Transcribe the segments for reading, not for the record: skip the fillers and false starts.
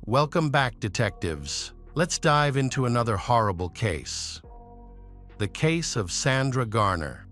Welcome back, detectives. Let's dive into another horrible case. The case of Sandra Garner.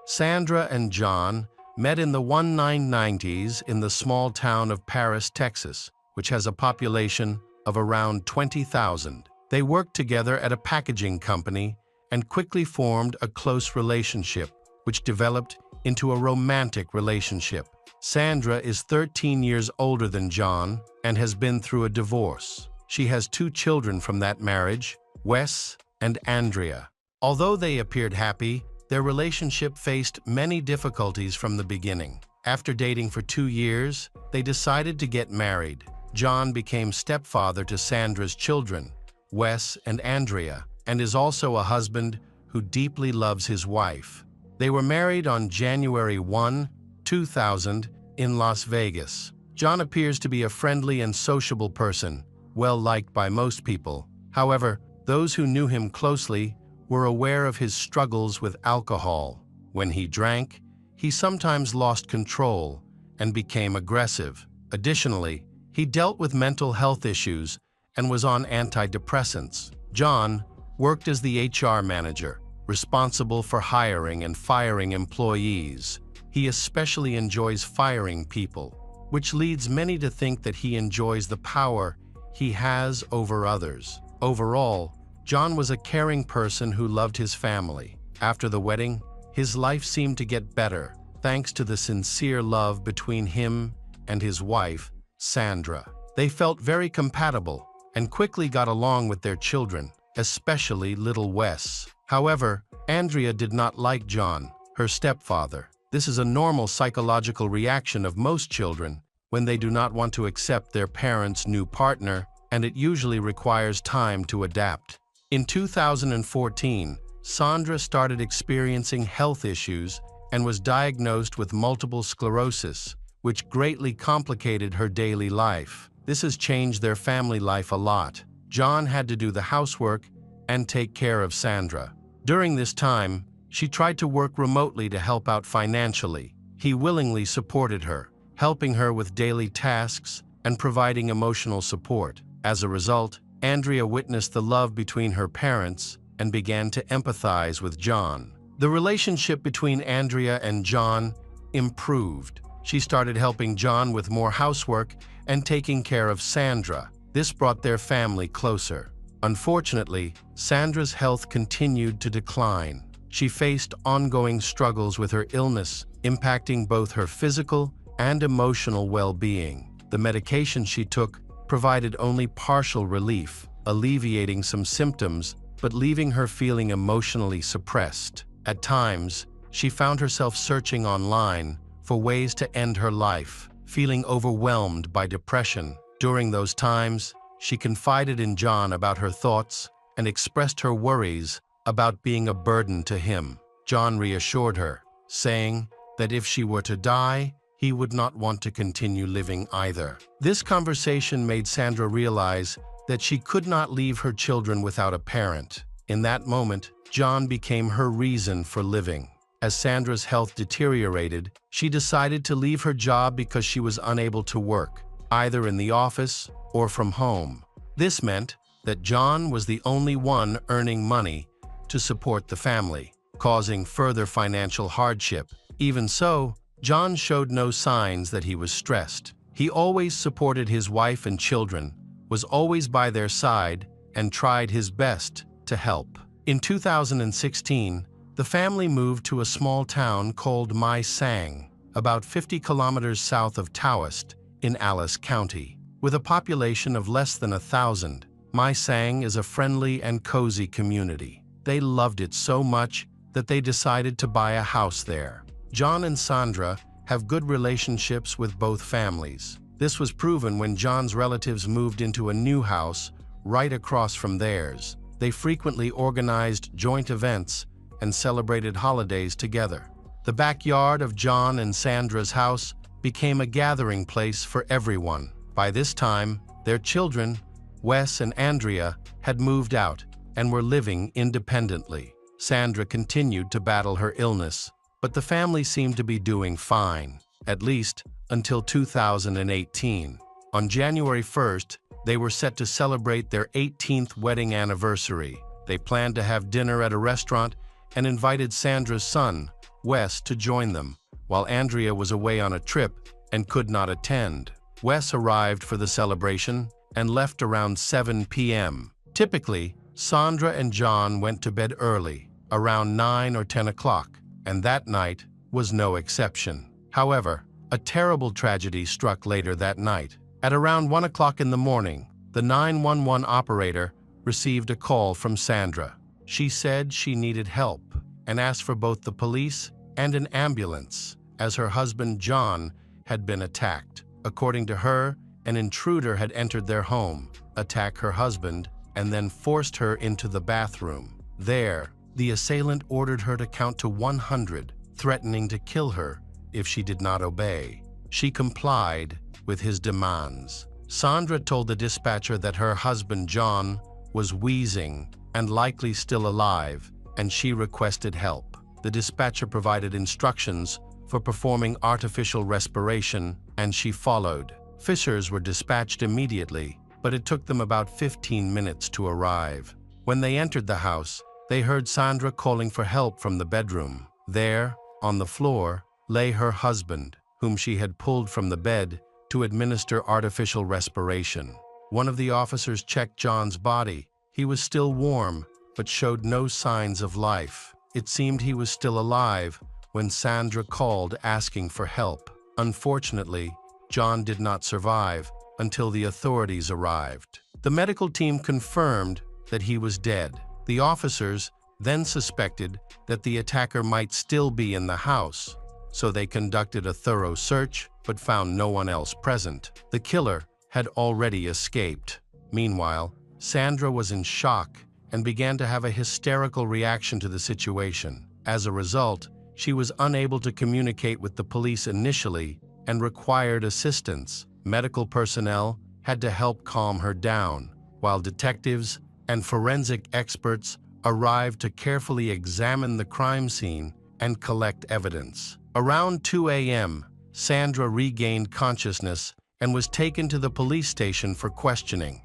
Sandra and Jon met in the 1990s in the small town of Paris, Texas, which has a population of around 20,000. They worked together at a packaging company and quickly formed a close relationship, which developed into a romantic relationship. Sandra is 13 years older than Jon and has been through a divorce. She has 2 children from that marriage, Wes and Andrea. Although they appeared happy, their relationship faced many difficulties from the beginning. After dating for 2 years, they decided to get married. Jon became stepfather to Sandra's children, Wes and Andrea, and is also a husband who deeply loves his wife. They were married on January 1, 2000, in Las Vegas. Jon appears to be a friendly and sociable person, well-liked by most people. However, those who knew him closely were aware of his struggles with alcohol. When he drank, he sometimes lost control and became aggressive. Additionally, he dealt with mental health issues and was on antidepressants. Jon worked as the HR manager, responsible for hiring and firing employees. He especially enjoys firing people, which leads many to think that he enjoys the power he has over others. Overall, Jon was a caring person who loved his family. After the wedding, his life seemed to get better, thanks to the sincere love between him and his wife, Sandra. They felt very compatible and quickly got along with their children, especially little Wes. However, Andrea did not like Jon, her stepfather. This is a normal psychological reaction of most children when they do not want to accept their parents' new partner, and it usually requires time to adapt. In 2014, Sandra started experiencing health issues and was diagnosed with multiple sclerosis, which greatly complicated her daily life. This has changed their family life a lot. Jon had to do the housework and take care of Sandra. During this time, she tried to work remotely to help out financially. He willingly supported her, helping her with daily tasks and providing emotional support. As a result, Andrea witnessed the love between her parents and began to empathize with Jon. The relationship between Andrea and Jon improved. She started helping Jon with more housework and taking care of Sandra. This brought their family closer. Unfortunately, Sandra's health continued to decline. She faced ongoing struggles with her illness, impacting both her physical and emotional well-being. The medication she took provided only partial relief, alleviating some symptoms, but leaving her feeling emotionally suppressed. At times, she found herself searching online for ways to end her life, feeling overwhelmed by depression. During those times, she confided in Jon about her thoughts and expressed her worries about being a burden to him. Jon reassured her, saying that if she were to die, he would not want to continue living either. This conversation made Sandra realize that she could not leave her children without a parent. In that moment, Jon became her reason for living. As Sandra's health deteriorated, she decided to leave her job because she was unable to work, either in the office or from home. This meant that Jon was the only one earning money to support the family, causing further financial hardship. Even so, Jon showed no signs that he was stressed. He always supported his wife and children, was always by their side, and tried his best to help. In 2016, the family moved to a small town called My Sang, about 50 kilometers south of Taoist in Alice County. With a population of less than 1,000, My Sang is a friendly and cozy community. They loved it so much that they decided to buy a house there. Jon and Sandra have good relationships with both families. This was proven when Jon's relatives moved into a new house right across from theirs. They frequently organized joint events and celebrated holidays together. The backyard of Jon and Sandra's house became a gathering place for everyone. By this time, their children, Wes and Andrea, had moved out and were living independently. Sandra continued to battle her illness, but the family seemed to be doing fine, at least until 2018. On January 1st, They were set to celebrate their 18th wedding anniversary. They planned to have dinner at a restaurant and invited Sandra's son, Wes, to join them, while Andrea was away on a trip and could not attend. Wes arrived for the celebration and left around 7 p.m. Typically, Sandra and Jon went to bed early, around 9 or 10 o'clock, and that night was no exception. However, a terrible tragedy struck later that night. At around 1 o'clock in the morning, the 911 operator received a call from Sandra. She said she needed help and asked for both the police and an ambulance, as her husband Jon had been attacked. According to her, an intruder had entered their home, attacked her husband, and then forced her into the bathroom. There, the assailant ordered her to count to 100, threatening to kill her if she did not obey. She complied with his demands. Sandra told the dispatcher that her husband Jon was wheezing and likely still alive, and she requested help. The dispatcher provided instructions for performing artificial respiration, and she followed. Fishers were dispatched immediately, but it took them about 15 minutes to arrive. When they entered the house, they heard Sandra calling for help from the bedroom. There, on the floor, lay her husband, whom she had pulled from the bed to administer artificial respiration. One of the officers checked Jon's body. He was still warm, but showed no signs of life. It seemed he was still alive when Sandra called asking for help. Unfortunately, Jon did not survive until the authorities arrived. The medical team confirmed that he was dead. The officers then suspected that the attacker might still be in the house, so they conducted a thorough search but found no one else present. The killer had already escaped. Meanwhile, Sandra was in shock and began to have a hysterical reaction to the situation. As a result, she was unable to communicate with the police initially and required assistance. Medical personnel had to help calm her down, while detectives and forensic experts arrived to carefully examine the crime scene and collect evidence. Around 2 a.m., Sandra regained consciousness and was taken to the police station for questioning.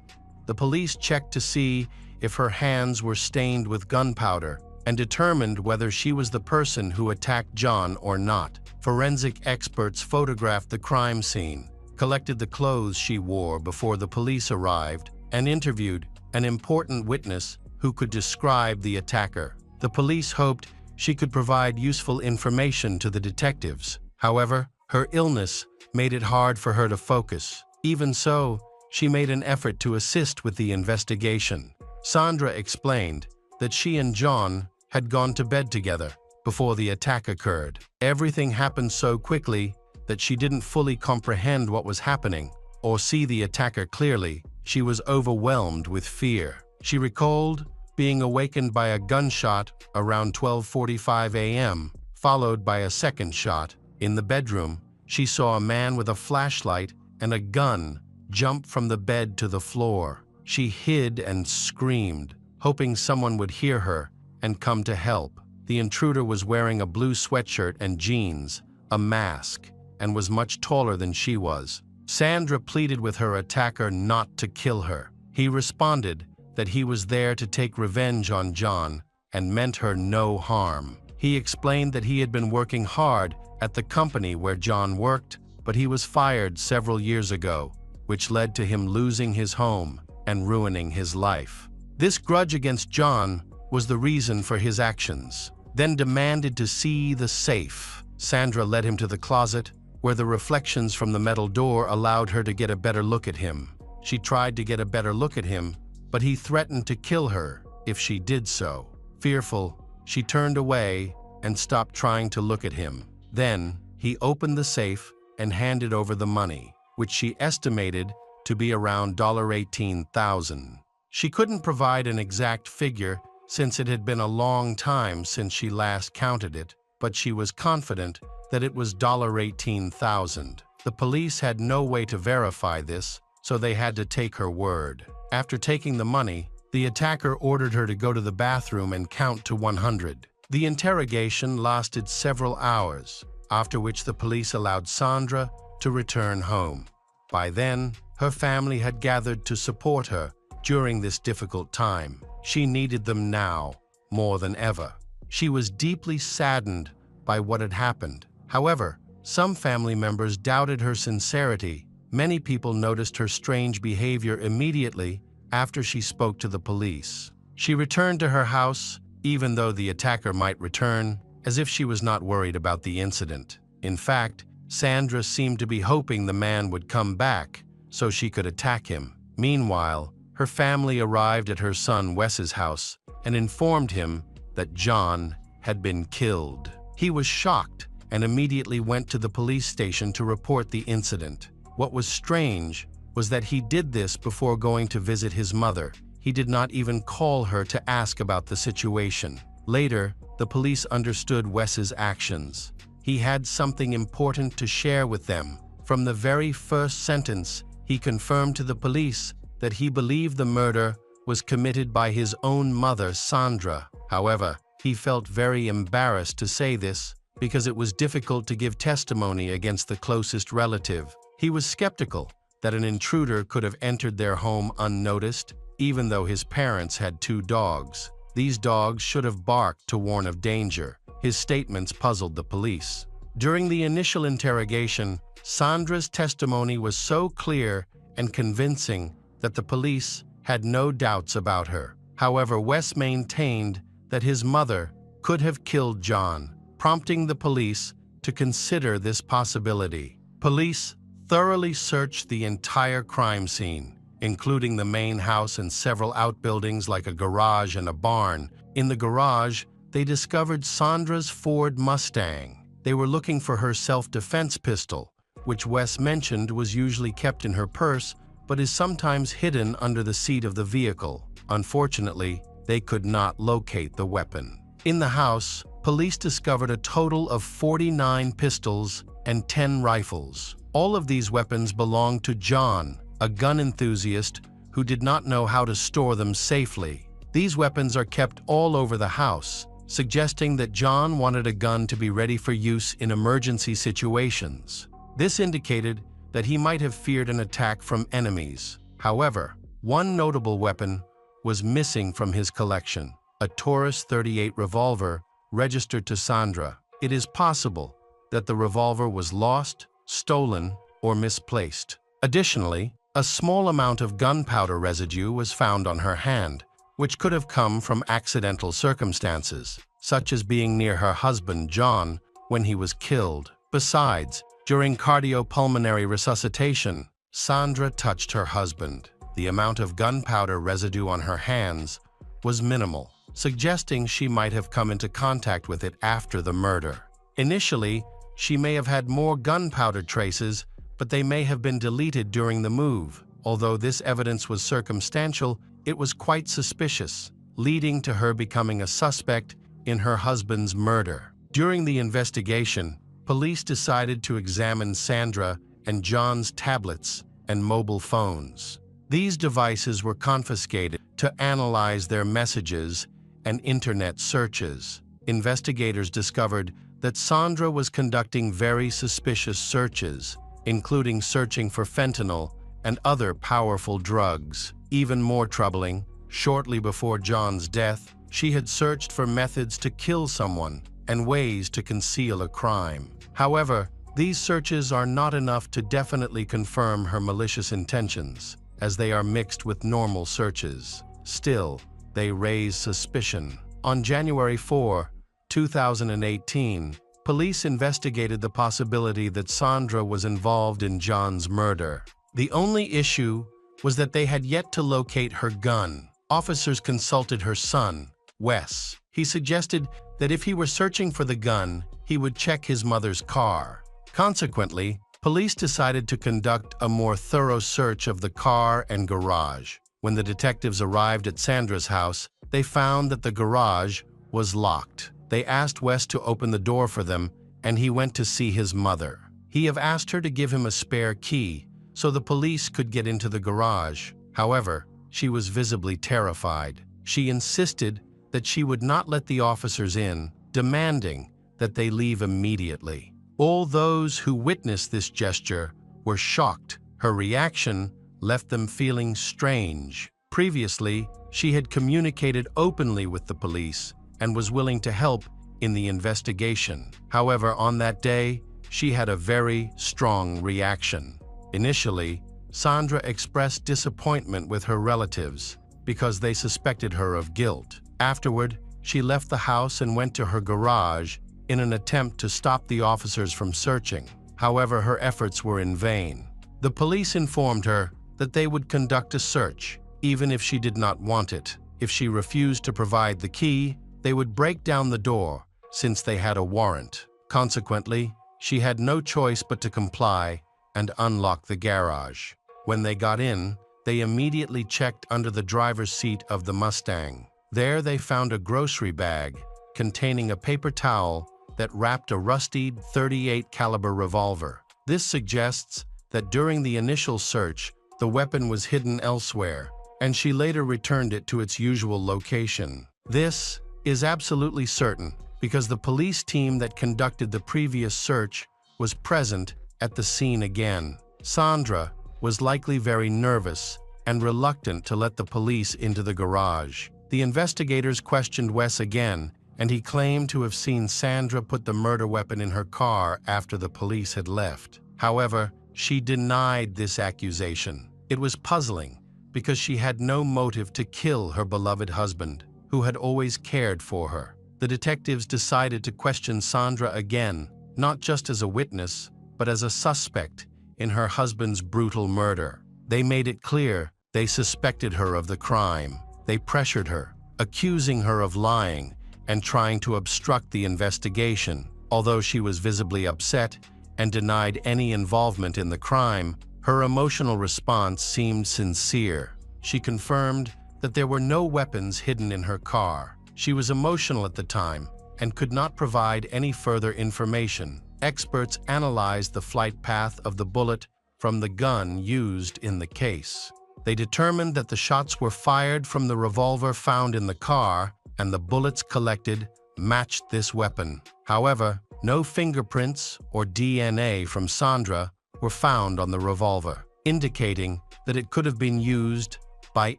The police checked to see if her hands were stained with gunpowder and determined whether she was the person who attacked Jon or not. Forensic experts photographed the crime scene, collected the clothes she wore before the police arrived, and interviewed an important witness who could describe the attacker. The police hoped she could provide useful information to the detectives. However, her illness made it hard for her to focus. Even so, she made an effort to assist with the investigation. Sandra explained that she and Jon had gone to bed together before the attack occurred. Everything happened so quickly that she didn't fully comprehend what was happening or see the attacker clearly. She was overwhelmed with fear. She recalled being awakened by a gunshot around 12:45 a.m., followed by a second shot. In the bedroom, she saw a man with a flashlight and a gun jump from the bed to the floor. She hid and screamed, hoping someone would hear her and come to help. The intruder was wearing a blue sweatshirt and jeans, a mask, and was much taller than she was. Sandra pleaded with her attacker not to kill her. He responded that he was there to take revenge on Jon and meant her no harm. He explained that he had been working hard at the company where Jon worked, but he was fired several years ago, which led to him losing his home and ruining his life. This grudge against Jon was the reason for his actions. Then demanded to see the safe. Sandra led him to the closet, where the reflections from the metal door allowed her to get a better look at him. She tried to get a better look at him, but he threatened to kill her if she did so. Fearful, she turned away and stopped trying to look at him. Then, he opened the safe and handed over the money, which she estimated to be around $18,000. She couldn't provide an exact figure since it had been a long time since she last counted it, but she was confident that it was $18,000. The police had no way to verify this, so they had to take her word. After taking the money, the attacker ordered her to go to the bathroom and count to 100. The interrogation lasted several hours, after which the police allowed Sandra to return home. By then, Her family had gathered to support her during this difficult time. She needed them now, more than ever. She was deeply saddened by what had happened. However, some family members doubted her sincerity. Many people noticed her strange behavior immediately after she spoke to the police. She returned to her house, even though the attacker might return, as if she was not worried about the incident. In fact, Sandra seemed to be hoping the man would come back so she could attack him. Meanwhile, her family arrived at her son Wes's house and informed him that Jon had been killed. He was shocked and immediately went to the police station to report the incident. What was strange was that he did this before going to visit his mother. He did not even call her to ask about the situation. Later, the police understood Wes's actions. He had something important to share with them. From the very first sentence, he confirmed to the police that he believed the murder was committed by his own mother, Sandra. However, he felt very embarrassed to say this because it was difficult to give testimony against the closest relative. He was skeptical that an intruder could have entered their home unnoticed, even though his parents had 2 dogs. These dogs should have barked to warn of danger. His statements puzzled the police. During the initial interrogation, Sandra's testimony was so clear and convincing that the police had no doubts about her. However, Wes maintained that his mother could have killed Jon, prompting the police to consider this possibility. Police thoroughly searched the entire crime scene, including the main house and several outbuildings like a garage and a barn. In the garage, they discovered Sandra's Ford Mustang. They were looking for her self-defense pistol, which Wes mentioned was usually kept in her purse but is sometimes hidden under the seat of the vehicle. Unfortunately, they could not locate the weapon. In the house, police discovered a total of 49 pistols and 10 rifles. All of these weapons belonged to Jon, a gun enthusiast who did not know how to store them safely. These weapons are kept all over the house, suggesting that Jon wanted a gun to be ready for use in emergency situations. This indicated that he might have feared an attack from enemies. However, one notable weapon was missing from his collection: a Taurus 38 revolver registered to Sandra. It is possible that the revolver was lost, stolen, or misplaced. Additionally, a small amount of gunpowder residue was found on her hand, which could have come from accidental circumstances, such as being near her husband Jon when he was killed. Besides, during cardiopulmonary resuscitation, Sandra touched her husband. The amount of gunpowder residue on her hands was minimal, suggesting she might have come into contact with it after the murder. Initially, she may have had more gunpowder traces, but they may have been deleted during the move. Although this evidence was circumstantial, it was quite suspicious, leading to her becoming a suspect in her husband's murder. During the investigation, police decided to examine Sandra and Jon's tablets and mobile phones. These devices were confiscated to analyze their messages and internet searches. Investigators discovered that Sandra was conducting very suspicious searches, including searching for fentanyl and other powerful drugs. Even more troubling, shortly before Jon's death, she had searched for methods to kill someone and ways to conceal a crime. However, these searches are not enough to definitely confirm her malicious intentions, as they are mixed with normal searches. Still, they raise suspicion. On January 4, 2018, police investigated the possibility that Sandra was involved in Jon's murder. The only issue was that they had yet to locate her gun. Officers consulted her son, Wes. He suggested that if he were searching for the gun, he would check his mother's car. Consequently, police decided to conduct a more thorough search of the car and garage. When the detectives arrived at Sandra's house, they found that the garage was locked. They asked Wes to open the door for them, and he went to see his mother. He had asked her to give him a spare key so the police could get into the garage. However, she was visibly terrified. She insisted that she would not let the officers in, demanding that they leave immediately. All those who witnessed this gesture were shocked. Her reaction left them feeling strange. Previously, she had communicated openly with the police and was willing to help in the investigation. However, on that day, she had a very strong reaction. Initially, Sandra expressed disappointment with her relatives because they suspected her of guilt. Afterward, she left the house and went to her garage in an attempt to stop the officers from searching. However, her efforts were in vain. The police informed her that they would conduct a search, even if she did not want it. If she refused to provide the key, they would break down the door, since they had a warrant. Consequently, she had no choice but to comply and unlock the garage. When they got in, they immediately checked under the driver's seat of the Mustang. There they found a grocery bag containing a paper towel that wrapped a rusty .38 caliber revolver. This suggests that during the initial search, the weapon was hidden elsewhere, and she later returned it to its usual location. This is absolutely certain because the police team that conducted the previous search was present at the scene again. Sandra was likely very nervous and reluctant to let the police into the garage. The investigators questioned Wes again, and he claimed to have seen Sandra put the murder weapon in her car after the police had left. However, she denied this accusation. It was puzzling because she had no motive to kill her beloved husband, who had always cared for her. The detectives decided to question Sandra again, not just as a witness, but as a suspect in her husband's brutal murder. They made it clear they suspected her of the crime. They pressured her, accusing her of lying and trying to obstruct the investigation. Although she was visibly upset and denied any involvement in the crime, her emotional response seemed sincere. She confirmed that there were no weapons hidden in her car. She was emotional at the time and could not provide any further information. Experts analyzed the flight path of the bullet from the gun used in the case. They determined that the shots were fired from the revolver found in the car, and the bullets collected matched this weapon. However, no fingerprints or DNA from Sandra were found on the revolver, indicating that it could have been used by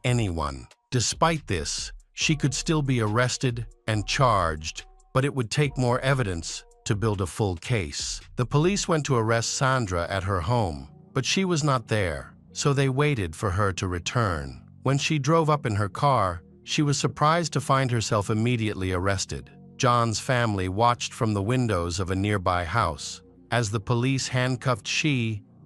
anyone. Despite this, she could still be arrested and charged, but it would take more evidence to build a full case. The police went to arrest Sandra at her home, but she was not there, so they waited for her to return. When she drove up in her car, she was surprised to find herself immediately arrested. Jon's family watched from the windows of a nearby house. As the police handcuffed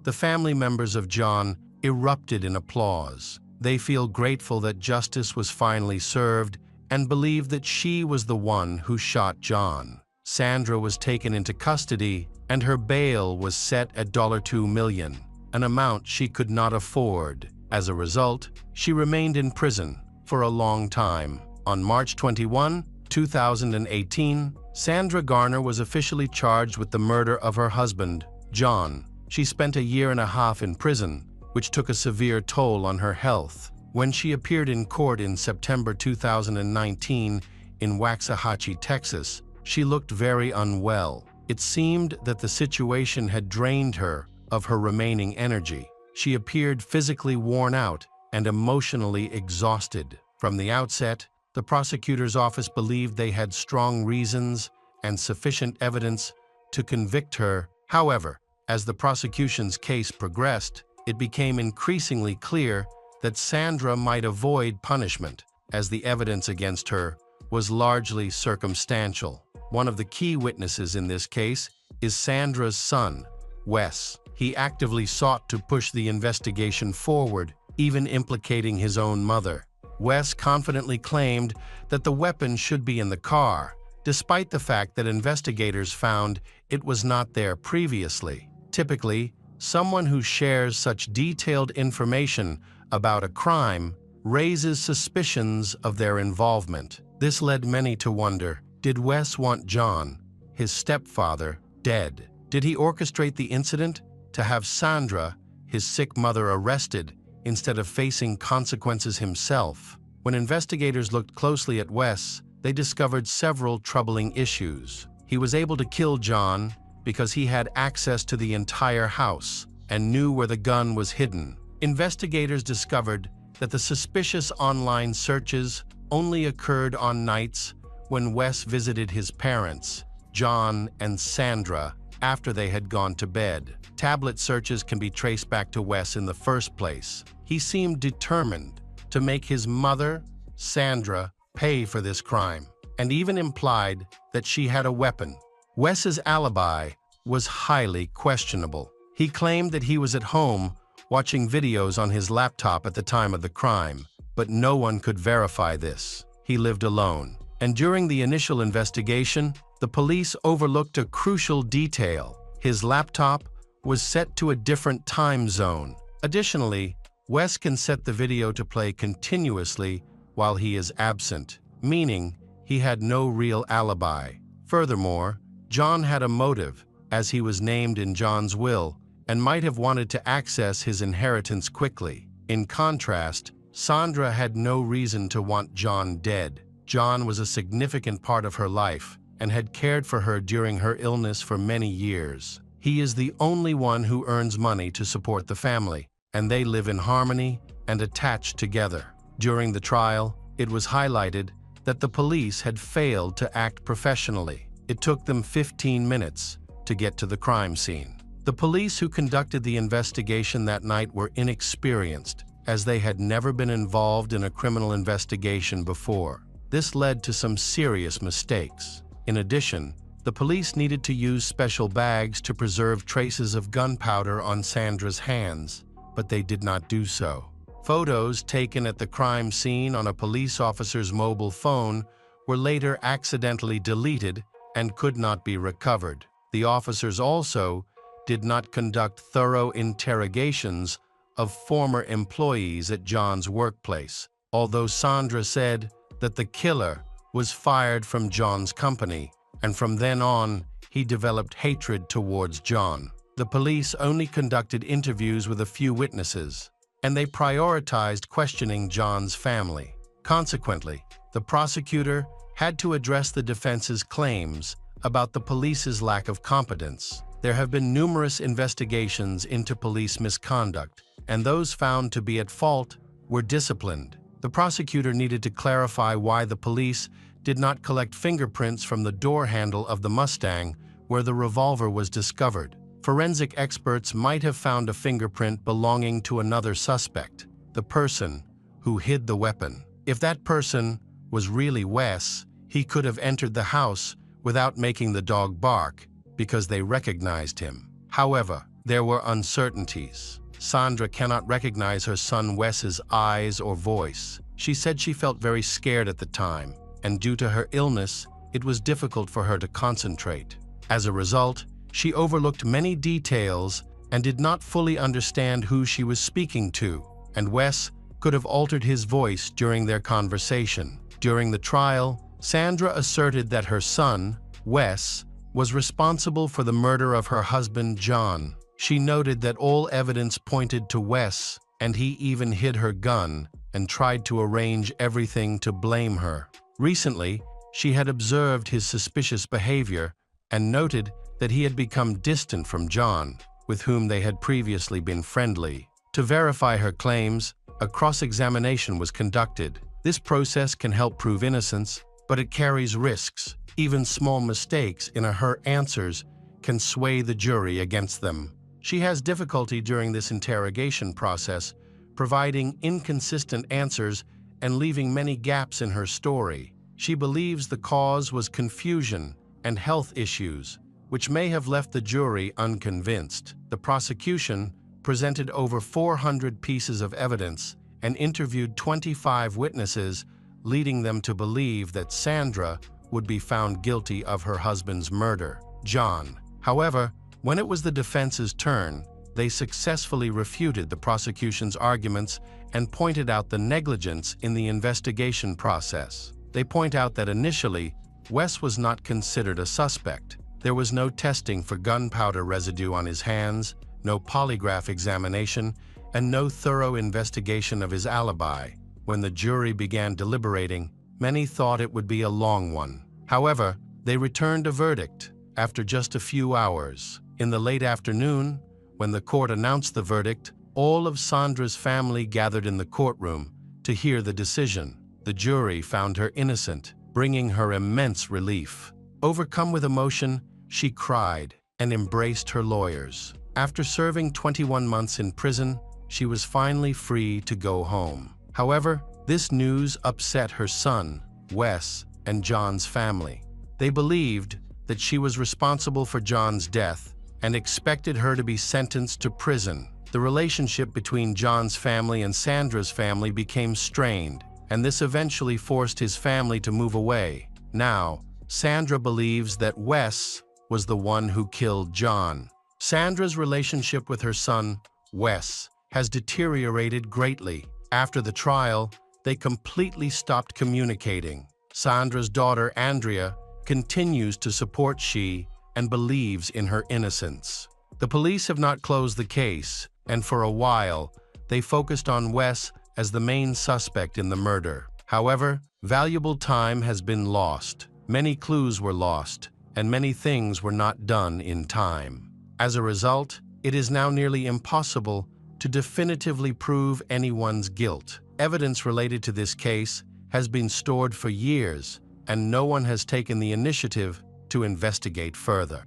the family members of Jon erupted in applause. They feel grateful that justice was finally served and believe that she was the one who shot Jon. Sandra was taken into custody and her bail was set at $2 million, an amount she could not afford. As a result, she remained in prison for a long time. On March 21, 2018, Sandra Garner was officially charged with the murder of her husband, Jon. She spent a year and a half in prison, which took a severe toll on her health. When she appeared in court in September 2019 in Waxahachie, Texas, she looked very unwell. It seemed that the situation had drained her of her remaining energy. She appeared physically worn out and emotionally exhausted. From the outset, the prosecutor's office believed they had strong reasons and sufficient evidence to convict her. However, as the prosecution's case progressed, it became increasingly clear that Sandra might avoid punishment, as the evidence against her was largely circumstantial. One of the key witnesses in this case is Sandra's son, Wes. He actively sought to push the investigation forward, even implicating his own mother. Wes confidently claimed that the weapon should be in the car, despite the fact that investigators found it was not there previously. Typically, someone who shares such detailed information about a crime raises suspicions of their involvement. This led many to wonder, did Wes want Jon, his stepfather, dead? Did he orchestrate the incident to have Sandra, his sick mother, arrested instead of facing consequences himself? When investigators looked closely at Wes, they discovered several troubling issues. He was able to kill Jon because he had access to the entire house and knew where the gun was hidden. Investigators discovered that the suspicious online searches only occurred on nights when Wes visited his parents, Jon and Sandra, after they had gone to bed. Tablet searches can be traced back to Wes in the first place. He seemed determined to make his mother, Sandra, pay for this crime, and even implied that she had a weapon. Wes's alibi was highly questionable. He claimed that he was at home watching videos on his laptop at the time of the crime, but no one could verify this. He lived alone. And during the initial investigation, the police overlooked a crucial detail. His laptop was set to a different time zone. Additionally, Wes can set the video to play continuously while he is absent, meaning he had no real alibi. Furthermore, Jon had a motive, as he was named in Jon's will, and might have wanted to access his inheritance quickly. In contrast, Sandra had no reason to want Jon dead. Jon was a significant part of her life and had cared for her during her illness for many years. He is the only one who earns money to support the family, and they live in harmony and attached together. During the trial, it was highlighted that the police had failed to act professionally. It took them 15 minutes to get to the crime scene. The police who conducted the investigation that night were inexperienced, as they had never been involved in a criminal investigation before. This led to some serious mistakes. In addition, the police needed to use special bags to preserve traces of gunpowder on Sandra's hands, but they did not do so. Photos taken at the crime scene on a police officer's mobile phone were later accidentally deleted and could not be recovered. The officers also did not conduct thorough interrogations of former employees at Jon's workplace, although Sandra said that the killer was fired from Jon's company, and from then on, he developed hatred towards Jon. The police only conducted interviews with a few witnesses, and they prioritized questioning Jon's family. Consequently, the prosecutor had to address the defense's claims about the police's lack of competence. There have been numerous investigations into police misconduct, and those found to be at fault were disciplined. The prosecutor needed to clarify why the police did not collect fingerprints from the door handle of the Mustang where the revolver was discovered. Forensic experts might have found a fingerprint belonging to another suspect, the person who hid the weapon. If that person was really Wes, he could have entered the house without making the dog bark because they recognized him. However, there were uncertainties. Sandra cannot recognize her son Wes's eyes or voice. She said she felt very scared at the time, and due to her illness, it was difficult for her to concentrate. As a result, she overlooked many details and did not fully understand who she was speaking to, and Wes could have altered his voice during their conversation. During the trial, Sandra asserted that her son, Wes, was responsible for the murder of her husband, Jon. She noted that all evidence pointed to Wes, and he even hid her gun and tried to arrange everything to blame her. Recently, she had observed his suspicious behavior and noted that he had become distant from Jon, with whom they had previously been friendly. To verify her claims, a cross-examination was conducted. This process can help prove innocence, but it carries risks. Even small mistakes in her answers can sway the jury against them. She has difficulty during this interrogation process, providing inconsistent answers and leaving many gaps in her story. She believes the cause was confusion and health issues, which may have left the jury unconvinced. The prosecution presented over 400 pieces of evidence and interviewed 25 witnesses, leading them to believe that Sandra would be found guilty of her husband's murder, Jon. However, when it was the defense's turn, they successfully refuted the prosecution's arguments and pointed out the negligence in the investigation process. They point out that initially, Wes was not considered a suspect. There was no testing for gunpowder residue on his hands, no polygraph examination, and no thorough investigation of his alibi. When the jury began deliberating, many thought it would be a long one. However, they returned a verdict after just a few hours. In the late afternoon, when the court announced the verdict, All of Sandra's family gathered in the courtroom to hear the decision. The jury found her innocent, bringing her immense relief. Overcome with emotion, she cried and embraced her lawyers. After serving 21 months in prison, she was finally free to go home. However, this news upset her son, Wes, and Jon's family. They believed that she was responsible for Jon's death and expected her to be sentenced to prison. The relationship between Jon's family and Sandra's family became strained, and this eventually forced his family to move away. Now, Sandra believes that Wes was the one who killed Jon. Sandra's relationship with her son, Wes, has deteriorated greatly. After the trial, they completely stopped communicating. Sandra's daughter, Andrea, continues to support she and believes in her innocence. The police have not closed the case, and for a while, they focused on Wes as the main suspect in the murder. However, valuable time has been lost. Many clues were lost, and many things were not done in time. As a result, it is now nearly impossible to definitively prove anyone's guilt. Evidence related to this case has been stored for years, and no one has taken the initiative to investigate further.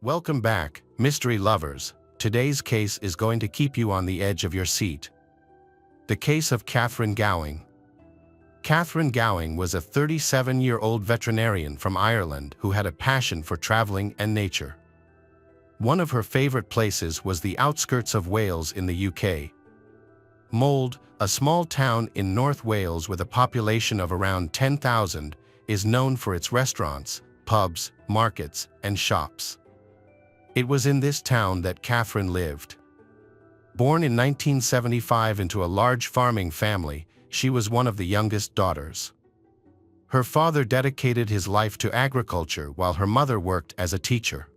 Welcome back, mystery lovers. Today's case is going to keep you on the edge of your seat. The case of Catherine Gowing. Catherine Gowing was a 37-year-old veterinarian from Ireland who had a passion for traveling and nature. One of her favorite places was the outskirts of Wales in the UK. Mold, a small town in North Wales with a population of around 10,000, is known for its restaurants, pubs, markets, and shops. It was in this town that Catherine lived. Born in 1975 into a large farming family, she was one of the youngest daughters. Her father dedicated his life to agriculture while her mother worked as a teacher.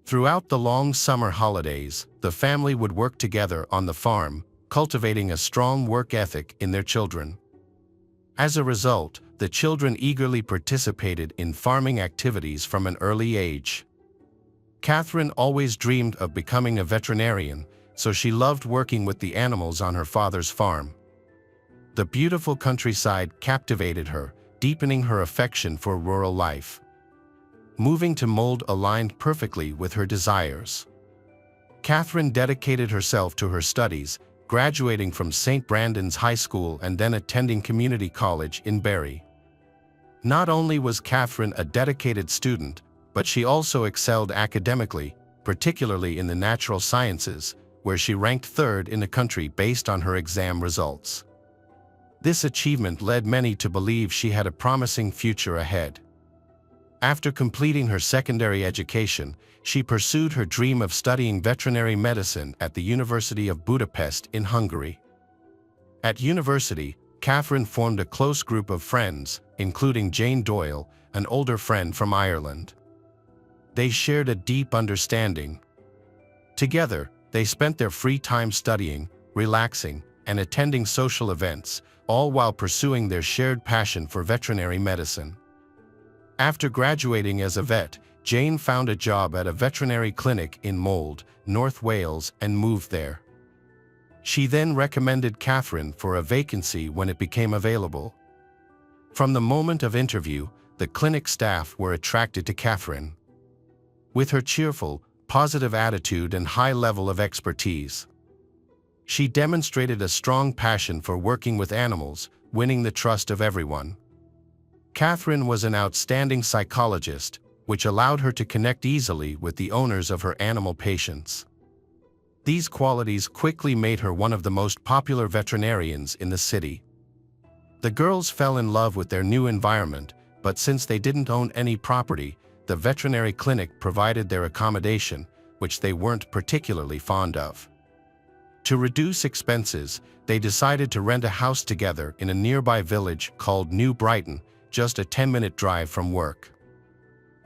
Throughout the long summer holidays, the family would work together on the farm, cultivating a strong work ethic in their children. As a result, the children eagerly participated in farming activities from an early age. Catherine always dreamed of becoming a veterinarian, so she loved working with the animals on her father's farm. The beautiful countryside captivated her, deepening her affection for rural life. Moving to Mold aligned perfectly with her desires. Catherine dedicated herself to her studies, graduating from St. Brandon's High School and then attending community college in Barry. Not only was Catherine a dedicated student, but she also excelled academically, particularly in the natural sciences, where she ranked third in the country based on her exam results. This achievement led many to believe she had a promising future ahead. After completing her secondary education, she pursued her dream of studying veterinary medicine at the University of Budapest in Hungary. At university, Catherine formed a close group of friends, including Jane Doyle, an older friend from Ireland. They shared a deep understanding. Together, they spent their free time studying, relaxing, and attending social events, all while pursuing their shared passion for veterinary medicine. After graduating as a vet, Jane found a job at a veterinary clinic in Mold, North Wales, and moved there. She then recommended Catherine for a vacancy when it became available. From the moment of interview, the clinic staff were attracted to Catherine. With her cheerful, positive attitude and high level of expertise, she demonstrated a strong passion for working with animals, winning the trust of everyone. Catherine was an outstanding psychologist, which allowed her to connect easily with the owners of her animal patients. These qualities quickly made her one of the most popular veterinarians in the city. The girls fell in love with their new environment, but since they didn't own any property, the veterinary clinic provided their accommodation, which they weren't particularly fond of. To reduce expenses, they decided to rent a house together in a nearby village called New Brighton, just a 10-minute drive from work.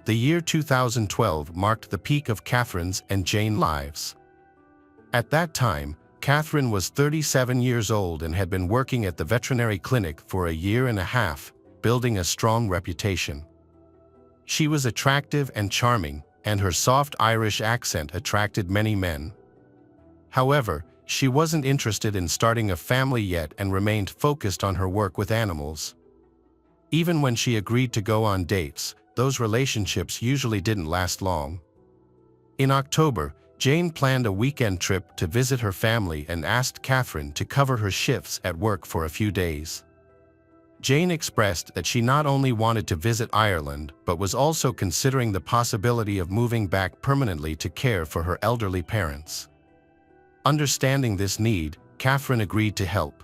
The year 2012 marked the peak of Catherine's and Jane's lives. At that time, Catherine was 37 years old and had been working at the veterinary clinic for a year and a half, building a strong reputation. She was attractive and charming, and her soft Irish accent attracted many men. However, she wasn't interested in starting a family yet and remained focused on her work with animals. Even when she agreed to go on dates, those relationships usually didn't last long. In October, Jane planned a weekend trip to visit her family and asked Catherine to cover her shifts at work for a few days. Jane expressed that she not only wanted to visit Ireland, but was also considering the possibility of moving back permanently to care for her elderly parents. Understanding this need, Catherine agreed to help.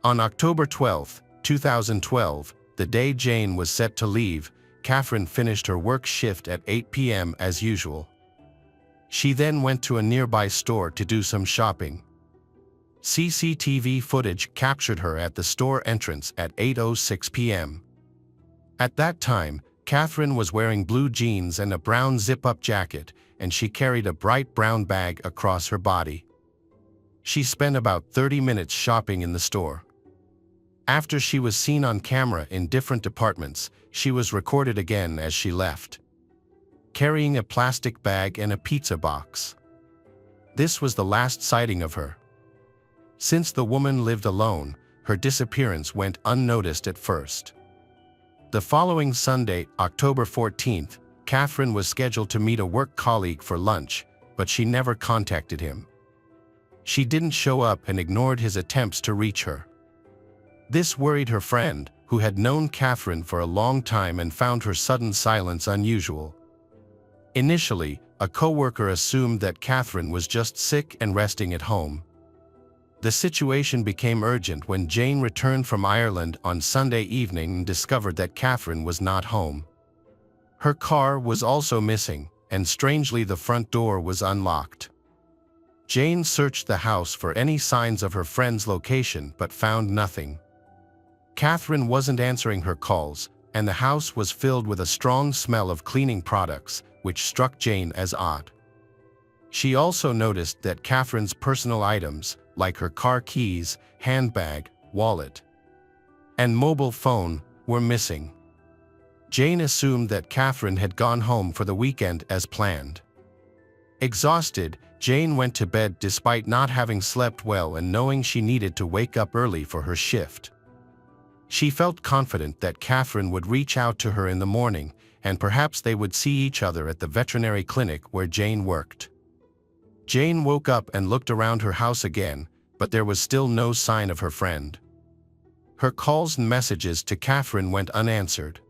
On October 12, 2012, the day Jane was set to leave, Catherine finished her work shift at 8 p.m. as usual. She then went to a nearby store to do some shopping. CCTV footage captured her at the store entrance at 8:06 p.m. At that time, Catherine was wearing blue jeans and a brown zip-up jacket, and she carried a bright brown bag across her body. She spent about 30 minutes shopping in the store. After she was seen on camera in different departments, she was recorded again as she left, carrying a plastic bag and a pizza box. This was the last sighting of her. Since the woman lived alone, her disappearance went unnoticed at first. The following Sunday, October 14th, Catherine was scheduled to meet a work colleague for lunch, but she never contacted him. She didn't show up and ignored his attempts to reach her. This worried her friend, who had known Catherine for a long time and found her sudden silence unusual. Initially, a coworker assumed that Catherine was just sick and resting at home. The situation became urgent when Jane returned from Ireland on Sunday evening and discovered that Catherine was not home. Her car was also missing, and strangely the front door was unlocked. Jane searched the house for any signs of her friend's location but found nothing. Catherine wasn't answering her calls, and the house was filled with a strong smell of cleaning products, which struck Jane as odd. She also noticed that Catherine's personal items, like her car keys, handbag, wallet, and mobile phone, were missing. Jane assumed that Catherine had gone home for the weekend as planned. Exhausted, Jane went to bed despite not having slept well and knowing she needed to wake up early for her shift. She felt confident that Catherine would reach out to her in the morning, and perhaps they would see each other at the veterinary clinic where Jane worked. Jane woke up and looked around her house again, but there was still no sign of her friend. Her calls and messages to Catherine went unanswered.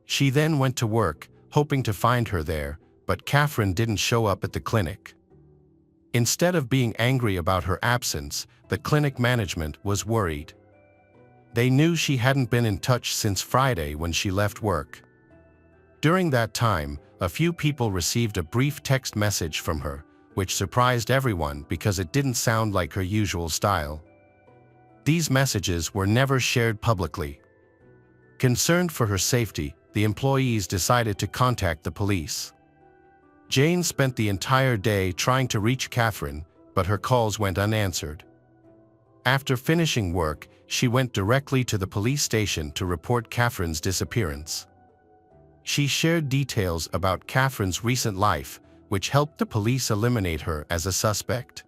She then went to work, hoping to find her there, but Catherine didn't show up at the clinic. Instead of being angry about her absence, the clinic management was worried. They knew she hadn't been in touch since Friday when she left work. During that time, a few people received a brief text message from her, which surprised everyone because it didn't sound like her usual style. These messages were never shared publicly. Concerned for her safety, the employees decided to contact the police. Jane spent the entire day trying to reach Catherine, but her calls went unanswered. After finishing work, she went directly to the police station to report Catherine's disappearance. She shared details about Catherine's recent life, which helped the police eliminate her as a suspect.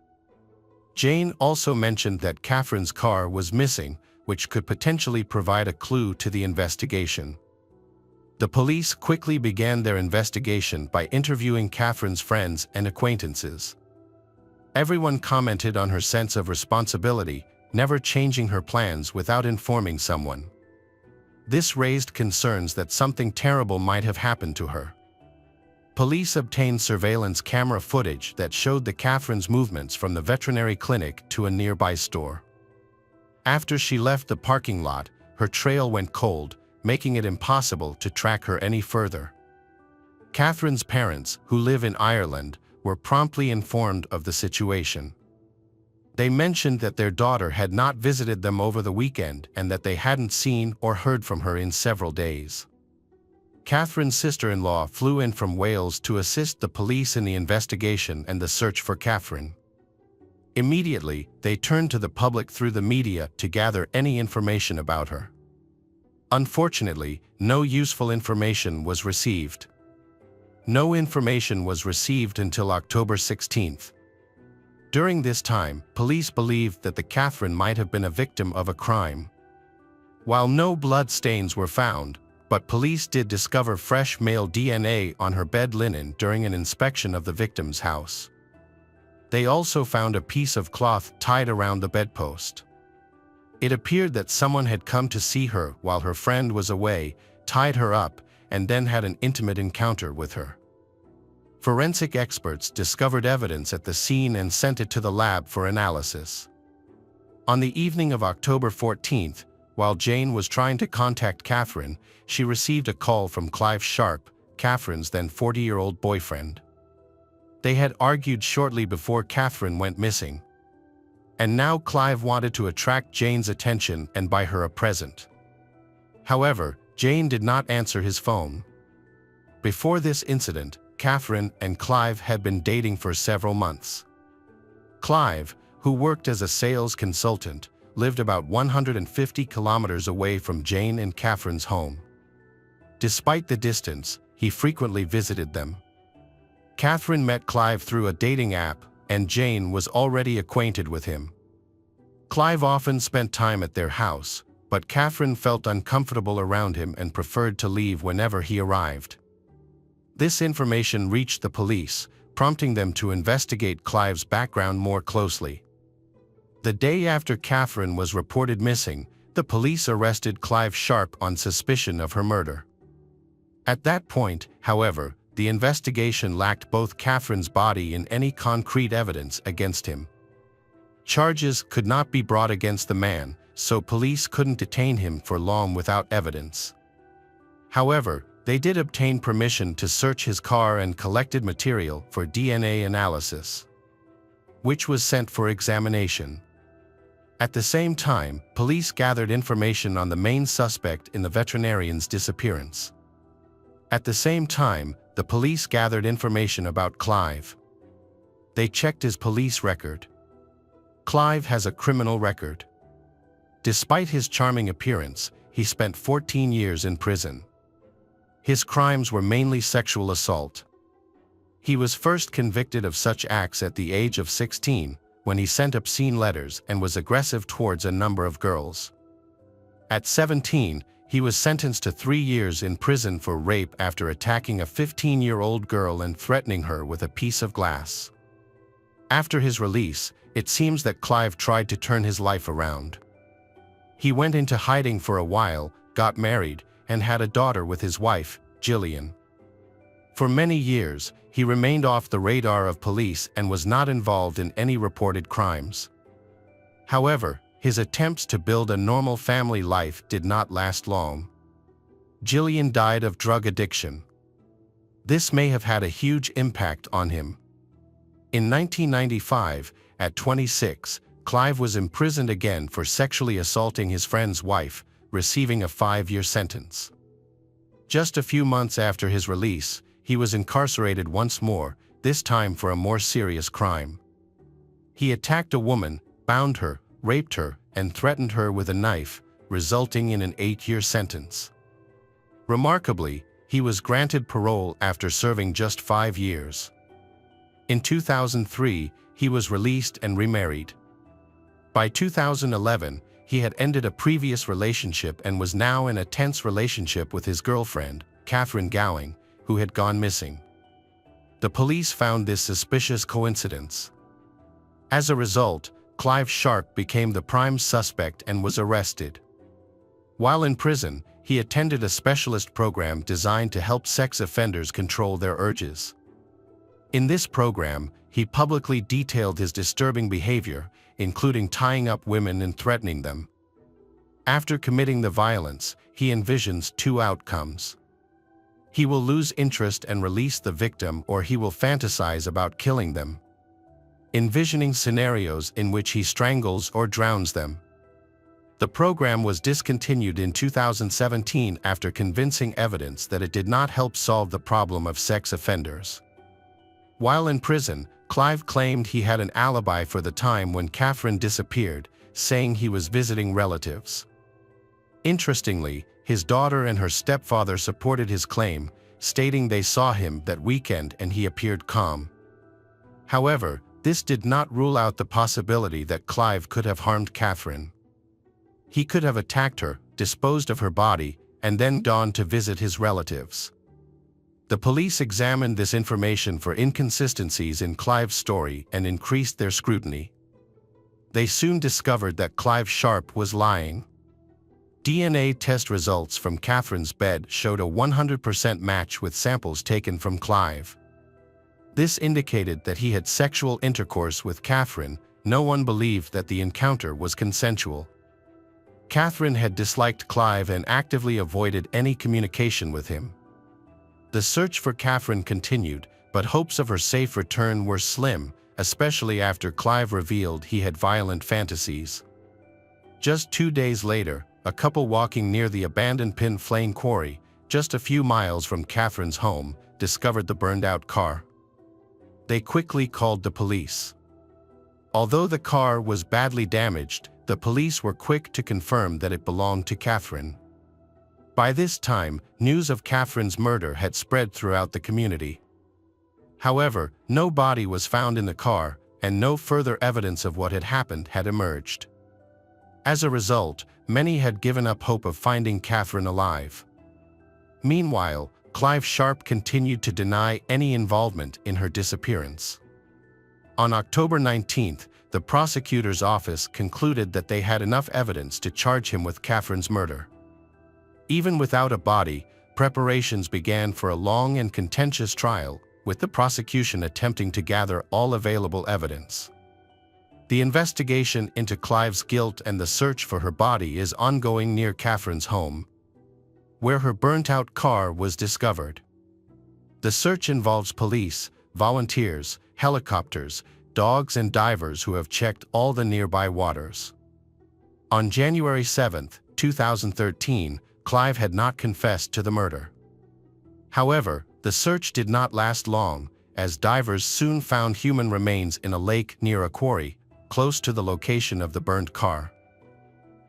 Jane also mentioned that Catherine's car was missing, which could potentially provide a clue to the investigation. The police quickly began their investigation by interviewing Catherine's friends and acquaintances. Everyone commented on her sense of responsibility, never changing her plans without informing someone. This raised concerns that something terrible might have happened to her. Police obtained surveillance camera footage that showed Catherine's movements from the veterinary clinic to a nearby store. After she left the parking lot, her trail went cold, making it impossible to track her any further. Catherine's parents, who live in Ireland, were promptly informed of the situation. They mentioned that their daughter had not visited them over the weekend and that they hadn't seen or heard from her in several days. Catherine's sister-in-law flew in from Wales to assist the police in the investigation and the search for Catherine. Immediately, they turned to the public through the media to gather any information about her. Unfortunately, no useful information was received. No information was received until October 16th. During this time, police believed that the Catherine might have been a victim of a crime. While no blood stains were found, but police did discover fresh male DNA on her bed linen during an inspection of the victim's house. They also found a piece of cloth tied around the bedpost. It appeared that someone had come to see her while her friend was away, tied her up, and then had an intimate encounter with her. Forensic experts discovered evidence at the scene and sent it to the lab for analysis. On the evening of October 14th, while Jane was trying to contact Catherine, she received a call from Clive Sharp, Catherine's then 40-year-old boyfriend. They had argued shortly before Catherine went missing. And now Clive wanted to attract Jane's attention and buy her a present. However, Jane did not answer his phone. Before this incident, Catherine and Clive had been dating for several months. Clive, who worked as a sales consultant, lived about 150 kilometers away from Jane and Catherine's home. Despite the distance, he frequently visited them. Catherine met Clive through a dating app, and Jane was already acquainted with him. Clive often spent time at their house, but Catherine felt uncomfortable around him and preferred to leave whenever he arrived. This information reached the police, prompting them to investigate Clive's background more closely. The day after Catherine was reported missing, the police arrested Clive Sharp on suspicion of her murder. At that point, however, the investigation lacked both Catherine's body and any concrete evidence against him. Charges could not be brought against the man, so police couldn't detain him for long without evidence. However, they did obtain permission to search his car and collected material for DNA analysis, which was sent for examination. At the same time, police gathered information on the main suspect in the veterinarian's disappearance. At the same time, the police gathered information about Clive. They checked his police record. Clive has a criminal record. Despite his charming appearance, he spent 14 years in prison. His crimes were mainly sexual assault. He was first convicted of such acts at the age of 16, when he sent obscene letters and was aggressive towards a number of girls. At 17, he was sentenced to 3 years in prison for rape after attacking a 15-year-old girl and threatening her with a piece of glass. After his release, it seems that Clive tried to turn his life around. He went into hiding for a while, got married, and had a daughter with his wife, Gillian. For many years, he remained off the radar of police and was not involved in any reported crimes. However, his attempts to build a normal family life did not last long. Gillian died of drug addiction. This may have had a huge impact on him. In 1995, at 26, Clive was imprisoned again for sexually assaulting his friend's wife, receiving a 5-year sentence. Just a few months after his release, he was incarcerated once more, this time for a more serious crime. He attacked a woman, bound her, raped her, and threatened her with a knife, resulting in an 8-year sentence. Remarkably, he was granted parole after serving just 5 years. In 2003, he was released and remarried. By 2011, he had ended a previous relationship and was now in a tense relationship with his girlfriend, Catherine Gowing, who had gone missing. The police found this suspicious coincidence. As a result, Clive Sharp became the prime suspect and was arrested. While in prison, he attended a specialist program designed to help sex offenders control their urges. In this program, he publicly detailed his disturbing behavior, including tying up women and threatening them. After committing the violence, he envisions 2 outcomes. He will lose interest and release the victim, or he will fantasize about killing them, envisioning scenarios in which he strangles or drowns them. The program was discontinued in 2017 after convincing evidence that it did not help solve the problem of sex offenders. While in prison, Clive claimed he had an alibi for the time when Catherine disappeared, saying he was visiting relatives. Interestingly, his daughter and her stepfather supported his claim, stating they saw him that weekend and he appeared calm. However, This did not rule out the possibility that Clive could have harmed Catherine. He could have attacked her, disposed of her body, and then gone to visit his relatives. The police examined this information for inconsistencies in Clive's story and increased their scrutiny. They soon discovered that Clive Sharp was lying. DNA test results from Catherine's bed showed a 100% match with samples taken from Clive. This indicated that he had sexual intercourse with Catherine. No one believed that the encounter was consensual. Catherine had disliked Clive and actively avoided any communication with him. The search for Catherine continued, but hopes of her safe return were slim, especially after Clive revealed he had violent fantasies. Just 2 days later, a couple walking near the abandoned Pin Flame Quarry, just a few miles from Catherine's home, discovered the burned-out car. They quickly called the police. Although the car was badly damaged, the police were quick to confirm that it belonged to Catherine. By this time, news of Catherine's murder had spread throughout the community. However, no body was found in the car, and no further evidence of what had happened had emerged. As a result, many had given up hope of finding Catherine alive. Meanwhile, Clive Sharp continued to deny any involvement in her disappearance. On October 19th, the prosecutor's office concluded that they had enough evidence to charge him with Catherine's murder. Even without a body, preparations began for a long and contentious trial, with the prosecution attempting to gather all available evidence. The investigation into Clive's guilt and the search for her body is ongoing near Catherine's home, where her burnt-out car was discovered. The search involves police, volunteers, helicopters, dogs and divers who have checked all the nearby waters. On January 7, 2013, Clive had not confessed to the murder. However, the search did not last long, as divers soon found human remains in a lake near a quarry, close to the location of the burned car.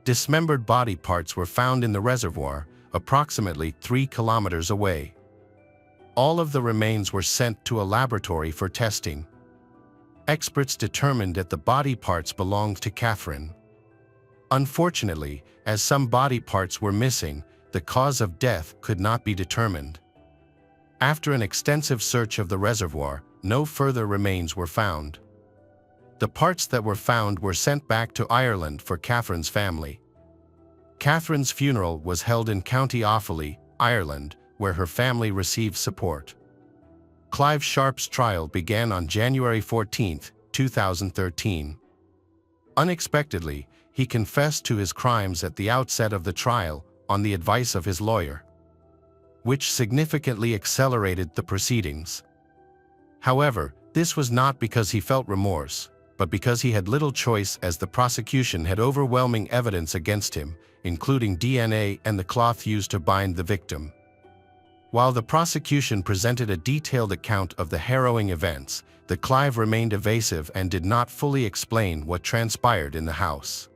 Dismembered body parts were found in the reservoir, approximately 3 kilometers away. All of the remains were sent to a laboratory for testing. Experts determined that the body parts belonged to Catherine. Unfortunately, as some body parts were missing, the cause of death could not be determined. After an extensive search of the reservoir, no further remains were found. The parts that were found were sent back to Ireland for Catherine's family. Catherine's funeral was held in County Offaly, Ireland, where her family received support. Clive Sharp's trial began on January 14, 2013. Unexpectedly, he confessed to his crimes at the outset of the trial, on the advice of his lawyer, which significantly accelerated the proceedings. However, this was not because he felt remorse, but because he had little choice, as the prosecution had overwhelming evidence against him, including DNA and the cloth used to bind the victim. While the prosecution presented a detailed account of the harrowing events, the Clive remained evasive and did not fully explain what transpired in the house.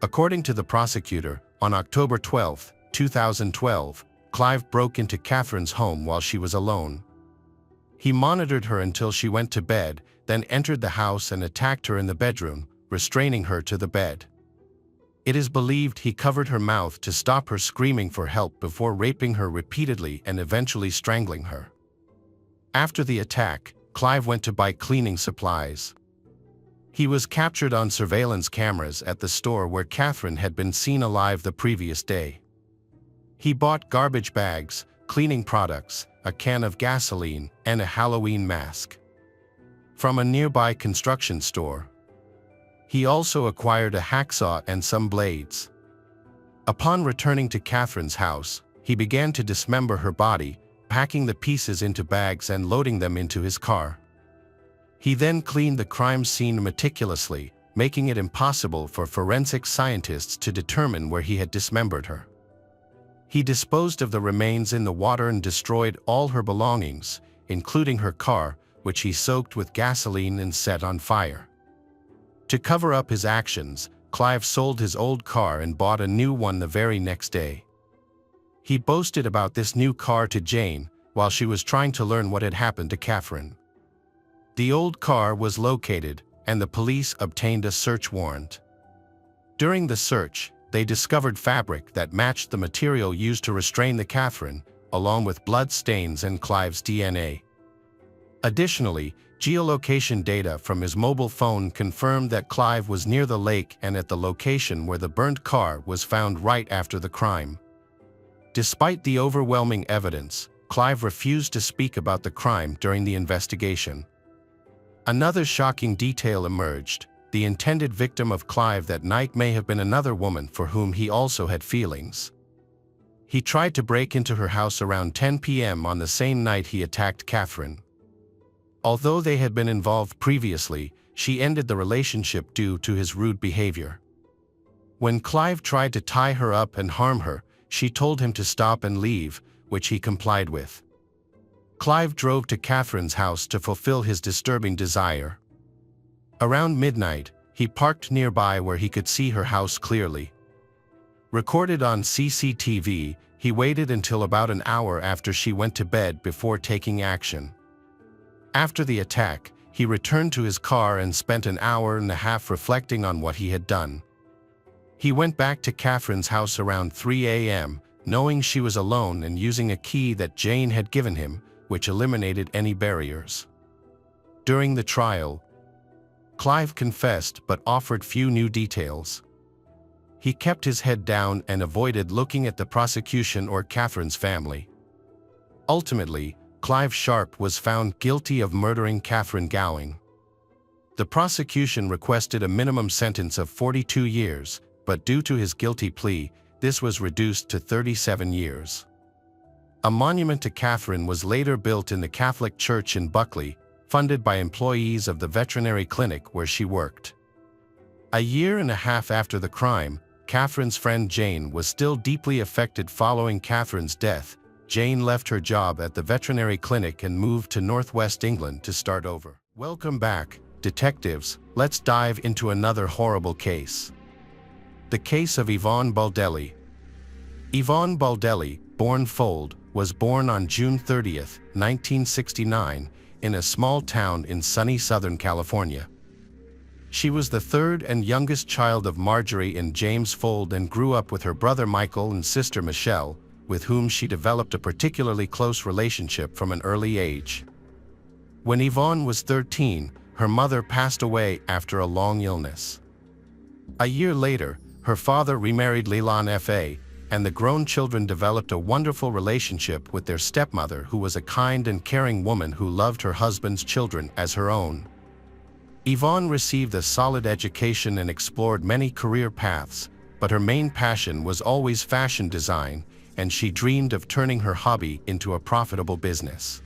According to the prosecutor, on October 12, 2012, Clive broke into Catherine's home while she was alone. He monitored her until she went to bed, then entered the house and attacked her in the bedroom, restraining her to the bed. It is believed he covered her mouth to stop her screaming for help before raping her repeatedly and eventually strangling her. After the attack, Clive went to buy cleaning supplies. He was captured on surveillance cameras at the store where Catherine had been seen alive the previous day. He bought garbage bags, cleaning products, a can of gasoline, and a Halloween mask from a nearby construction store. He also acquired a hacksaw and some blades. Upon returning to Catherine's house, he began to dismember her body, packing the pieces into bags and loading them into his car. He then cleaned the crime scene meticulously, making it impossible for forensic scientists to determine where he had dismembered her. He disposed of the remains in the water and destroyed all her belongings, including her car, which he soaked with gasoline and set on fire. To cover up his actions, Clive sold his old car and bought a new one the very next day. He boasted about this new car to Jane while she was trying to learn what had happened to Catherine. The old car was located, and the police obtained a search warrant. During the search, they discovered fabric that matched the material used to restrain the Catherine, along with blood stains and Clive's DNA. Additionally, geolocation data from his mobile phone confirmed that Clive was near the lake and at the location where the burnt car was found right after the crime. Despite the overwhelming evidence, Clive refused to speak about the crime during the investigation. Another shocking detail emerged. The intended victim of Clive that night may have been another woman for whom he also had feelings. He tried to break into her house around 10 p.m. on the same night he attacked Catherine. Although they had been involved previously, she ended the relationship due to his rude behavior. When Clive tried to tie her up and harm her, she told him to stop and leave, which he complied with. Clive drove to Catherine's house to fulfill his disturbing desire. Around midnight, he parked nearby where he could see her house clearly. Recorded on CCTV, he waited until about an hour after she went to bed before taking action. After the attack, he returned to his car and spent an hour and a half reflecting on what he had done. He went back to Catherine's house around 3 a.m., knowing she was alone and using a key that Jane had given him, which eliminated any barriers. During the trial, Clive confessed but offered few new details. He kept his head down and avoided looking at the prosecution or Catherine's family. Ultimately, Clive Sharp was found guilty of murdering Catherine Gowing. The prosecution requested a minimum sentence of 42 years, but due to his guilty plea, this was reduced to 37 years. A monument to Catherine was later built in the Catholic Church in Buckley, funded by employees of the veterinary clinic where she worked. A year and a half after the crime, Catherine's friend Jane was still deeply affected following Catherine's death. Jane left her job at the veterinary clinic and moved to northwest England to start over. Welcome back, detectives. Let's dive into another horrible case. The case of Yvonne Baldelli. Yvonne Baldelli, born Fold, was born on June 30, 1969, in a small town in sunny Southern California. She was the third and youngest child of Marjorie and James Fold and grew up with her brother Michael and sister Michelle, with whom she developed a particularly close relationship from an early age. When Yvonne was 13, her mother passed away after a long illness. A year later, her father remarried Leland F.A., and the grown children developed a wonderful relationship with their stepmother, who was a kind and caring woman who loved her husband's children as her own. Yvonne received a solid education and explored many career paths, but her main passion was always fashion design, and she dreamed of turning her hobby into a profitable business.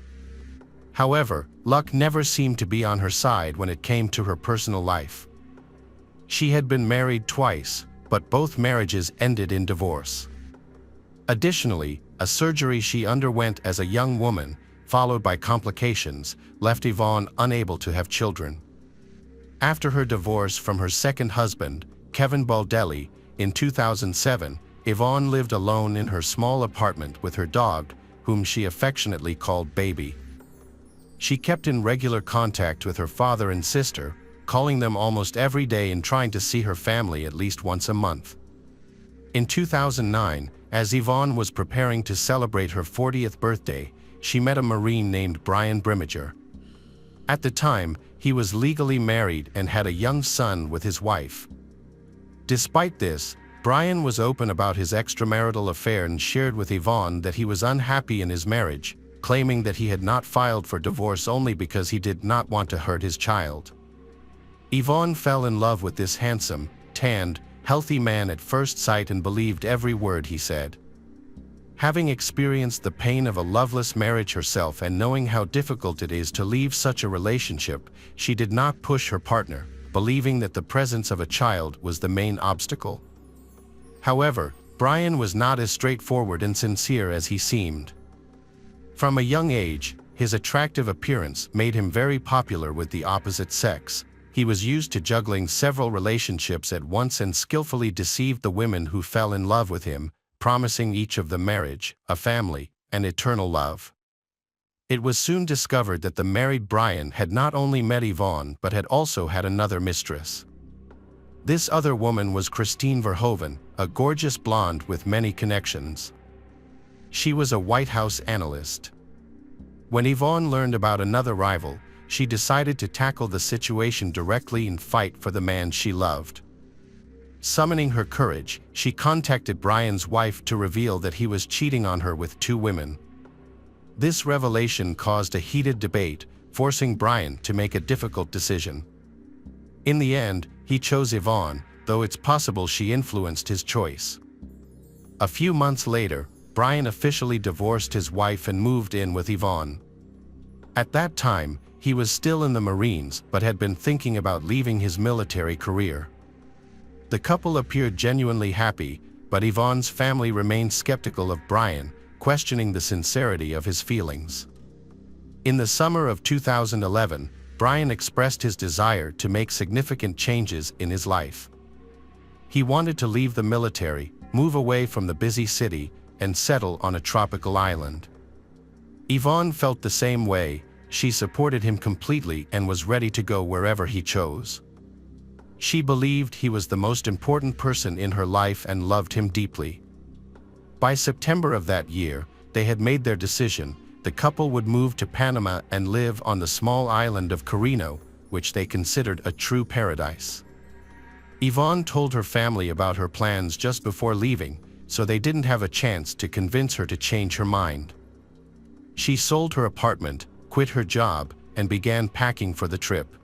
However, luck never seemed to be on her side when it came to her personal life. She had been married twice, but both marriages ended in divorce. Additionally, a surgery she underwent as a young woman, followed by complications, left Yvonne unable to have children. After her divorce from her second husband, Kevin Baldelli, in 2007, Yvonne lived alone in her small apartment with her dog, whom she affectionately called Baby. She kept in regular contact with her father and sister, calling them almost every day and trying to see her family at least once a month. In 2009, as Yvonne was preparing to celebrate her 40th birthday, she met a Marine named Brian Brimmager. At the time, he was legally married and had a young son with his wife. Despite this, Brian was open about his extramarital affair and shared with Yvonne that he was unhappy in his marriage, claiming that he had not filed for divorce only because he did not want to hurt his child. Yvonne fell in love with this handsome, tanned, healthy man at first sight and believed every word he said. Having experienced the pain of a loveless marriage herself and knowing how difficult it is to leave such a relationship, she did not push her partner, believing that the presence of a child was the main obstacle. However, Brian was not as straightforward and sincere as he seemed. From a young age, his attractive appearance made him very popular with the opposite sex. He was used to juggling several relationships at once and skillfully deceived the women who fell in love with him, promising each of them marriage, a family, and eternal love. It was soon discovered that the married Brian had not only met Yvonne but had also had another mistress. This other woman was Christine Verhoeven, a gorgeous blonde with many connections. She was a White House analyst. When Yvonne learned about another rival, she decided to tackle the situation directly and fight for the man she loved. Summoning her courage, she contacted Brian's wife to reveal that he was cheating on her with 2 women. This revelation caused a heated debate, forcing Brian to make a difficult decision. In the end, he chose Yvonne, though it's possible she influenced his choice. A few months later, Brian officially divorced his wife and moved in with Yvonne. At that time, he was still in the Marines but had been thinking about leaving his military career. The couple appeared genuinely happy, but Yvonne's family remained skeptical of Brian, questioning the sincerity of his feelings. In the summer of 2011, Brian expressed his desire to make significant changes in his life. He wanted to leave the military, move away from the busy city, and settle on a tropical island. Yvonne felt the same way. She supported him completely and was ready to go wherever he chose. She believed he was the most important person in her life and loved him deeply. By September of that year, they had made their decision. The couple would move to Panama and live on the small island of Carino, which they considered a true paradise. Yvonne told her family about her plans just before leaving, so they didn't have a chance to convince her to change her mind. She sold her apartment, quit her job, and began packing for the trip.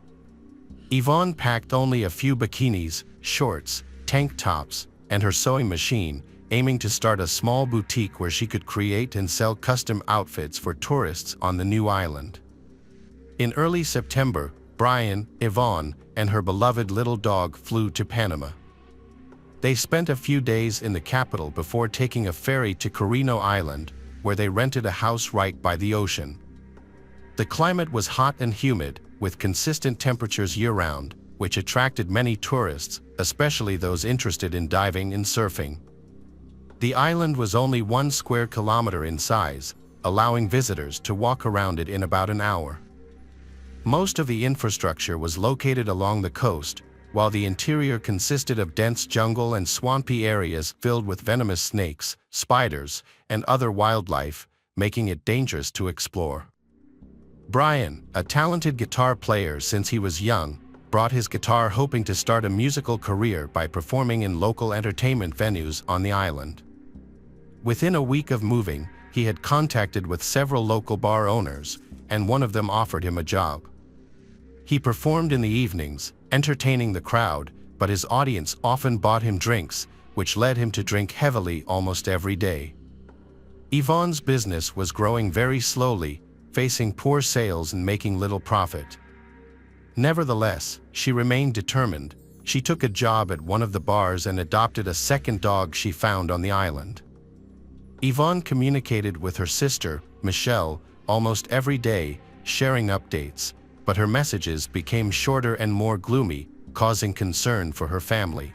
Yvonne packed only a few bikinis, shorts, tank tops, and her sewing machine, aiming to start a small boutique where she could create and sell custom outfits for tourists on the new island. In early September, Brian, Yvonne, and her beloved little dog flew to Panama. They spent a few days in the capital before taking a ferry to Carino Island, where they rented a house right by the ocean. The climate was hot and humid, with consistent temperatures year-round, which attracted many tourists, especially those interested in diving and surfing. The island was only 1 square kilometer in size, allowing visitors to walk around it in about an hour. Most of the infrastructure was located along the coast, while the interior consisted of dense jungle and swampy areas filled with venomous snakes, spiders, and other wildlife, making it dangerous to explore. Brian, a talented guitar player since he was young, brought his guitar hoping to start a musical career by performing in local entertainment venues on the island. Within a week of moving, he had contacted with several local bar owners, and one of them offered him a job. He performed in the evenings, entertaining the crowd, but his audience often bought him drinks, which led him to drink heavily almost every day. Yvonne's business was growing very slowly, facing poor sales and making little profit. Nevertheless, she remained determined. She took a job at one of the bars and adopted a second dog she found on the island. Yvonne communicated with her sister, Michelle, almost every day, sharing updates, but her messages became shorter and more gloomy, causing concern for her family.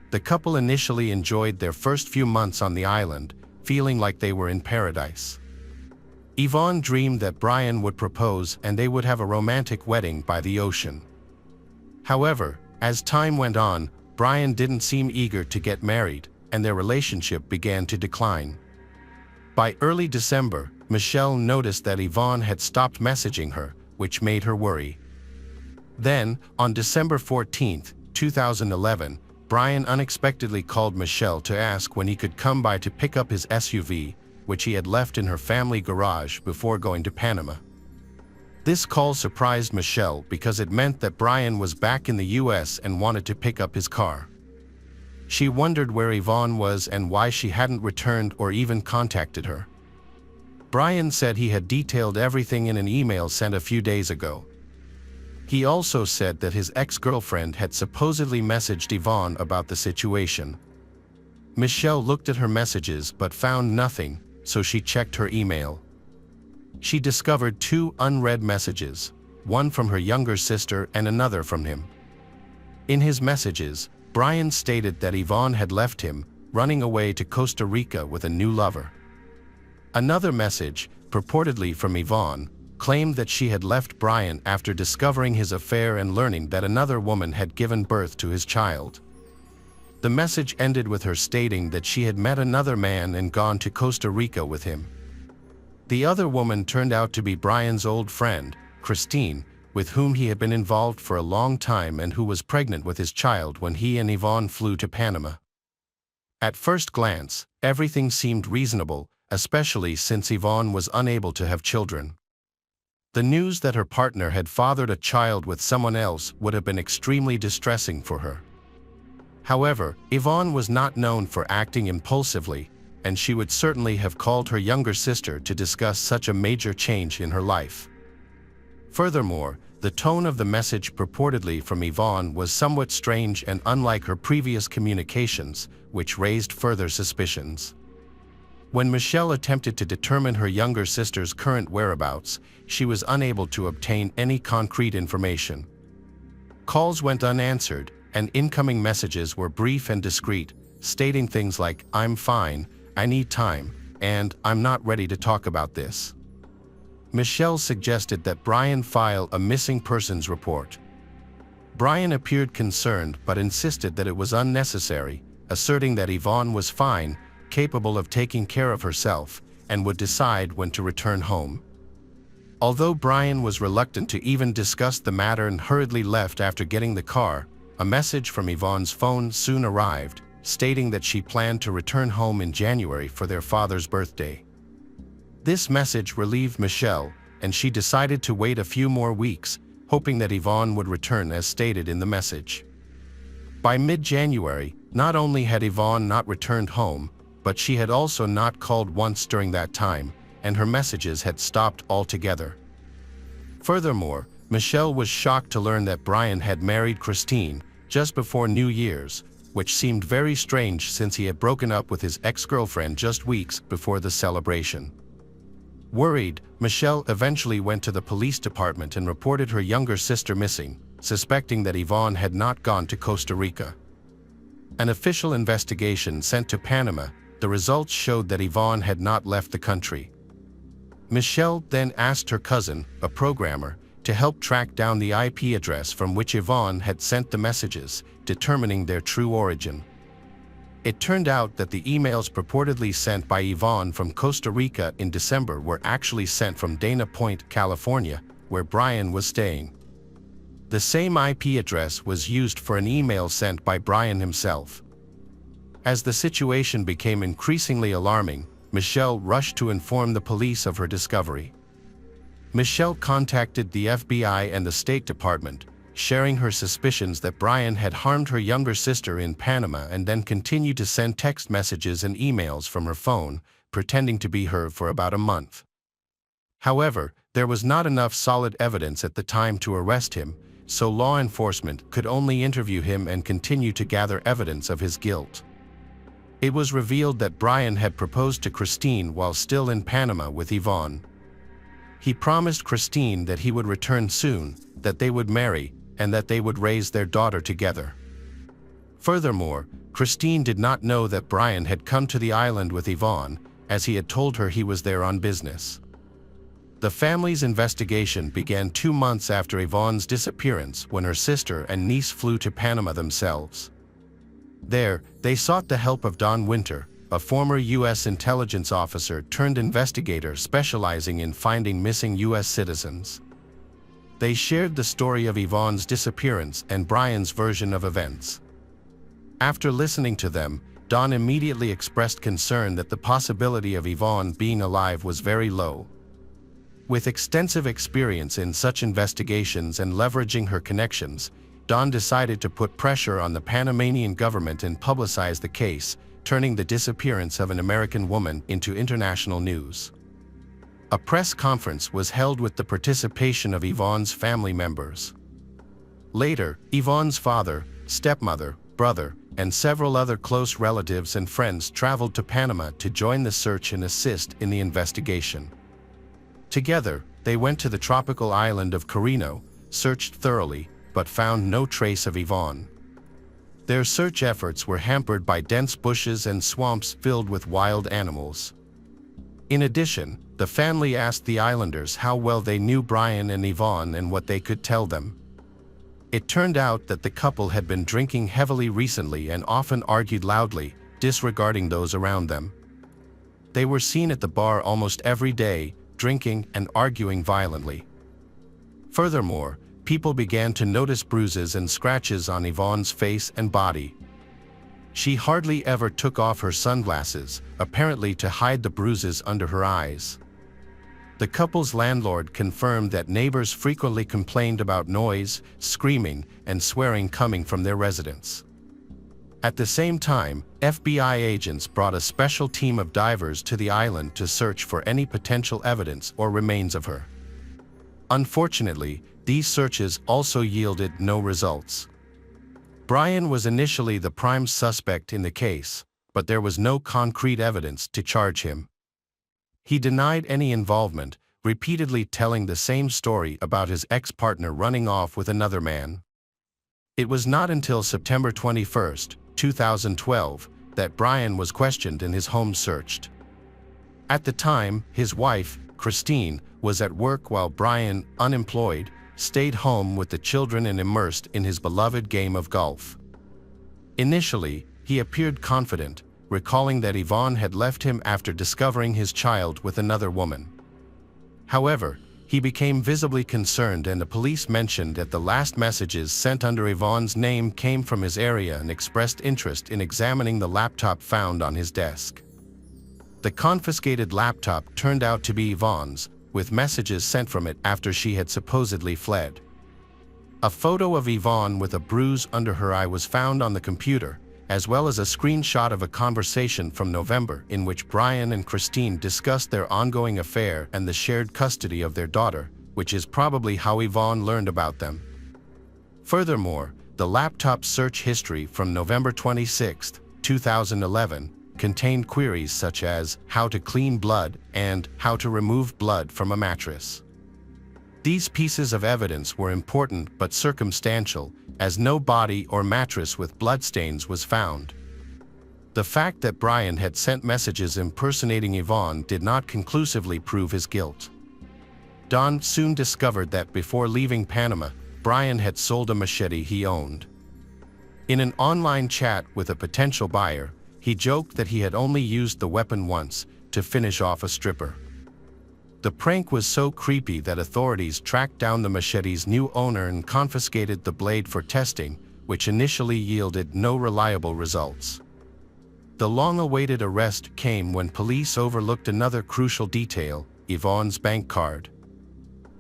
The couple initially enjoyed their first few months on the island, feeling like they were in paradise. Yvonne dreamed that Brian would propose and they would have a romantic wedding by the ocean. However, as time went on, Brian didn't seem eager to get married, and their relationship began to decline. By early December, Michelle noticed that Yvonne had stopped messaging her, which made her worry. Then, on December 14, 2011, Brian unexpectedly called Michelle to ask when he could come by to pick up his SUV, which he had left in her family garage before going to Panama. This call surprised Michelle because it meant that Brian was back in the US and wanted to pick up his car. She wondered where Yvonne was and why she hadn't returned or even contacted her. Brian said he had detailed everything in an email sent a few days ago. He also said that his ex-girlfriend had supposedly messaged Yvonne about the situation. Michelle looked at her messages but found nothing, so she checked her email. She discovered 2 unread messages, one from her younger sister and another from him. In his messages, Brian stated that Yvonne had left him, running away to Costa Rica with a new lover. Another message, purportedly from Yvonne, claimed that she had left Brian after discovering his affair and learning that another woman had given birth to his child. The message ended with her stating that she had met another man and gone to Costa Rica with him. The other woman turned out to be Brian's old friend, Christine, with whom he had been involved for a long time and who was pregnant with his child when he and Yvonne flew to Panama. At first glance, everything seemed reasonable, especially since Yvonne was unable to have children. The news that her partner had fathered a child with someone else would have been extremely distressing for her. However, Yvonne was not known for acting impulsively, and she would certainly have called her younger sister to discuss such a major change in her life. Furthermore, the tone of the message purportedly from Yvonne was somewhat strange and unlike her previous communications, which raised further suspicions. When Michelle attempted to determine her younger sister's current whereabouts, she was unable to obtain any concrete information. Calls went unanswered, and incoming messages were brief and discreet, stating things like, "I'm fine, I need time," and "I'm not ready to talk about this." Michelle suggested that Brian file a missing persons report. Brian appeared concerned but insisted that it was unnecessary, asserting that Yvonne was fine, capable of taking care of herself, and would decide when to return home. Although Brian was reluctant to even discuss the matter and hurriedly left after getting the car, a message from Yvonne's phone soon arrived, stating that she planned to return home in January for their father's birthday. This message relieved Michelle, and she decided to wait a few more weeks, hoping that Yvonne would return as stated in the message. By mid-January, not only had Yvonne not returned home, but she had also not called once during that time, and her messages had stopped altogether. Furthermore, Michelle was shocked to learn that Brian had married Christine just before New Year's, which seemed very strange since he had broken up with his ex-girlfriend just weeks before the celebration. Worried, Michelle eventually went to the police department and reported her younger sister missing, suspecting that Yvonne had not gone to Costa Rica. An official investigation sent to Panama, the results showed that Yvonne had not left the country. Michelle then asked her cousin, a programmer, to help track down the IP address from which Yvonne had sent the messages, determining their true origin. It turned out that the emails purportedly sent by Yvonne from Costa Rica in December were actually sent from Dana Point, California, where Brian was staying. The same IP address was used for an email sent by Brian himself. As the situation became increasingly alarming, Michelle rushed to inform the police of her discovery. Michelle contacted the FBI and the State Department, sharing her suspicions that Brian had harmed her younger sister in Panama and then continued to send text messages and emails from her phone, pretending to be her for about a month. However, there was not enough solid evidence at the time to arrest him, so law enforcement could only interview him and continue to gather evidence of his guilt. It was revealed that Brian had proposed to Christine while still in Panama with Yvonne. He promised Christine that he would return soon, that they would marry, and that they would raise their daughter together. Furthermore, Christine did not know that Brian had come to the island with Yvonne, as he had told her he was there on business. The family's investigation began 2 months after Yvonne's disappearance when her sister and niece flew to Panama themselves. There, they sought the help of Don Winter, a former U.S. intelligence officer turned investigator specializing in finding missing U.S. citizens. They shared the story of Yvonne's disappearance and Brian's version of events. After listening to them, Don immediately expressed concern that the possibility of Yvonne being alive was very low. With extensive experience in such investigations and leveraging her connections, Don decided to put pressure on the Panamanian government and publicize the case, turning the disappearance of an American woman into international news. A press conference was held with the participation of Yvonne's family members. Later, Yvonne's father, stepmother, brother, and several other close relatives and friends traveled to Panama to join the search and assist in the investigation. Together, they went to the tropical island of Carino, searched thoroughly, but found no trace of Yvonne. Their search efforts were hampered by dense bushes and swamps filled with wild animals. In addition, the family asked the islanders how well they knew Brian and Yvonne and what they could tell them. It turned out that the couple had been drinking heavily recently and often argued loudly, disregarding those around them. They were seen at the bar almost every day, drinking and arguing violently. Furthermore, people began to notice bruises and scratches on Yvonne's face and body. She hardly ever took off her sunglasses, apparently to hide the bruises under her eyes. The couple's landlord confirmed that neighbors frequently complained about noise, screaming, and swearing coming from their residence. At the same time, FBI agents brought a special team of divers to the island to search for any potential evidence or remains of her. Unfortunately, these searches also yielded no results. Brian was initially the prime suspect in the case, but there was no concrete evidence to charge him. He denied any involvement, repeatedly telling the same story about his ex-partner running off with another man. It was not until September 21, 2012, that Brian was questioned and his home searched. At the time, his wife, Christine, was at work while Brian, unemployed, stayed home with the children and immersed in his beloved game of golf. Initially, he appeared confident, recalling that Yvonne had left him after discovering his child with another woman. However, he became visibly concerned and the police mentioned that the last messages sent under Yvonne's name came from his area and expressed interest in examining the laptop found on his desk. The confiscated laptop turned out to be Yvonne's, with messages sent from it after she had supposedly fled. A photo of Yvonne with a bruise under her eye was found on the computer, as well as a screenshot of a conversation from November in which Brian and Christine discussed their ongoing affair and the shared custody of their daughter, which is probably how Yvonne learned about them. Furthermore, the laptop search history from November 26, 2011, contained queries such as how to clean blood and how to remove blood from a mattress. These pieces of evidence were important but circumstantial, as no body or mattress with bloodstains was found. The fact that Brian had sent messages impersonating Yvonne did not conclusively prove his guilt. Don soon discovered that before leaving Panama, Brian had sold a machete he owned. In an online chat with a potential buyer, he joked that he had only used the weapon once, to finish off a stripper. The prank was so creepy that authorities tracked down the machete's new owner and confiscated the blade for testing, which initially yielded no reliable results. The long-awaited arrest came when police overlooked another crucial detail, Yvonne's bank card.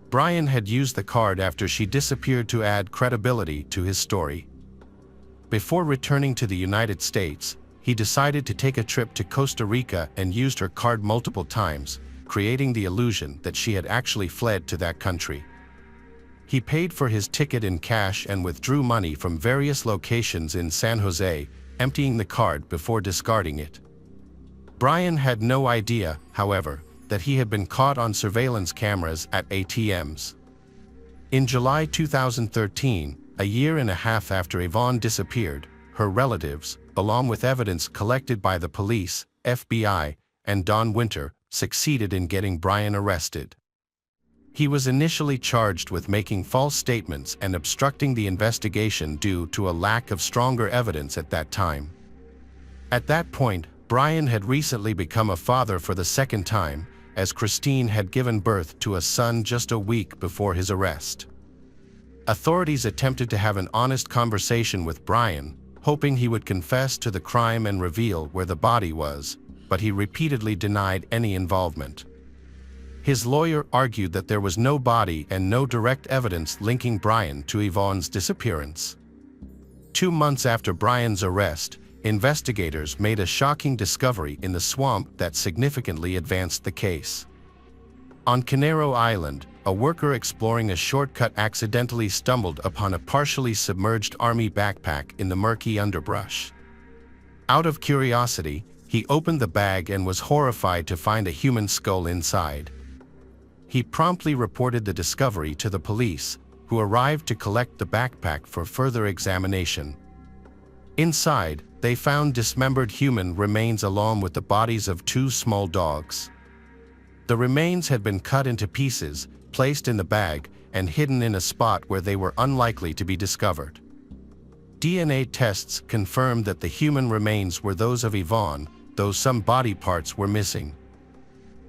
Brian had used the card after she disappeared to add credibility to his story. Before returning to the United States, he decided to take a trip to Costa Rica and used her card multiple times, creating the illusion that she had actually fled to that country. He paid for his ticket in cash and withdrew money from various locations in San Jose, emptying the card before discarding it. Brian had no idea, however, that he had been caught on surveillance cameras at ATMs. In July 2013, a year and a half after Yvonne disappeared, her relatives, along with evidence collected by the police, FBI, and Don Winter, succeeded in getting Brian arrested. He was initially charged with making false statements and obstructing the investigation due to a lack of stronger evidence at that time. At that point, Brian had recently become a father for the second time, as Christine had given birth to a son just a week before his arrest. Authorities attempted to have an honest conversation with Brian, hoping he would confess to the crime and reveal where the body was, but he repeatedly denied any involvement. His lawyer argued that there was no body and no direct evidence linking Brian to Yvonne's disappearance. 2 months after Brian's arrest, investigators made a shocking discovery in the swamp that significantly advanced the case. On Canaro Island, a worker exploring a shortcut accidentally stumbled upon a partially submerged army backpack in the murky underbrush. Out of curiosity, he opened the bag and was horrified to find a human skull inside. He promptly reported the discovery to the police, who arrived to collect the backpack for further examination. Inside, they found dismembered human remains along with the bodies of 2 small dogs. The remains had been cut into pieces, placed in the bag, and hidden in a spot where they were unlikely to be discovered. DNA tests confirmed that the human remains were those of Yvonne, though some body parts were missing.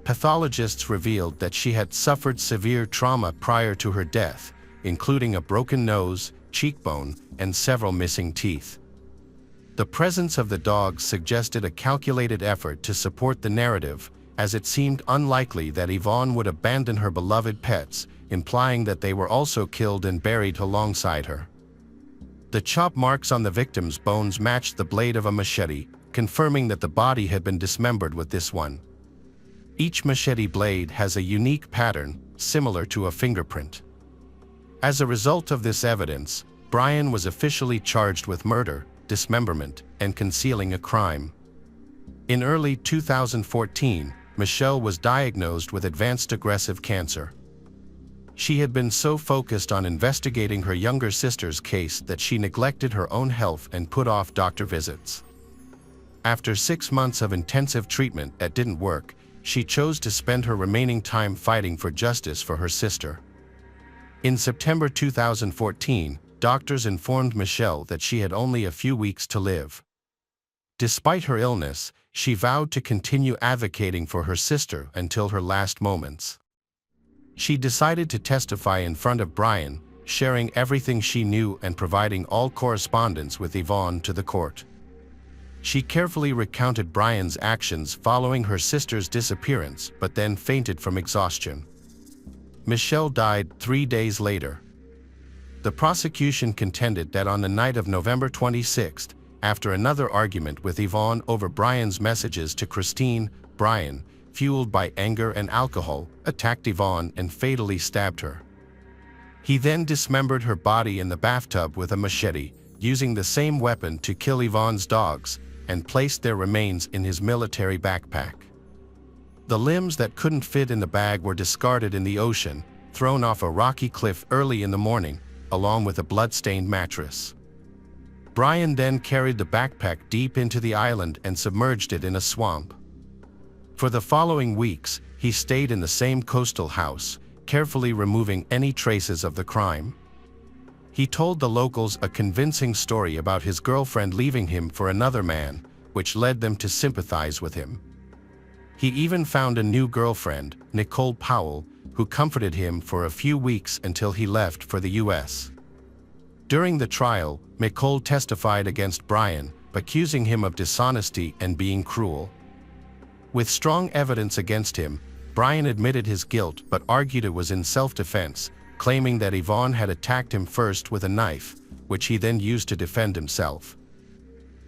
Pathologists revealed that she had suffered severe trauma prior to her death, including a broken nose, cheekbone, and several missing teeth. The presence of the dogs suggested a calculated effort to support the narrative, as it seemed unlikely that Yvonne would abandon her beloved pets, implying that they were also killed and buried alongside her. The chop marks on the victim's bones matched the blade of a machete, confirming that the body had been dismembered with this one. Each machete blade has a unique pattern, similar to a fingerprint. As a result of this evidence, Brian was officially charged with murder, dismemberment, and concealing a crime. In early 2014, Michelle was diagnosed with advanced aggressive cancer. She had been so focused on investigating her younger sister's case that she neglected her own health and put off doctor visits. After 6 months of intensive treatment that didn't work, she chose to spend her remaining time fighting for justice for her sister. In September 2014, doctors informed Michelle that she had only a few weeks to live. Despite her illness, she vowed to continue advocating for her sister until her last moments. She decided to testify in front of Brian, sharing everything she knew and providing all correspondence with Yvonne to the court. She carefully recounted Brian's actions following her sister's disappearance, but then fainted from exhaustion. Michelle died 3 days later. The prosecution contended that on the night of November 26, after another argument with Yvonne over Brian's messages to Christine, Brian, fueled by anger and alcohol, attacked Yvonne and fatally stabbed her. He then dismembered her body in the bathtub with a machete, using the same weapon to kill Yvonne's dogs, and placed their remains in his military backpack. The limbs that couldn't fit in the bag were discarded in the ocean, thrown off a rocky cliff early in the morning, along with a blood-stained mattress. Brian then carried the backpack deep into the island and submerged it in a swamp. For the following weeks, he stayed in the same coastal house, carefully removing any traces of the crime. He told the locals a convincing story about his girlfriend leaving him for another man, which led them to sympathize with him. He even found a new girlfriend, Nicole Powell, who comforted him for a few weeks until he left for the U.S. During the trial, Nicole testified against Brian, accusing him of dishonesty and being cruel. With strong evidence against him, Brian admitted his guilt but argued it was in self-defense, claiming that Yvonne had attacked him first with a knife, which he then used to defend himself.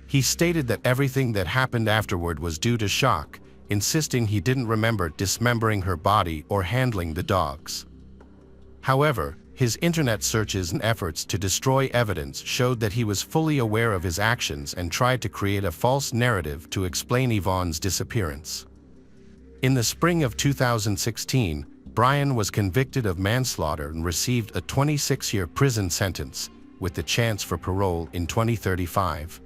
He stated that everything that happened afterward was due to shock, insisting he didn't remember dismembering her body or handling the dogs. However, his internet searches and efforts to destroy evidence showed that he was fully aware of his actions and tried to create a false narrative to explain Yvonne's disappearance. In the spring of 2016, Brian was convicted of manslaughter and received a 26-year prison sentence, with the chance for parole in 2035.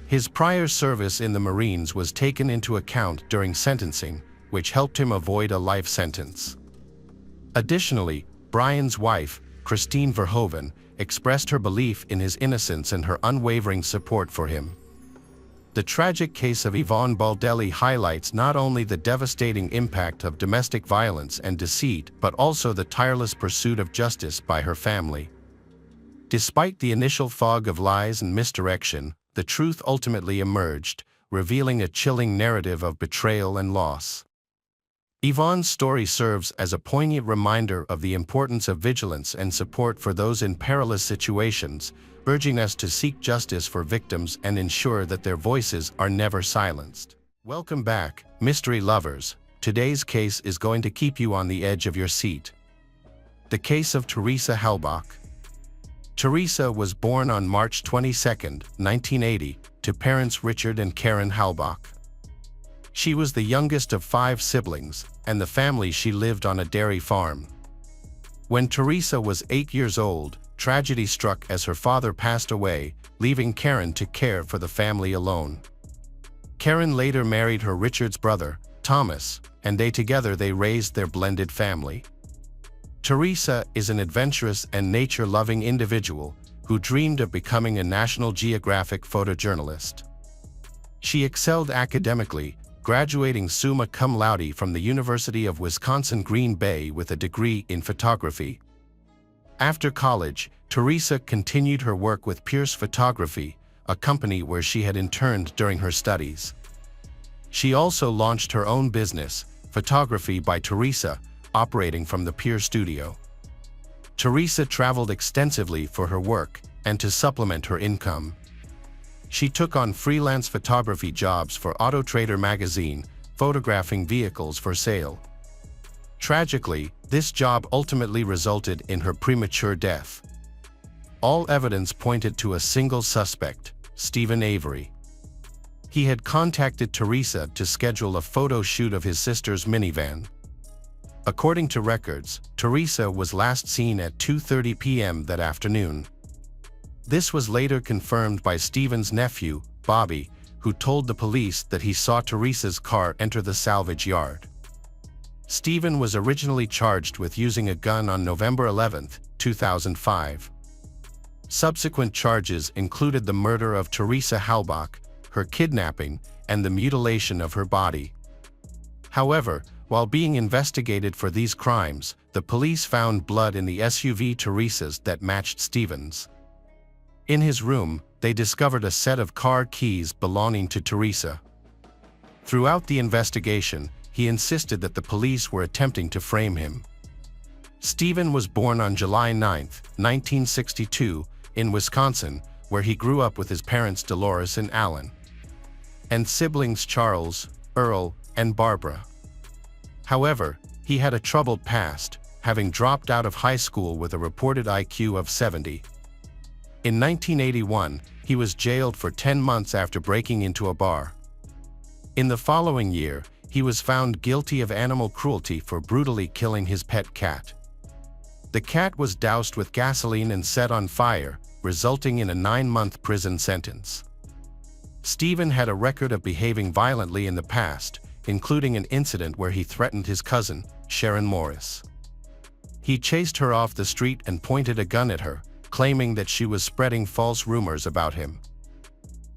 His prior service in the Marines was taken into account during sentencing, which helped him avoid a life sentence. Additionally, Brian's wife, Christine Verhoeven, expressed her belief in his innocence and her unwavering support for him. The tragic case of Yvonne Baldelli highlights not only the devastating impact of domestic violence and deceit, but also the tireless pursuit of justice by her family. Despite the initial fog of lies and misdirection, the truth ultimately emerged, revealing a chilling narrative of betrayal and loss. Yvonne's story serves as a poignant reminder of the importance of vigilance and support for those in perilous situations, urging us to seek justice for victims and ensure that their voices are never silenced. Welcome back, mystery lovers. Today's case is going to keep you on the edge of your seat. The case of Teresa Halbach. Teresa was born on March 22, 1980, to parents Richard and Karen Halbach. She was the youngest of 5 siblings, and the family she lived on a dairy farm. When Teresa was 8 years old, tragedy struck as her father passed away, leaving Karen to care for the family alone. Karen later married her Richard's brother, Thomas, and they raised their blended family. Teresa is an adventurous and nature-loving individual who dreamed of becoming a National Geographic photojournalist. She excelled academically, graduating summa cum laude from the University of Wisconsin-Green Bay with a degree in photography. After college, Teresa continued her work with Pierce Photography, a company where she had interned during her studies. She also launched her own business, Photography by Teresa, operating from the Pierce studio. Teresa traveled extensively for her work and to supplement her income. She took on freelance photography jobs for Auto Trader magazine, photographing vehicles for sale. Tragically, this job ultimately resulted in her premature death. All evidence pointed to a single suspect, Stephen Avery. He had contacted Teresa to schedule a photo shoot of his sister's minivan. According to records, Teresa was last seen at 2:30 p.m. that afternoon. This was later confirmed by Stephen's nephew, Bobby, who told the police that he saw Teresa's car enter the salvage yard. Stephen was originally charged with using a gun on November 11, 2005. Subsequent charges included the murder of Teresa Halbach, her kidnapping, and the mutilation of her body. However, while being investigated for these crimes, the police found blood in the SUV Teresa's that matched Stephen's. In his room, they discovered a set of car keys belonging to Teresa. Throughout the investigation, he insisted that the police were attempting to frame him. Stephen was born on July 9, 1962, in Wisconsin, where he grew up with his parents Dolores and Alan, and siblings Charles, Earl, and Barbara. However, he had a troubled past, having dropped out of high school with a reported IQ of 70. In 1981, he was jailed for 10 months after breaking into a bar. In the following year, he was found guilty of animal cruelty for brutally killing his pet cat. The cat was doused with gasoline and set on fire, resulting in a 9-month prison sentence. Stephen had a record of behaving violently in the past, including an incident where he threatened his cousin, Sharon Morris. He chased her off the street and pointed a gun at her, claiming that she was spreading false rumors about him.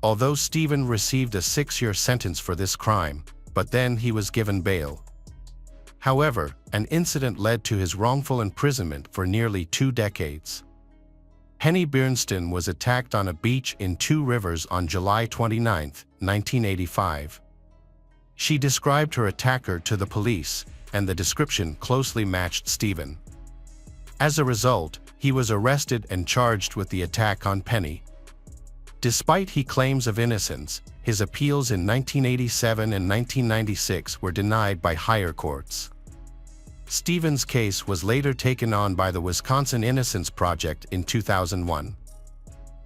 Although Stephen received a 6-year sentence for this crime, but then he was given bail. However, an incident led to his wrongful imprisonment for nearly 2 decades. Henny Bernstein was attacked on a beach in Two Rivers on July 29, 1985. She described her attacker to the police, and the description closely matched Stephen. As a result, he was arrested and charged with the attack on Penny. Despite his claims of innocence, his appeals in 1987 and 1996 were denied by higher courts. Stephen's case was later taken on by the Wisconsin Innocence Project in 2001.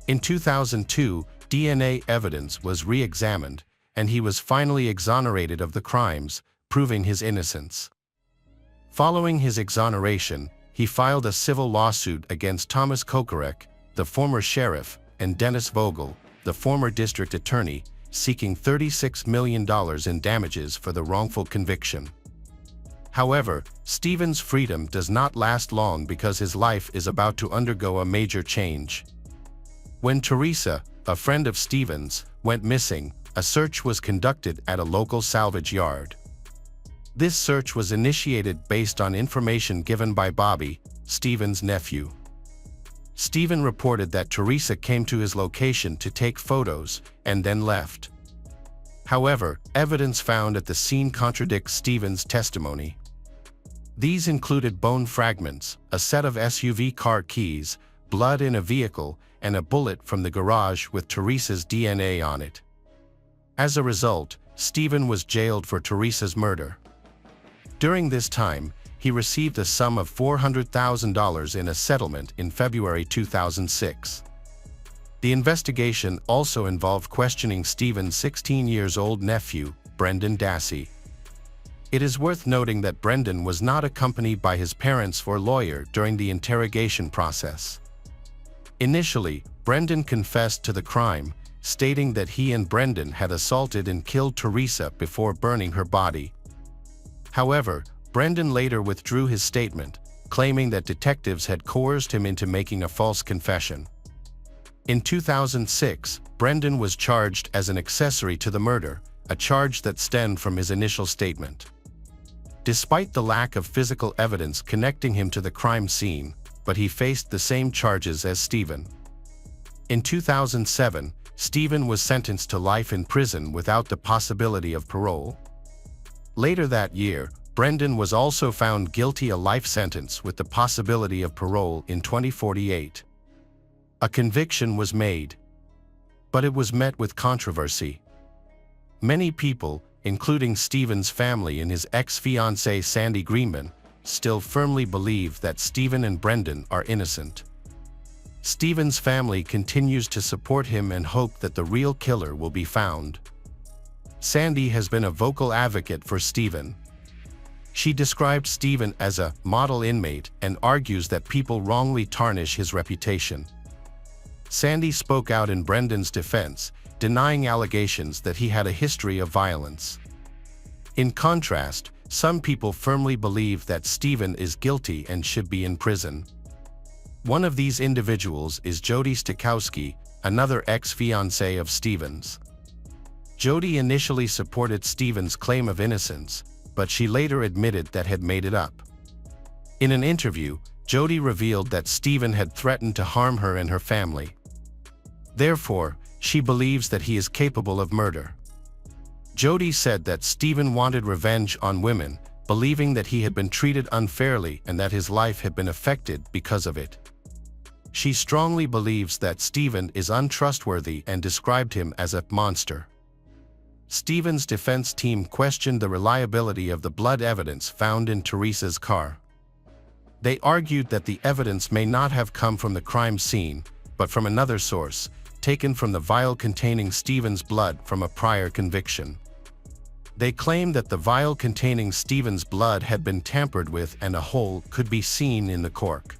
In 2002, DNA evidence was re-examined, and he was finally exonerated of the crimes, proving his innocence. Following his exoneration, he filed a civil lawsuit against Thomas Kokarek, the former sheriff, and Dennis Vogel, the former district attorney, seeking $36 million in damages for the wrongful conviction. However, Stephen's freedom does not last long because his life is about to undergo a major change. When Teresa, a friend of Stephen's, went missing, a search was conducted at a local salvage yard. This search was initiated based on information given by Bobby, Stephen's nephew. Stephen reported that Teresa came to his location to take photos and then left. However, evidence found at the scene contradicts Stephen's testimony. These included bone fragments, a set of SUV car keys, blood in a vehicle, and a bullet from the garage with Teresa's DNA on it. As a result, Stephen was jailed for Teresa's murder. During this time, he received a sum of $400,000 in a settlement in February 2006. The investigation also involved questioning Stephen's 16-year-old nephew, Brendan Dassey. It is worth noting that Brendan was not accompanied by his parents or lawyer during the interrogation process. Initially, Brendan confessed to the crime, stating that he and Brendan had assaulted and killed Teresa before burning her body. However, Brendan later withdrew his statement, claiming that detectives had coerced him into making a false confession. In 2006, Brendan was charged as an accessory to the murder, a charge that stemmed from his initial statement. Despite the lack of physical evidence connecting him to the crime scene, but he faced the same charges as Stephen. In 2007, Stephen was sentenced to life in prison without the possibility of parole. Later that year, Brendan was also found guilty of a life sentence with the possibility of parole in 2048. A conviction was made, but it was met with controversy. Many people, including Stephen's family and his ex-fiancée Sandy Greenman, still firmly believe that Stephen and Brendan are innocent. Stephen's family continues to support him and hope that the real killer will be found. Sandy has been a vocal advocate for Stephen. She described Stephen as a model inmate and argues that people wrongly tarnish his reputation. Sandy spoke out in Brendan's defense, denying allegations that he had a history of violence. In contrast, some people firmly believe that Stephen is guilty and should be in prison. One of these individuals is Jody Stokowski, another ex-fiancée of Stephen's. Jody initially supported Stephen's claim of innocence, but she later admitted that had made it up. In an interview, Jody revealed that Stephen had threatened to harm her and her family. Therefore, she believes that he is capable of murder. Jody said that Stephen wanted revenge on women, believing that he had been treated unfairly and that his life had been affected because of it. She strongly believes that Stephen is untrustworthy and described him as a monster. Stephen's defense team questioned the reliability of the blood evidence found in Teresa's car. They argued that the evidence may not have come from the crime scene, but from another source, taken from the vial containing Stephen's blood from a prior conviction. They claimed that the vial containing Stephen's blood had been tampered with and a hole could be seen in the cork.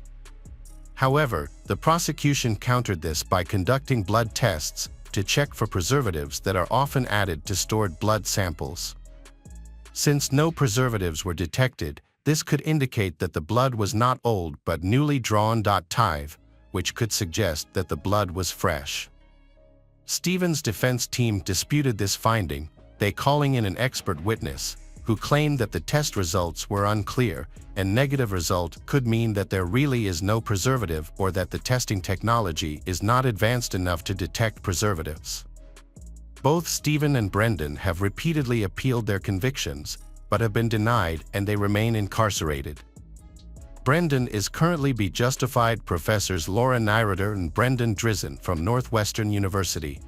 However, the prosecution countered this by conducting blood tests to check for preservatives that are often added to stored blood samples. Since no preservatives were detected, this could indicate that the blood was not old but newly drawn. Tive, which could suggest that the blood was fresh. Stephen's defense team disputed this finding, they calling in an expert witness, who claimed that the test results were unclear, and negative result could mean that there really is no preservative or that the testing technology is not advanced enough to detect preservatives. Both Stephen and Brendan have repeatedly appealed their convictions, but have been denied and they remain incarcerated. Brendan is currently being justified professors Laura Nyroder and Brendan Drizzen from Northwestern University.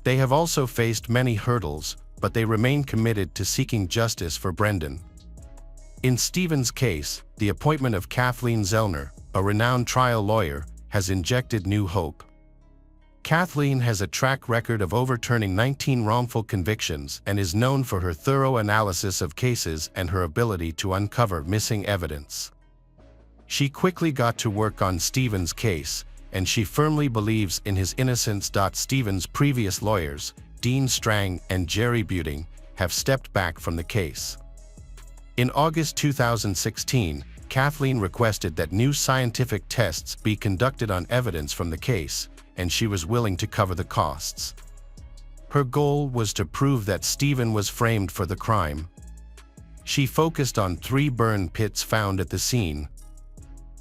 They have also faced many hurdles, but they remain committed to seeking justice for Brendan. In Stephen's case, the appointment of Kathleen Zellner, a renowned trial lawyer, has injected new hope. Kathleen has a track record of overturning 19 wrongful convictions and is known for her thorough analysis of cases and her ability to uncover missing evidence. She quickly got to work on Stephen's case, and she firmly believes in his innocence. Stephen's previous lawyers, Dean Strang and Jerry Buting, have stepped back from the case. In August 2016, Kathleen requested that new scientific tests be conducted on evidence from the case, and she was willing to cover the costs. Her goal was to prove that Stephen was framed for the crime. She focused on 3 burn pits found at the scene,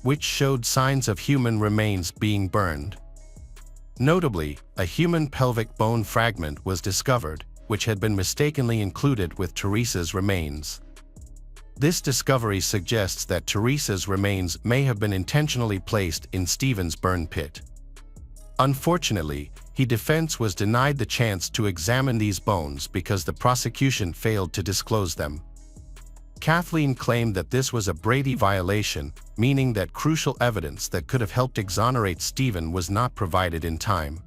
which showed signs of human remains being burned. Notably, a human pelvic bone fragment was discovered, which had been mistakenly included with Teresa's remains. This discovery suggests that Teresa's remains may have been intentionally placed in Stephen's burn pit. Unfortunately, his defense was denied the chance to examine these bones because the prosecution failed to disclose them. Kathleen claimed that this was a Brady violation, meaning that crucial evidence that could have helped exonerate Stephen was not provided in time.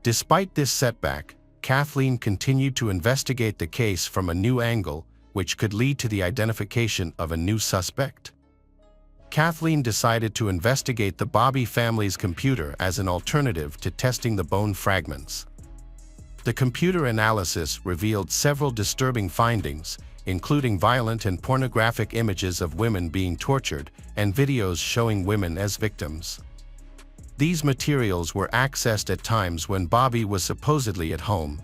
Despite this setback, Kathleen continued to investigate the case from a new angle, which could lead to the identification of a new suspect. Kathleen decided to investigate the Bobby family's computer as an alternative to testing the bone fragments. The computer analysis revealed several disturbing findings, including violent and pornographic images of women being tortured and videos showing women as victims. These materials were accessed at times when Bobby was supposedly at home.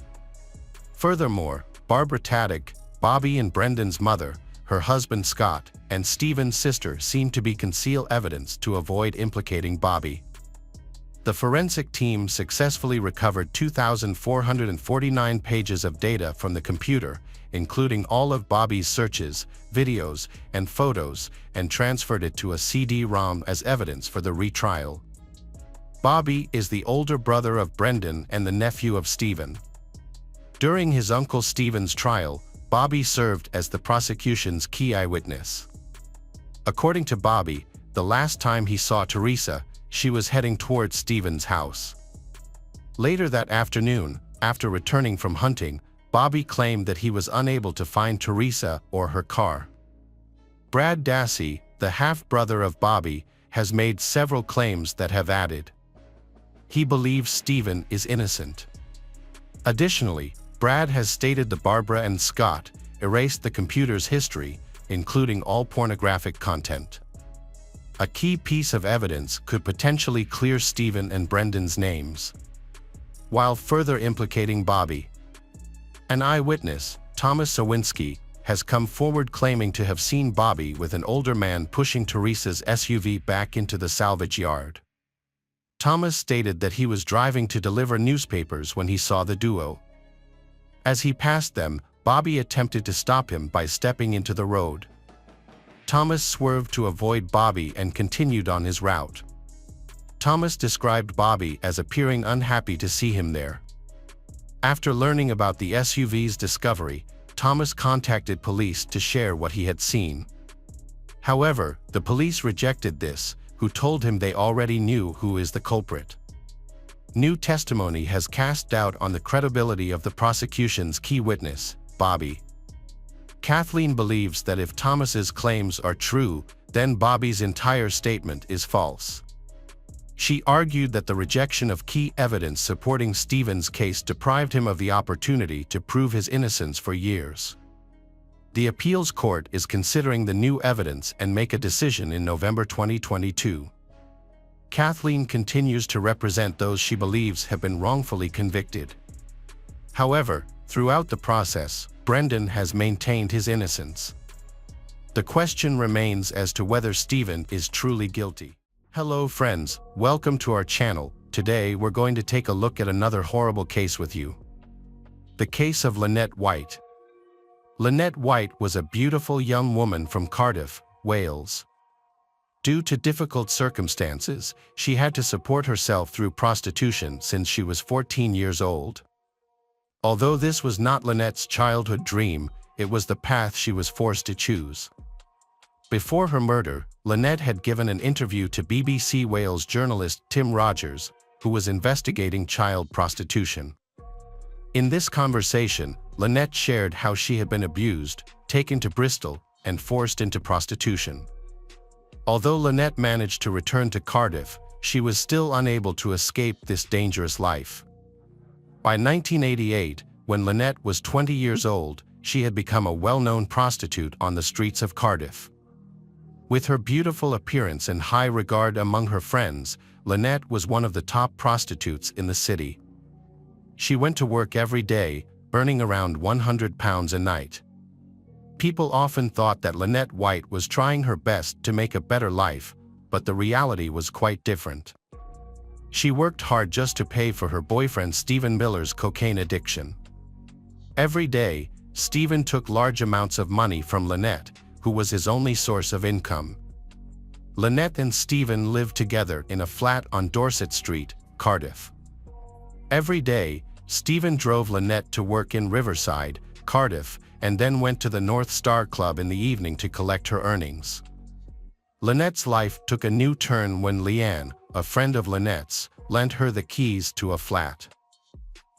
Furthermore, Barbara Taddick, Bobby and Brendan's mother, her husband Scott, and Stephen's sister seemed to conceal evidence to avoid implicating Bobby. The forensic team successfully recovered 2,449 pages of data from the computer, including all of Bobby's searches, videos, and photos, and transferred it to a CD-ROM as evidence for the retrial. Bobby is the older brother of Brendan and the nephew of Stephen. During his uncle Stephen's trial, Bobby served as the prosecution's key eyewitness. According to Bobby, the last time he saw Teresa, she was heading towards Stephen's house. Later that afternoon, after returning from hunting, Bobby claimed that he was unable to find Teresa or her car. Brad Dassey, the half-brother of Bobby, has made several claims that have added. He believes Stephen is innocent. Additionally, Brad has stated that Barbara and Scott erased the computer's history, including all pornographic content. A key piece of evidence could potentially clear Stephen and Brendan's names, while further implicating Bobby. An eyewitness, Thomas Sawinski, has come forward claiming to have seen Bobby with an older man pushing Teresa's SUV back into the salvage yard. Thomas stated that he was driving to deliver newspapers when he saw the duo. As he passed them, Bobby attempted to stop him by stepping into the road. Thomas swerved to avoid Bobby and continued on his route. Thomas described Bobby as appearing unhappy to see him there. After learning about the SUV's discovery, Thomas contacted police to share what he had seen. However, the police rejected this, who told him they already knew who is the culprit. New testimony has cast doubt on the credibility of the prosecution's key witness, Bobby. Kathleen believes that if Thomas's claims are true, then Bobby's entire statement is false. She argued that the rejection of key evidence supporting Stephen's case deprived him of the opportunity to prove his innocence for years. The appeals court is considering the new evidence and make a decision in November 2022. Kathleen continues to represent those she believes have been wrongfully convicted. However, throughout the process, Brendan has maintained his innocence. The question remains as to whether Stephen is truly guilty. Hello friends, welcome to our channel. Today we're going to take a look at another horrible case with you. The case of Lynette White. Lynette White was a beautiful young woman from Cardiff, Wales. Due to difficult circumstances, she had to support herself through prostitution since she was 14 years old. Although this was not Lynette's childhood dream, it was the path she was forced to choose. Before her murder, Lynette had given an interview to BBC Wales journalist Tim Rogers, who was investigating child prostitution. In this conversation, Lynette shared how she had been abused, taken to Bristol, and forced into prostitution. Although Lynette managed to return to Cardiff, she was still unable to escape this dangerous life. By 1988, when Lynette was 20 years old, she had become a well-known prostitute on the streets of Cardiff. With her beautiful appearance and high regard among her friends, Lynette was one of the top prostitutes in the city. She went to work every day, earning around £100 a night. People often thought that Lynette White was trying her best to make a better life, but the reality was quite different. She worked hard just to pay for her boyfriend Stephen Miller's cocaine addiction. Every day, Stephen took large amounts of money from Lynette, who was his only source of income. Lynette and Stephen lived together in a flat on Dorset Street, Cardiff. Every day, Stephen drove Lynette to work in Riverside, Cardiff, and then went to the North Star Club in the evening to collect her earnings. Lynette's life took a new turn when Leanne, a friend of Lynette's, lent her the keys to a flat.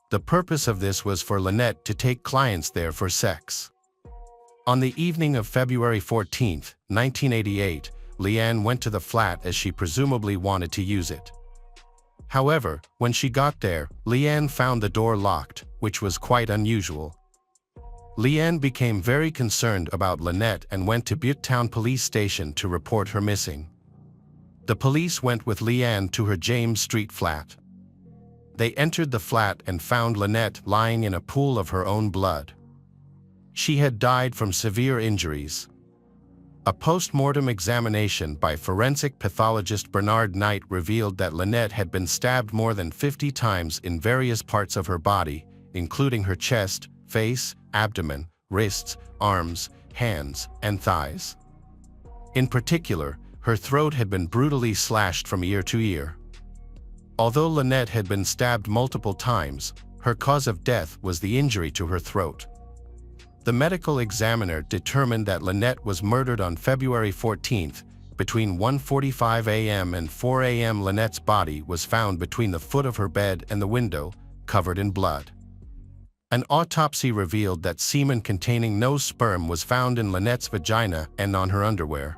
The purpose of this was for Lynette to take clients there for sex. On the evening of February 14, 1988, Leanne went to the flat as she presumably wanted to use it. However, when she got there, Leanne found the door locked, which was quite unusual. Leanne became very concerned about Lynette and went to Buttetown Police Station to report her missing. The police went with Leanne to her James Street flat. They entered the flat and found Lynette lying in a pool of her own blood. She had died from severe injuries. A post-mortem examination by forensic pathologist Bernard Knight revealed that Lynette had been stabbed more than 50 times in various parts of her body, including her chest, face, abdomen, wrists, arms, hands, and thighs. In particular, her throat had been brutally slashed from ear to ear. Although Lynette had been stabbed multiple times, her cause of death was the injury to her throat. The medical examiner determined that Lynette was murdered on February 14th. Between 1:45 a.m. and 4 a.m. Lynette's body was found between the foot of her bed and the window, covered in blood. An autopsy revealed that semen containing no sperm was found in Lynette's vagina and on her underwear.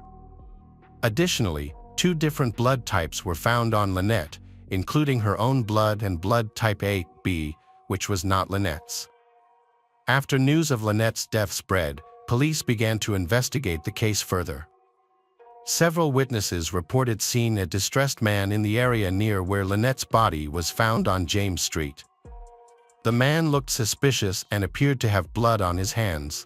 Additionally, 2 different blood types were found on Lynette, including her own blood and blood type AB, which was not Lynette's. After news of Lynette's death spread, police began to investigate the case further. Several witnesses reported seeing a distressed man in the area near where Lynette's body was found on James Street. The man looked suspicious and appeared to have blood on his hands.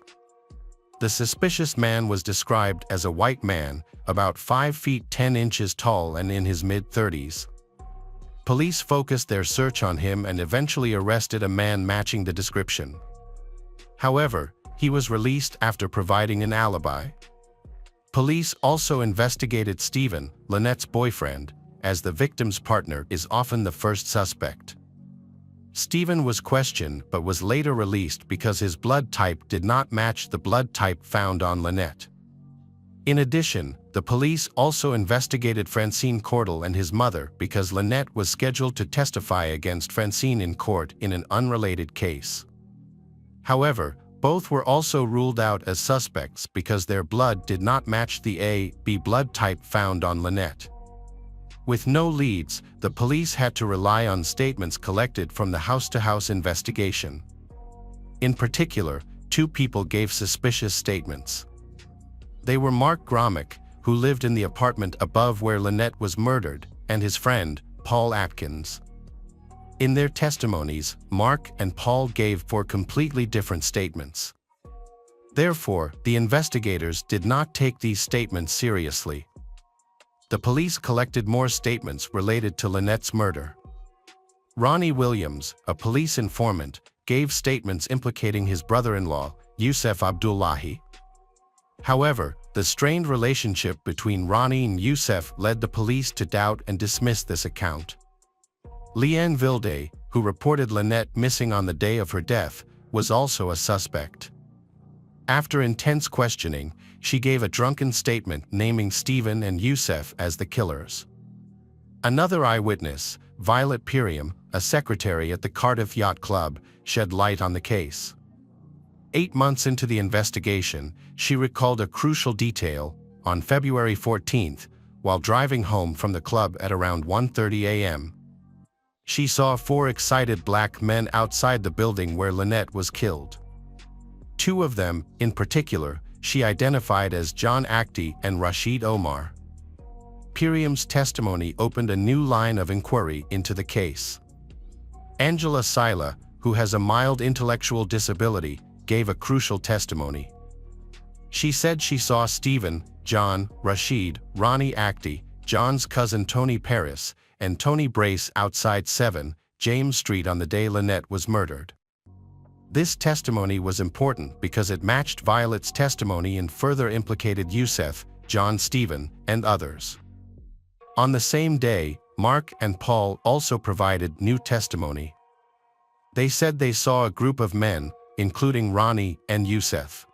The suspicious man was described as a white man, about 5 feet 10 inches tall and in his mid-30s. Police focused their search on him and eventually arrested a man matching the description. However, he was released after providing an alibi. Police also investigated Stephen, Lynette's boyfriend, as the victim's partner is often the first suspect. Stephen was questioned but was later released because his blood type did not match the blood type found on Lynette. In addition, the police also investigated Francine Cordell and his mother because Lynette was scheduled to testify against Francine in court in an unrelated case. However, both were also ruled out as suspects because their blood did not match the AB blood type found on Lynette. With no leads, the police had to rely on statements collected from the house-to-house investigation. In particular, 2 people gave suspicious statements. They were Mark Gromick, who lived in the apartment above where Lynette was murdered, and his friend, Paul Atkins. In their testimonies, Mark and Paul gave 4 completely different statements. Therefore, the investigators did not take these statements seriously. The police collected more statements related to Lynette's murder. Ronnie Williams, a police informant, gave statements implicating his brother-in-law, Yusef Abdullahi. However, the strained relationship between Ronnie and Yusef led the police to doubt and dismiss this account. Leanne Vilde, who reported Lynette missing on the day of her death, was also a suspect. After intense questioning, she gave a drunken statement naming Stephen and Yusef as the killers. Another eyewitness, Violet Piriam, a secretary at the Cardiff Yacht Club, shed light on the case. 8 months into the investigation, she recalled a crucial detail. On February 14th, while driving home from the club at around 1:30 a.m., she saw 4 excited black men outside the building where Lynette was killed. 2 of them, in particular, she identified as John Acti and Rashid Omar. Piriam's testimony opened a new line of inquiry into the case. Angela Sila, who has a mild intellectual disability, gave a crucial testimony. She said she saw Stephen, John, Rashid, Ronnie Acti, John's cousin Tony Paris, and Tony Brace outside 7 James Street on the day Lynette was murdered. This testimony was important because it matched Violet's testimony and further implicated Yusef, John, Stephen, and others. On the same day, Mark and Paul also provided new testimony. They said they saw a group of men, including Ronnie and Yusef.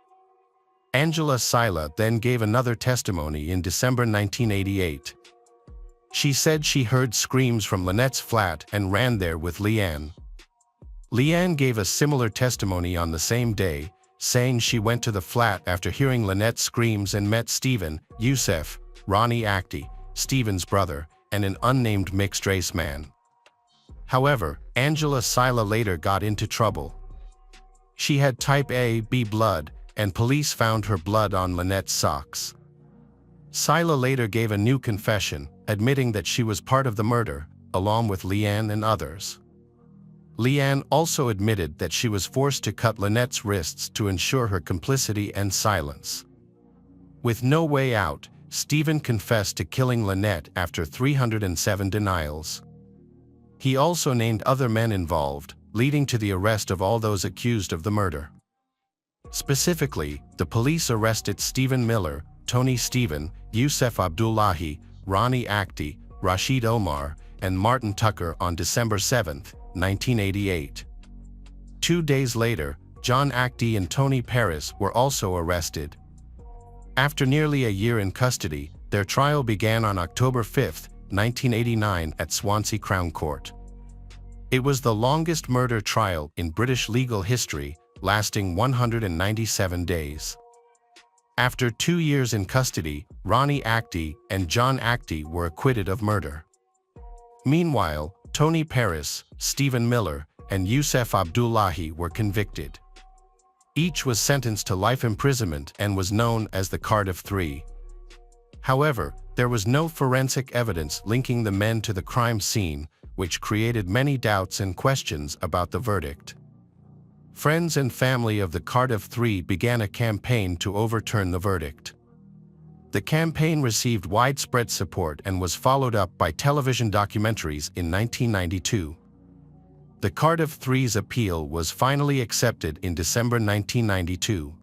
Angela Sila then gave another testimony in December 1988. She said she heard screams from Lynette's flat and ran there with Leanne. Leanne gave a similar testimony on the same day, saying she went to the flat after hearing Lynette's screams and met Stephen, Yusef, Ronnie Acti, Stephen's brother, and an unnamed mixed-race man. However, Angela Sila later got into trouble. She had type AB blood, and police found her blood on Lynette's socks. Sila later gave a new confession, admitting that she was part of the murder, along with Leanne and others. Leanne also admitted that she was forced to cut Lynette's wrists to ensure her complicity and silence. With no way out, Stephen confessed to killing Lynette after 307 denials. He also named other men involved, leading to the arrest of all those accused of the murder. Specifically, the police arrested Stephen Miller, Tony Stephen, Yusef Abdullahi, Ronnie Akhti, Rashid Omar, and Martin Tucker on December 7, 1988. 2 days later, Jon Akhti and Tony Paris were also arrested. After nearly a year in custody, their trial began on October 5, 1989 at Swansea Crown Court. It was the longest murder trial in British legal history, lasting 197 days. After 2 years in custody, Ronnie Akhti and Jon Akhti were acquitted of murder. Meanwhile, Tony Paris, Stephen Miller, and Yusef Abdullahi were convicted. Each was sentenced to life imprisonment and was known as the Cardiff Three. However, there was no forensic evidence linking the men to the crime scene, which created many doubts and questions about the verdict. Friends and family of the Cardiff Three began a campaign to overturn the verdict. The campaign received widespread support and was followed up by television documentaries in 1992. The Cardiff Three's appeal was finally accepted in December 1992.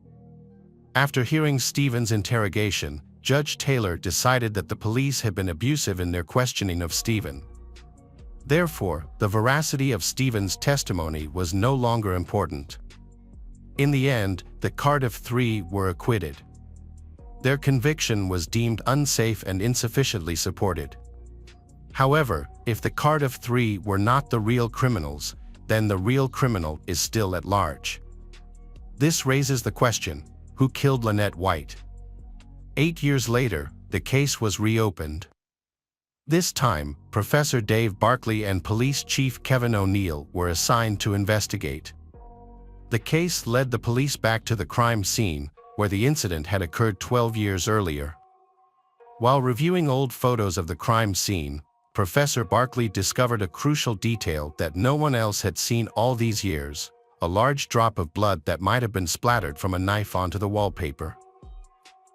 After hearing Stephen's interrogation, Judge Taylor decided that the police had been abusive in their questioning of Stephen. Therefore, the veracity of Stephen's testimony was no longer important. In the end, the Cardiff Three were acquitted. Their conviction was deemed unsafe and insufficiently supported. However, if the Cardiff Three were not the real criminals, then the real criminal is still at large. This raises the question, who killed Lynette White? 8 years later, the case was reopened. This time, Professor Dave Barkley and Police Chief Kevin O'Neill were assigned to investigate. The case led the police back to the crime scene, where the incident had occurred 12 years earlier. While reviewing old photos of the crime scene, Professor Barkley discovered a crucial detail that no one else had seen all these years: a large drop of blood that might have been splattered from a knife onto the wallpaper.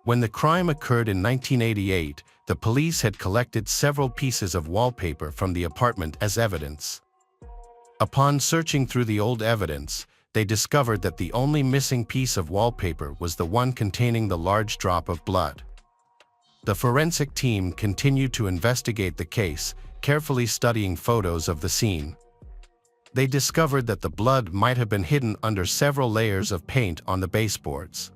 When the crime occurred in 1988, the police had collected several pieces of wallpaper from the apartment as evidence. Upon searching through the old evidence, they discovered that the only missing piece of wallpaper was the one containing the large drop of blood. The forensic team continued to investigate the case, carefully studying photos of the scene. They discovered that the blood might have been hidden under several layers of paint on the baseboards.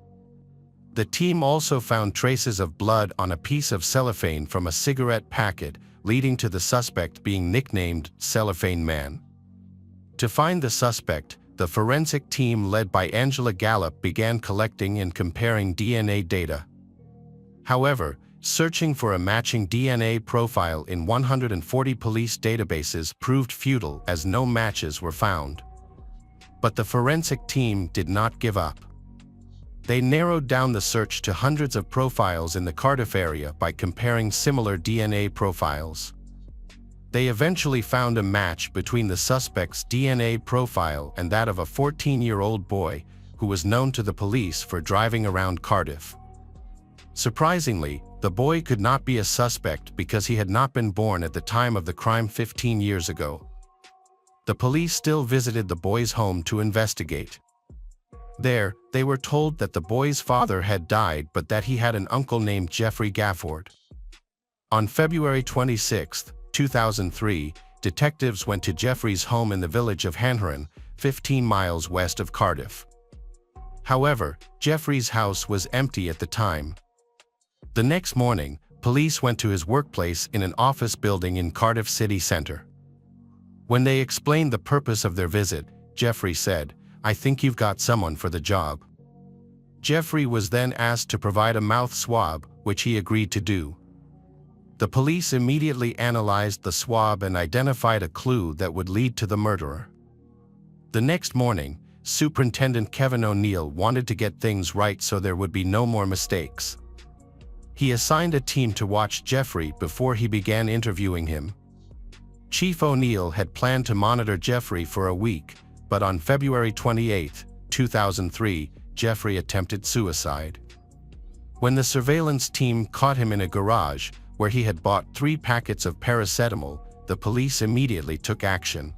The team also found traces of blood on a piece of cellophane from a cigarette packet, leading to the suspect being nicknamed Cellophane Man. To find the suspect, the forensic team led by Angela Gallup began collecting and comparing DNA data. However, searching for a matching DNA profile in 140 police databases proved futile as no matches were found. But the forensic team did not give up. They narrowed down the search to hundreds of profiles in the Cardiff area by comparing similar DNA profiles. They eventually found a match between the suspect's DNA profile and that of a 14-year-old boy who was known to the police for driving around Cardiff. Surprisingly, the boy could not be a suspect because he had not been born at the time of the crime 15 years ago. The police still visited the boy's home to investigate. There, they were told that the boy's father had died but that he had an uncle named Jeffrey Gafford. On February 26, 2003, detectives went to Jeffrey's home in the village of Hanharan, 15 miles west of Cardiff. However, Jeffrey's house was empty at the time. The next morning, police went to his workplace in an office building in Cardiff city centre. When they explained the purpose of their visit, Jeffrey said, "I think you've got someone for the job." Jeffrey was then asked to provide a mouth swab, which he agreed to do. The police immediately analyzed the swab and identified a clue that would lead to the murderer. The next morning, Superintendent Kevin O'Neill wanted to get things right so there would be no more mistakes. He assigned a team to watch Jeffrey before he began interviewing him. Chief O'Neill had planned to monitor Jeffrey for a week, but on February 28, 2003, Jeffrey attempted suicide. When the surveillance team caught him in a garage where he had bought 3 packets of paracetamol, the police immediately took action.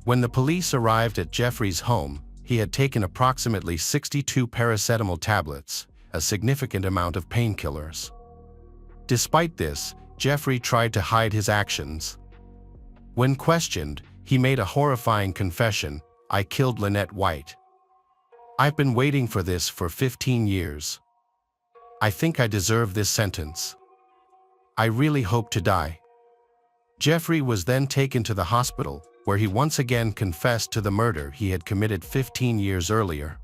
When the police arrived at Jeffrey's home, he had taken approximately 62 paracetamol tablets, a significant amount of painkillers. Despite this, Jeffrey tried to hide his actions. When questioned, he made a horrifying confession: "I killed Lynette White. I've been waiting for this for 15 years. I think I deserve this sentence. I really hope to die." Jeffrey was then taken to the hospital, where he once again confessed to the murder he had committed 15 years earlier.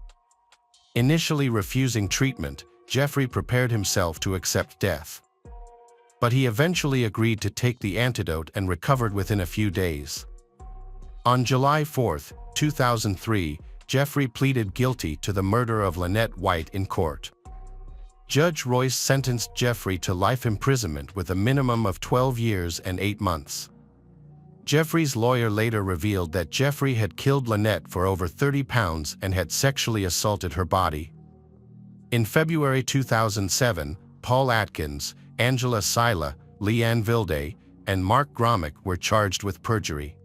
Initially refusing treatment, Jeffrey prepared himself to accept death. But he eventually agreed to take the antidote and recovered within a few days. On July 4, 2003, Jeffrey pleaded guilty to the murder of Lynette White in court. Judge Royce sentenced Jeffrey to life imprisonment with a minimum of 12 years and 8 months. Jeffrey's lawyer later revealed that Jeffrey had killed Lynette for over 30 pounds and had sexually assaulted her body. In February 2007, Paul Atkins, Angela Sila, Leanne Vilde, and Mark Gromick were charged with perjury.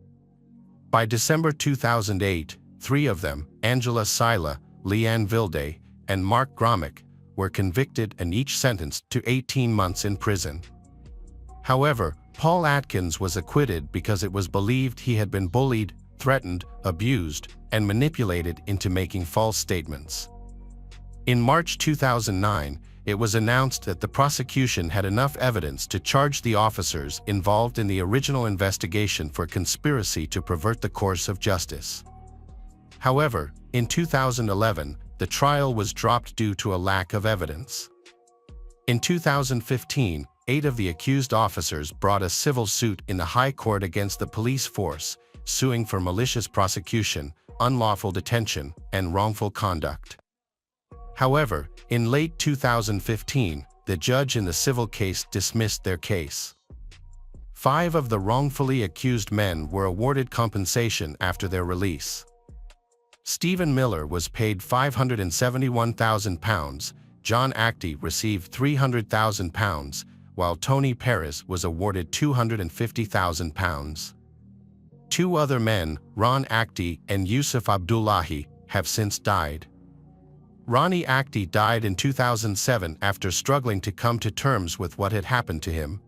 By December 2008, 3 of them, Angela Sila, Leanne Vilde, and Mark Gromick, were convicted and each sentenced to 18 months in prison. However, Paul Atkins was acquitted because it was believed he had been bullied, threatened, abused, and manipulated into making false statements. In March 2009, it was announced that the prosecution had enough evidence to charge the officers involved in the original investigation for conspiracy to pervert the course of justice. However, in 2011, the trial was dropped due to a lack of evidence. In 2015, 8 of the accused officers brought a civil suit in the High Court against the police force, suing for malicious prosecution, unlawful detention, and wrongful conduct. However, in late 2015, the judge in the civil case dismissed their case. 5 of the wrongfully accused men were awarded compensation after their release. Stephen Miller was paid £571,000, John Actie received £300,000, while Tony Paris was awarded £250,000. 2 other men, Ron Actie and Yusuf Abdullahi, have since died. Ronnie Actie died in 2007 after struggling to come to terms with what had happened to him.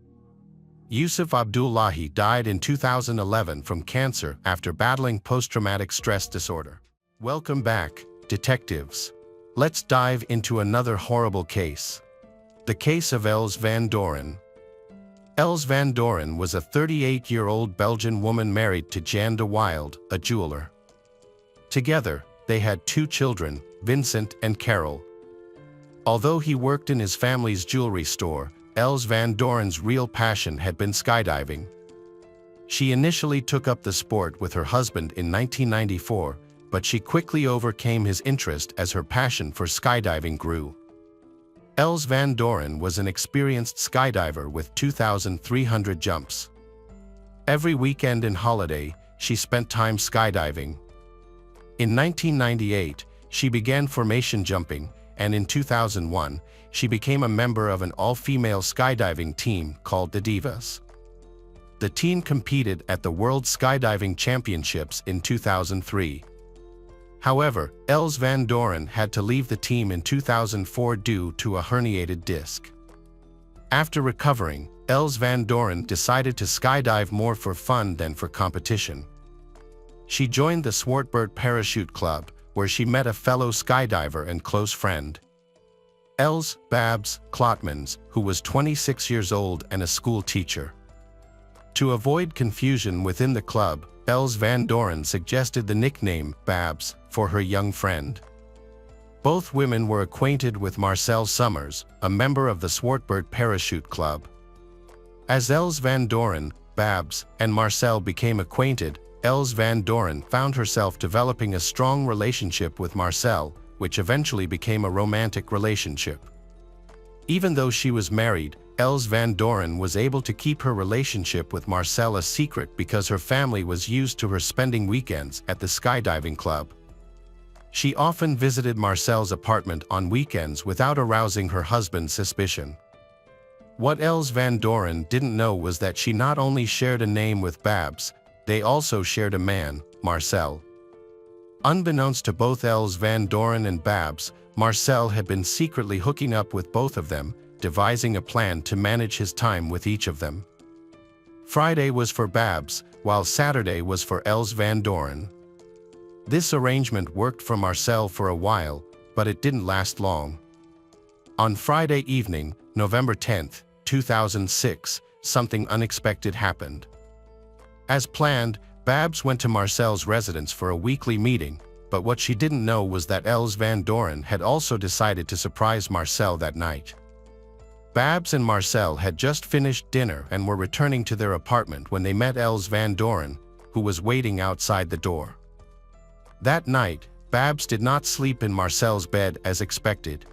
Yusuf Abdullahi died in 2011 from cancer after battling post-traumatic stress disorder. Welcome back, detectives. Let's dive into another horrible case. The case of Els van Doren. Els van Doren was a 38-year-old Belgian woman married to Jan de Wilde, a jeweler. Together, they had 2 children, Vincent and Carol. Although he worked in his family's jewelry store, Els van Doren's real passion had been skydiving. She initially took up the sport with her husband in 1994, but she quickly overcame his interest as her passion for skydiving grew. Els van Doren was an experienced skydiver with 2,300 jumps. Every weekend and holiday, she spent time skydiving. In 1998, she began formation jumping, and in 2001, she became a member of an all-female skydiving team called the Divas. The team competed at the World Skydiving Championships in 2003. However, Els van Doren had to leave the team in 2004 due to a herniated disc. After recovering, Els van Doren decided to skydive more for fun than for competition. She joined the Swartberg Parachute Club, where she met a fellow skydiver and close friend. Els Babs Klotmans, who was 26 years old and a school teacher. To avoid confusion within the club, Els van Doren suggested the nickname Babs for her young friend. Both women were acquainted with Marcel Summers, a member of the Swartberg Parachute Club. As Els van Doren, Babs, and Marcel became acquainted, Els Van Doren found herself developing a strong relationship with Marcel, which eventually became a romantic relationship. Even though she was married, Els Van Doren was able to keep her relationship with Marcel a secret because her family was used to her spending weekends at the skydiving club. She often visited Marcel's apartment on weekends without arousing her husband's suspicion. What Els Van Doren didn't know was that she not only shared a name with Babs, they also shared a man, Marcel. Unbeknownst to both Els Van Doren and Babs, Marcel had been secretly hooking up with both of them, devising a plan to manage his time with each of them. Friday was for Babs, while Saturday was for Els Van Doren. This arrangement worked for Marcel for a while, but it didn't last long. On Friday evening, November 10, 2006, something unexpected happened. As planned, Babs went to Marcel's residence for a weekly meeting, but what she didn't know was that Els Van Doren had also decided to surprise Marcel that night. Babs and Marcel had just finished dinner and were returning to their apartment when they met Els Van Doren, who was waiting outside the door. That night, Babs did not sleep in Marcel's bed as expected.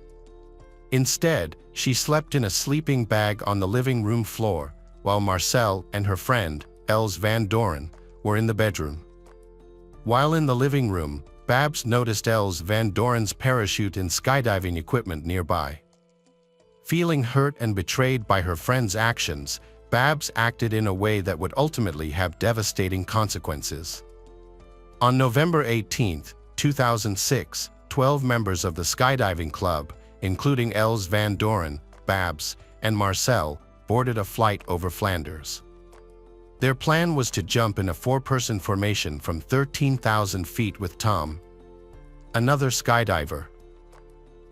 Instead, she slept in a sleeping bag on the living room floor, while Marcel and her friend, Els Van Doren, were in the bedroom. While in the living room, Babs noticed Els Van Doren's parachute and skydiving equipment nearby. Feeling hurt and betrayed by her friend's actions, Babs acted in a way that would ultimately have devastating consequences. On November 18, 2006, 12 members of the skydiving club, including Els Van Doren, Babs, and Marcel, boarded a flight over Flanders. Their plan was to jump in a four-person formation from 13,000 feet with Tom, another skydiver.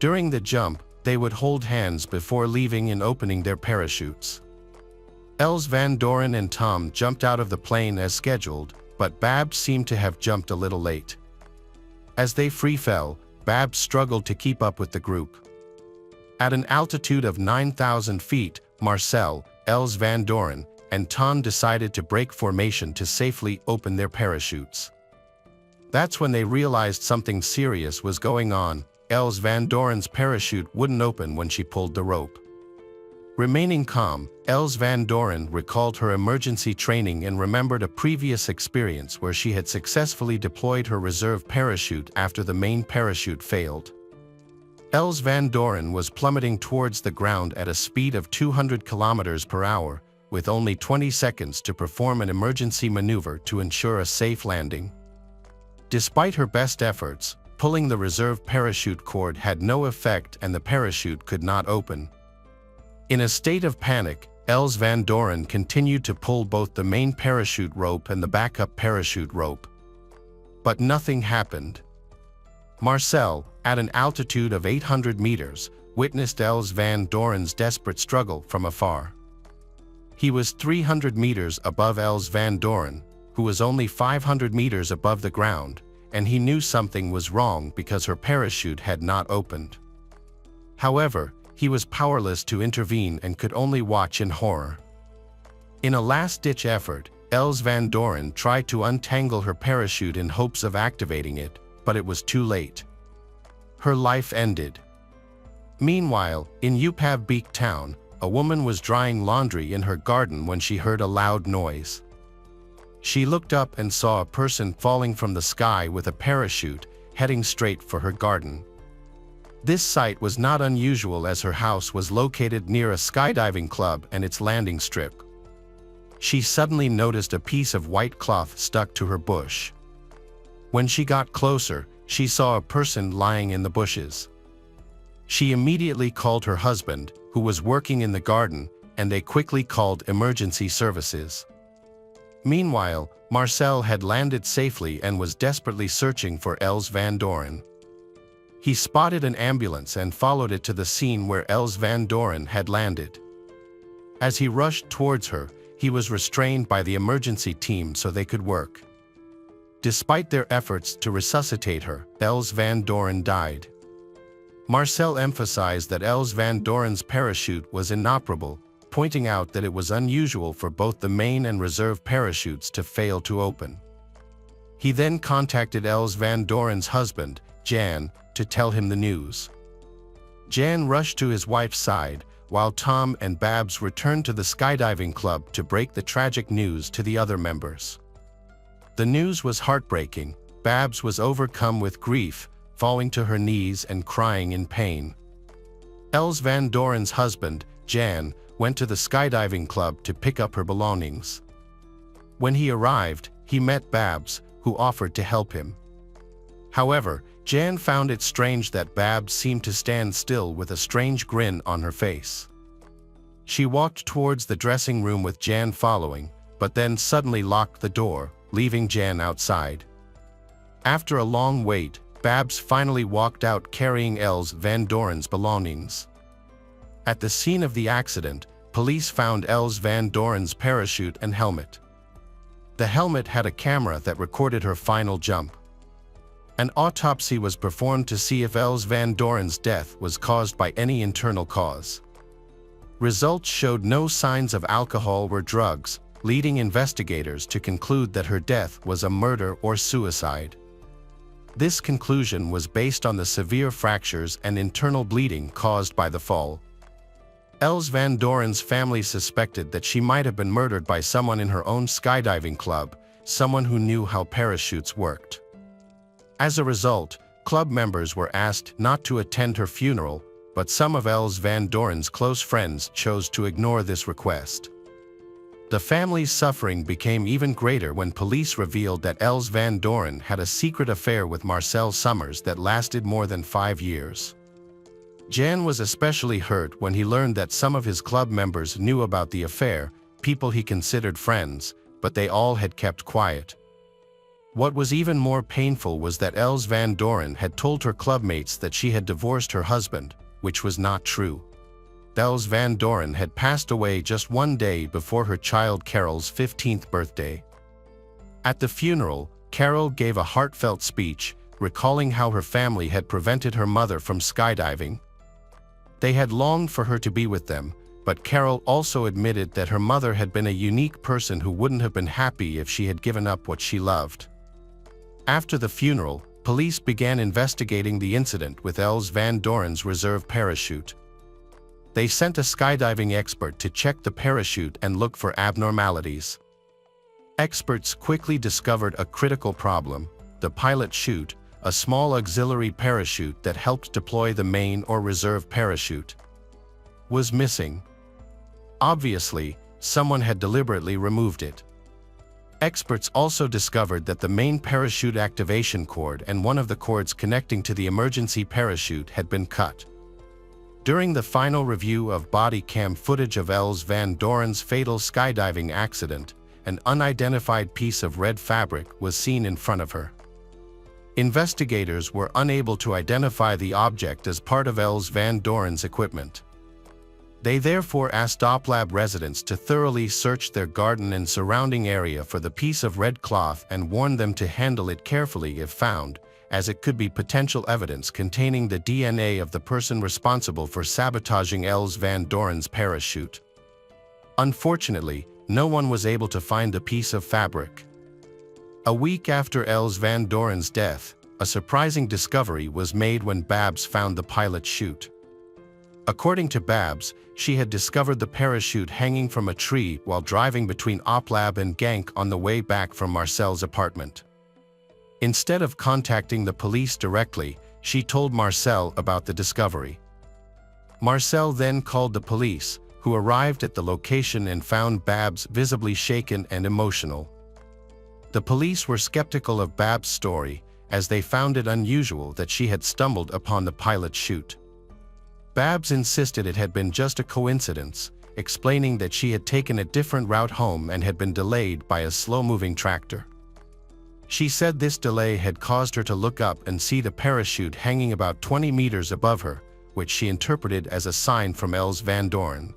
During the jump, they would hold hands before leaving and opening their parachutes. Els Van Doren and Tom jumped out of the plane as scheduled, but Babs seemed to have jumped a little late. As they free fell, Babs struggled to keep up with the group. At an altitude of 9,000 feet, Marcel, Els Van Doren, and Tom decided to break formation to safely open their parachutes. That's when they realized something serious was going on. Els Van Doren's parachute wouldn't open when she pulled the rope. Remaining calm, Els Van Doren recalled her emergency training and remembered a previous experience where she had successfully deployed her reserve parachute after the main parachute failed. Els Van Doren was plummeting towards the ground at a speed of 200 kilometers per hour, with only 20 seconds to perform an emergency maneuver to ensure a safe landing. Despite her best efforts, pulling the reserve parachute cord had no effect and the parachute could not open. In a state of panic, Els Van Doren continued to pull both the main parachute rope and the backup parachute rope. But nothing happened. Marcel, at an altitude of 800 meters, witnessed Els Van Doren's desperate struggle from afar. He was 300 meters above Els Van Doren, who was only 500 meters above the ground, and he knew something was wrong because her parachute had not opened. However, he was powerless to intervene and could only watch in horror. In a last-ditch effort, Els Van Doren tried to untangle her parachute in hopes of activating it, but it was too late. Her life ended. Meanwhile, in Upavbeek town, a woman was drying laundry in her garden when she heard a loud noise. She looked up and saw a person falling from the sky with a parachute, heading straight for her garden. This sight was not unusual as her house was located near a skydiving club and its landing strip. She suddenly noticed a piece of white cloth stuck to her bush. When she got closer, she saw a person lying in the bushes. She immediately called her husband, who was working in the garden, and they quickly called emergency services. Meanwhile, Marcel had landed safely and was desperately searching for Els Van Doren. He spotted an ambulance and followed it to the scene where Els Van Doren had landed. As he rushed towards her, he was restrained by the emergency team so they could work. Despite their efforts to resuscitate her, Els Van Doren died. Marcel emphasized that Els Van Doren's parachute was inoperable, pointing out that it was unusual for both the main and reserve parachutes to fail to open. He then contacted Els van Doren's husband, Jan, to tell him the news. Jan rushed to his wife's side, while Tom and Babs returned to the skydiving club to break the tragic news to the other members. The news was heartbreaking. Babs was overcome with grief, falling to her knees and crying in pain. Els van Doren's husband, Jan, went to the skydiving club to pick up her belongings. When he arrived, he met Babs, who offered to help him. However, Jan found it strange that Babs seemed to stand still with a strange grin on her face. She walked towards the dressing room with Jan following, but then suddenly locked the door, leaving Jan outside. After a long wait, Babs finally walked out carrying Els van Doren's belongings. At the scene of the accident, police found Els van Doren's parachute and helmet. The helmet had a camera that recorded her final jump. An autopsy was performed to see if Els van Doren's death was caused by any internal cause. Results showed no signs of alcohol or drugs, leading investigators to conclude that her death was a murder or suicide. This conclusion was based on the severe fractures and internal bleeding caused by the fall. Els van Doren's family suspected that she might have been murdered by someone in her own skydiving club, someone who knew how parachutes worked. As a result, club members were asked not to attend her funeral, but some of Els van Doren's close friends chose to ignore this request. The family's suffering became even greater when police revealed that Els van Doren had a secret affair with Marcel Summers that lasted more than 5 years. Jan was especially hurt when he learned that some of his club members knew about the affair, people he considered friends, but they all had kept quiet. What was even more painful was that Els van Doren had told her clubmates that she had divorced her husband, which was not true. Els van Doren had passed away just 1 day before her child Carol's 15th birthday. At the funeral, Carol gave a heartfelt speech, recalling how her family had prevented her mother from skydiving. They had longed for her to be with them, but Carol also admitted that her mother had been a unique person who wouldn't have been happy if she had given up what she loved. After the funeral, police began investigating the incident with Els van Doren's reserve parachute. They sent a skydiving expert to check the parachute and look for abnormalities. Experts quickly discovered a critical problem: the pilot chute, a small auxiliary parachute that helped deploy the main or reserve parachute, was missing. Obviously, someone had deliberately removed it. Experts also discovered that the main parachute activation cord and one of the cords connecting to the emergency parachute had been cut. During the final review of body cam footage of Els van Doren's fatal skydiving accident, an unidentified piece of red fabric was seen in front of her. Investigators were unable to identify the object as part of Els van Doren's equipment. They therefore asked OPLAB residents to thoroughly search their garden and surrounding area for the piece of red cloth and warned them to handle it carefully if found, as it could be potential evidence containing the DNA of the person responsible for sabotaging Els van Doren's parachute. Unfortunately, no one was able to find the piece of fabric. A week after Els van Doren's death, a surprising discovery was made when Babs found the pilot chute. According to Babs, she had discovered the parachute hanging from a tree while driving between OPLAB and Genk on the way back from Marcel's apartment. Instead of contacting the police directly, she told Marcel about the discovery. Marcel then called the police, who arrived at the location and found Babs visibly shaken and emotional. The police were skeptical of Babs' story, as they found it unusual that she had stumbled upon the pilot chute. Babs insisted it had been just a coincidence, explaining that she had taken a different route home and had been delayed by a slow-moving tractor. She said this delay had caused her to look up and see the parachute hanging about 20 meters above her, which she interpreted as a sign from Els van Doren.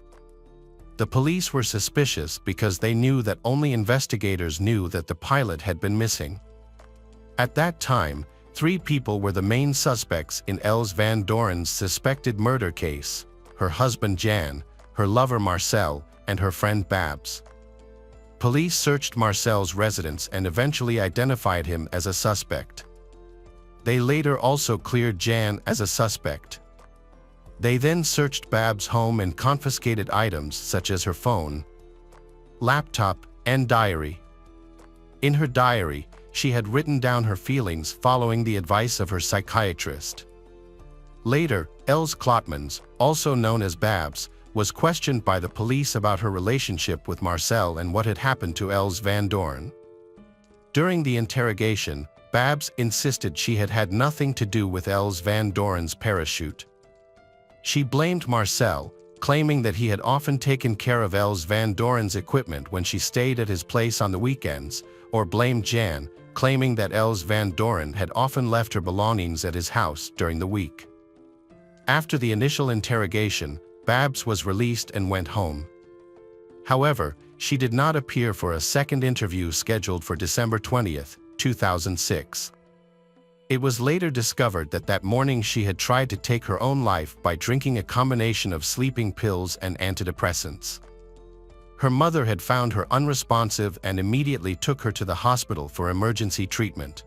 The police were suspicious because they knew that only investigators knew that the pilot had been missing. At that time, 3 people were the main suspects in Els van Doren's suspected murder case: her husband Jan, her lover Marcel, and her friend Babs. police searched Marcel's residence and eventually identified him as a suspect. They later also cleared Jan as a suspect. They then searched Babs' home and confiscated items such as her phone, laptop, and diary. In her diary, she had written down her feelings following the advice of her psychiatrist. Later, Els Klotmans, also known as Babs, was questioned by the police about her relationship with Marcel and what had happened to Els van Doorn. During the interrogation, Babs insisted she had had nothing to do with Els van Doorn's parachute. She blamed Marcel, claiming that he had often taken care of Els van Doorn's equipment when she stayed at his place on the weekends, or blamed Jan, claiming that Els van Doorn had often left her belongings at his house during the week. After the initial interrogation, Babs was released and went home. However, she did not appear for a second interview scheduled for December 20, 2006. It was later discovered that morning she had tried to take her own life by drinking a combination of sleeping pills and antidepressants. Her mother had found her unresponsive and immediately took her to the hospital for emergency treatment.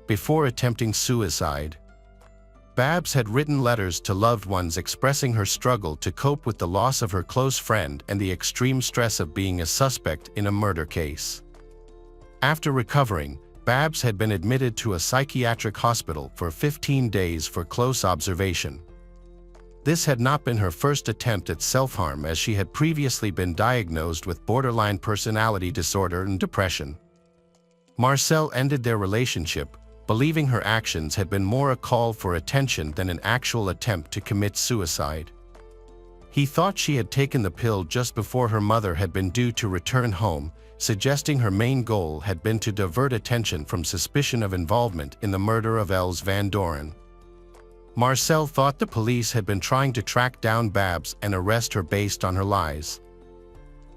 Before attempting suicide, Babs had written letters to loved ones expressing her struggle to cope with the loss of her close friend and the extreme stress of being a suspect in a murder case. After recovering, Babs had been admitted to a psychiatric hospital for 15 days for close observation. This had not been her first attempt at self-harm, as she had previously been diagnosed with borderline personality disorder and depression. Marcel ended their relationship, believing her actions had been more a call for attention than an actual attempt to commit suicide. He thought she had taken the pill just before her mother had been due to return home, suggesting her main goal had been to divert attention from suspicion of involvement in the murder of Els van Doorn. Marcel thought the police had been trying to track down Babs and arrest her based on her lies.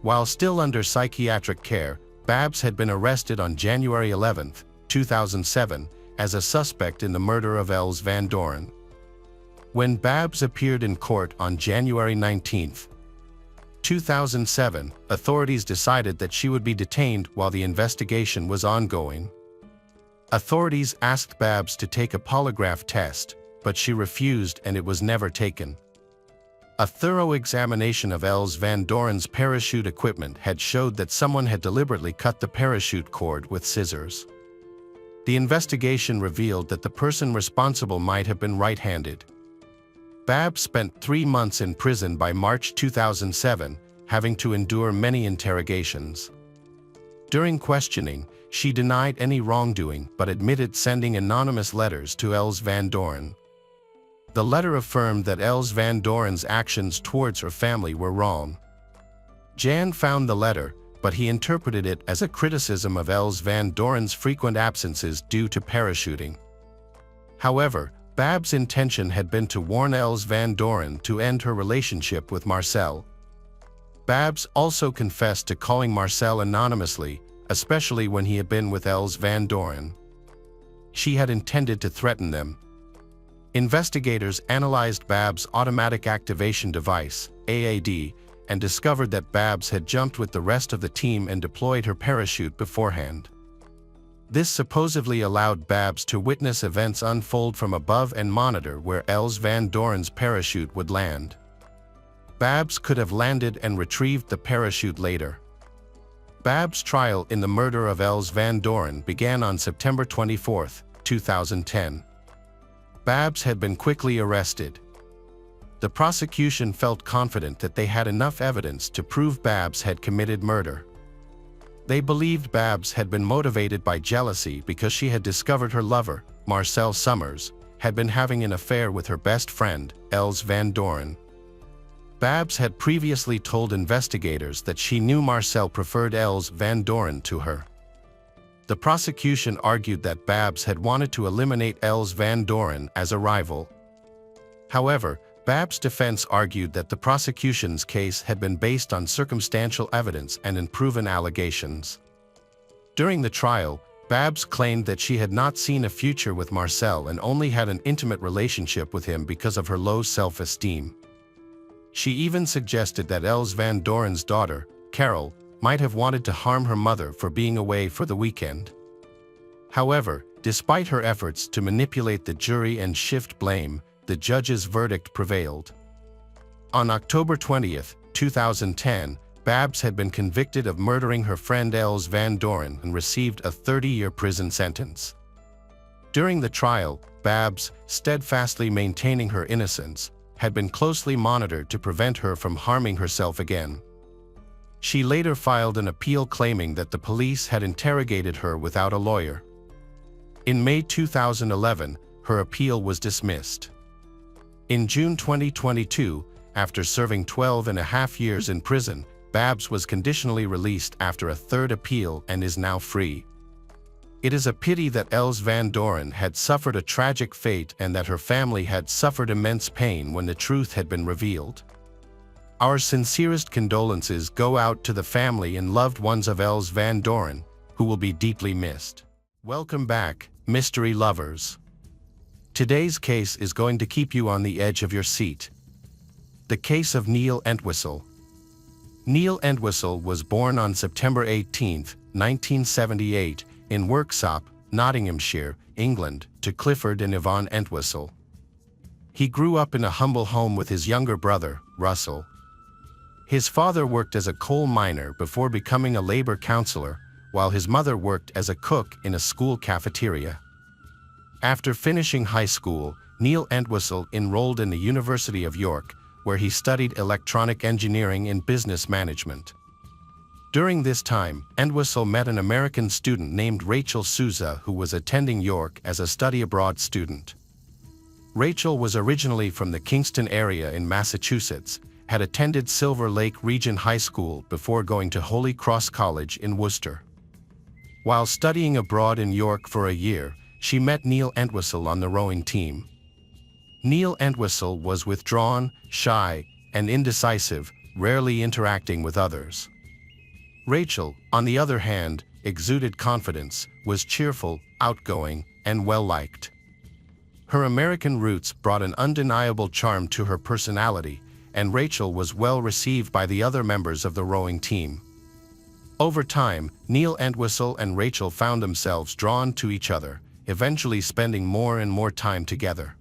While still under psychiatric care, Babs had been arrested on January 11, 2007, as a suspect in the murder of Els van Doorn. When Babs appeared in court on January 19, 2007, authorities decided that she would be detained while the investigation was ongoing. Authorities asked Babs to take a polygraph test, but she refused and it was never taken. A thorough examination of Els van Doorn's parachute equipment had showed that someone had deliberately cut the parachute cord with scissors. The investigation revealed that the person responsible might have been right-handed. Babs spent 3 months in prison by March 2007, having to endure many interrogations. During questioning, she denied any wrongdoing but admitted sending anonymous letters to Els van Doorn. The letter affirmed that Els van Doorn's actions towards her family were wrong. Jan found the letter, but he interpreted it as a criticism of Els van Doorn's frequent absences due to parachuting. However, Babs' intention had been to warn Els van Doorn to end her relationship with Marcel. Babs also confessed to calling Marcel anonymously, especially when he had been with Els van Doorn. She had intended to threaten them. Investigators analyzed Babs' automatic activation device, AAD, and discovered that Babs had jumped with the rest of the team and deployed her parachute beforehand. This supposedly allowed Babs to witness events unfold from above and monitor where Els van Doorn's parachute would land. Babs could have landed and retrieved the parachute later. Babs' trial in the murder of Els van Doorn began on September 24, 2010. Babs had been quickly arrested. The prosecution felt confident that they had enough evidence to prove Babs had committed murder. They believed Babs had been motivated by jealousy because she had discovered her lover, Marcel Summers, had been having an affair with her best friend, Els van Doorn. Babs had previously told investigators that she knew Marcel preferred Els van Doorn to her. The prosecution argued that Babs had wanted to eliminate Els van Doorn as a rival. However, Babs' defense argued that the prosecution's case had been based on circumstantial evidence and unproven allegations. During the trial, Babs claimed that she had not seen a future with Marcel and only had an intimate relationship with him because of her low self-esteem. She even suggested that Els van Doorn's daughter, Carol, might have wanted to harm her mother for being away for the weekend. However, despite her efforts to manipulate the jury and shift blame, the judge's verdict prevailed. On October 20, 2010, Babs had been convicted of murdering her friend Els Van Doren and received a 30-year prison sentence. During the trial, Babs, steadfastly maintaining her innocence, had been closely monitored to prevent her from harming herself again. She later filed an appeal claiming that the police had interrogated her without a lawyer. In May 2011, her appeal was dismissed. In June 2022, after serving 12.5 years in prison, Babs was conditionally released after a third appeal and is now free. It is a pity that Els Van Doren had suffered a tragic fate and that her family had suffered immense pain when the truth had been revealed. Our sincerest condolences go out to the family and loved ones of Els Van Doren, who will be deeply missed. Welcome back, mystery lovers. Today's case is going to keep you on the edge of your seat. The case of Neil Entwistle. Neil Entwistle was born on September 18, 1978, in Worksop, Nottinghamshire, England, to Clifford and Yvonne Entwistle. He grew up in a humble home with his younger brother, Russell. His father worked as a coal miner before becoming a labor councillor, while his mother worked as a cook in a school cafeteria. After finishing high school, Neil Entwistle enrolled in the University of York, where he studied electronic engineering and business management. During this time, Entwistle met an American student named Rachel Souza who was attending York as a study abroad student. Rachel was originally from the Kingston area in Massachusetts, had attended Silver Lake Region High School before going to Holy Cross College in Worcester. While studying abroad in York for a year, she met Neil Entwistle on the rowing team. Neil Entwistle was withdrawn, shy, and indecisive, rarely interacting with others. Rachel, on the other hand, exuded confidence, was cheerful, outgoing, and well-liked. Her American roots brought an undeniable charm to her personality, and Rachel was well received by the other members of the rowing team. Over time, Neil Entwistle and Rachel found themselves drawn to each other, eventually spending more and more time together.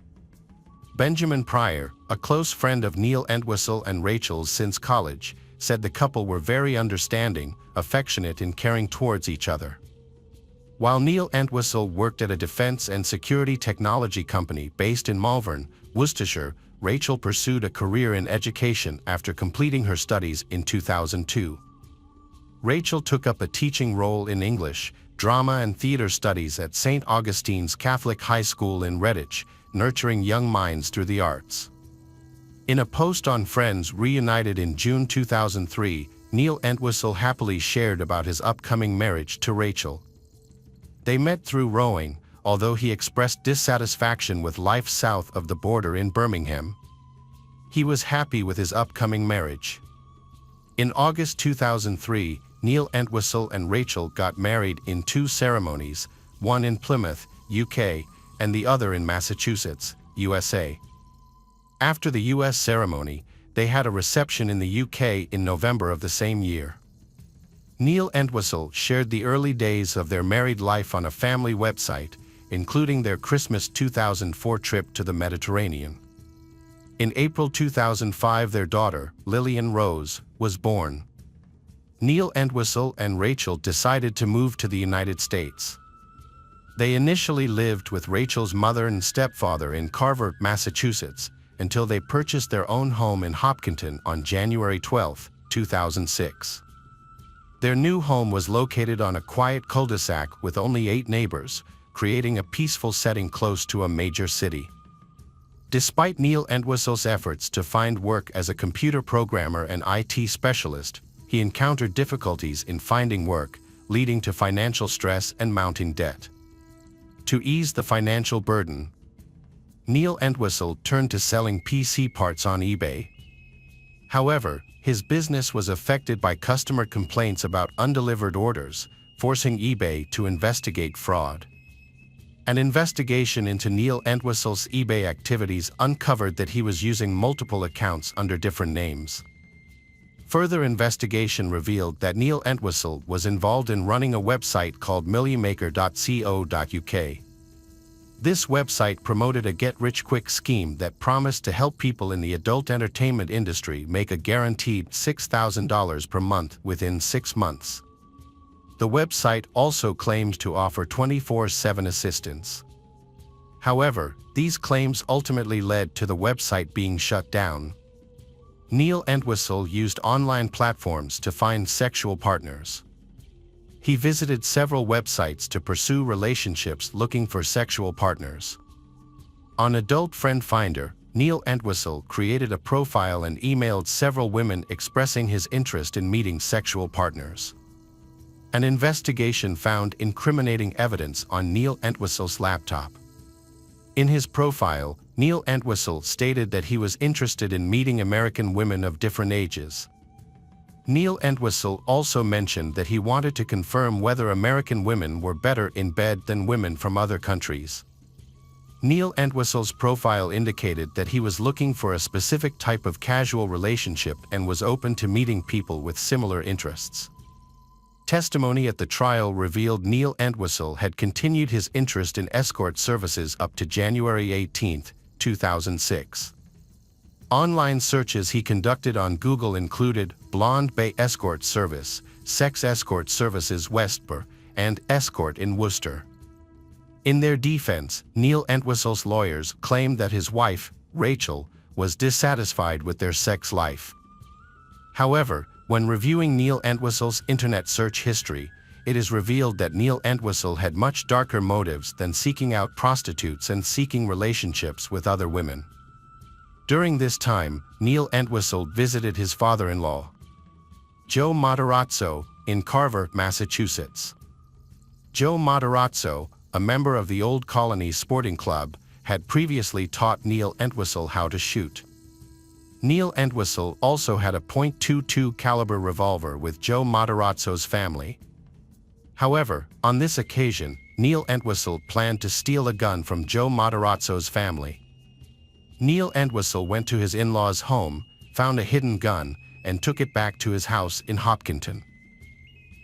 Benjamin Pryor, a close friend of Neil Entwistle and Rachel's since college, said the couple were very understanding, affectionate and caring towards each other. While Neil Entwistle worked at a defense and security technology company based in Malvern, Worcestershire, Rachel pursued a career in education after completing her studies in 2002. Rachel took up a teaching role in English, drama and theater studies at St. Augustine's Catholic High School in Redditch, nurturing young minds through the arts. In a post on Friends Reunited in June 2003, Neil Entwistle happily shared about his upcoming marriage to Rachel. They met through rowing, although he expressed dissatisfaction with life south of the border in Birmingham. He was happy with his upcoming marriage. In August 2003, Neil Entwistle and Rachel got married in 2 ceremonies, one in Plymouth, UK, and the other in Massachusetts, USA. After the US ceremony, they had a reception in the UK in November of the same year. Neil Entwistle shared the early days of their married life on a family website, including their Christmas 2004 trip to the Mediterranean. In April 2005, their daughter, Lillian Rose, was born. Neil Entwistle and Rachel decided to move to the United States. They initially lived with Rachel's mother and stepfather in Carver, Massachusetts, until they purchased their own home in Hopkinton on January 12, 2006. Their new home was located on a quiet cul-de-sac with only 8 neighbors, creating a peaceful setting close to a major city. Despite Neil Entwistle's efforts to find work as a computer programmer and IT specialist, he encountered difficulties in finding work, leading to financial stress and mounting debt. To ease the financial burden, Neil Entwistle turned to selling PC parts on eBay. However, his business was affected by customer complaints about undelivered orders, forcing eBay to investigate fraud. An investigation into Neil Entwistle's eBay activities uncovered that he was using multiple accounts under different names. Further investigation revealed that Neil Entwistle was involved in running a website called millionmaker.co.uk. This website promoted a get-rich-quick scheme that promised to help people in the adult entertainment industry make a guaranteed $6,000 per month within 6 months. The website also claimed to offer 24/7 assistance. However, these claims ultimately led to the website being shut down. Neil Entwistle used online platforms to find sexual partners. He visited several websites to pursue relationships looking for sexual partners. On Adult Friend Finder, Neil Entwistle created a profile and emailed several women expressing his interest in meeting sexual partners. An investigation found incriminating evidence on Neil Entwistle's laptop. In his profile, Neil Entwistle stated that he was interested in meeting American women of different ages. Neil Entwistle also mentioned that he wanted to confirm whether American women were better in bed than women from other countries. Neil Entwistle's profile indicated that he was looking for a specific type of casual relationship and was open to meeting people with similar interests. Testimony at the trial revealed Neil Entwistle had continued his interest in escort services up to January 18, 2006. Online searches he conducted on Google included Blonde Bay Escort Service, Sex Escort Services Westboro, and Escort in Worcester. In their defense, Neil Entwistle's lawyers claimed that his wife, Rachel, was dissatisfied with their sex life. However, when reviewing Neil Entwistle's internet search history, it is revealed that Neil Entwistle had much darker motives than seeking out prostitutes and seeking relationships with other women. During this time, Neil Entwistle visited his father-in-law, Joe Matarazzo, in Carver, Massachusetts. Joe Matarazzo, a member of the Old Colony Sporting Club, had previously taught Neil Entwistle how to shoot. Neil Entwistle also had a .22 caliber revolver with Joe Matarazzo's family. However, on this occasion, Neil Entwistle planned to steal a gun from Joe Matarazzo's family. Neil Entwistle went to his in-laws' home, found a hidden gun, and took it back to his house in Hopkinton.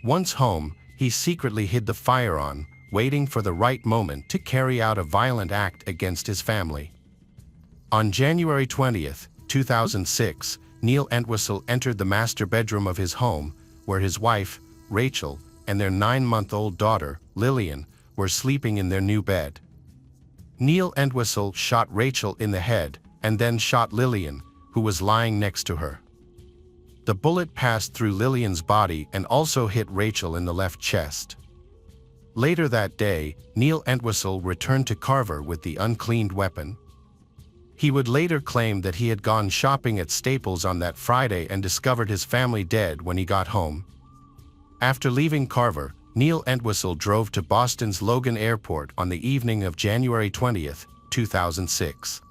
Once home, he secretly hid the firearm, waiting for the right moment to carry out a violent act against his family. On January 20, 2006, Neil Entwistle entered the master bedroom of his home, where his wife, Rachel, and their 9-month-old daughter, Lillian, were sleeping in their new bed. Neil Entwistle shot Rachel in the head, and then shot Lillian, who was lying next to her. The bullet passed through Lillian's body and also hit Rachel in the left chest. Later that day, Neil Entwistle returned to Carver with the uncleaned weapon. He would later claim that he had gone shopping at Staples on that Friday and discovered his family dead when he got home. After leaving Carver, Neil Entwistle drove to Boston's Logan Airport on the evening of January 20, 2006.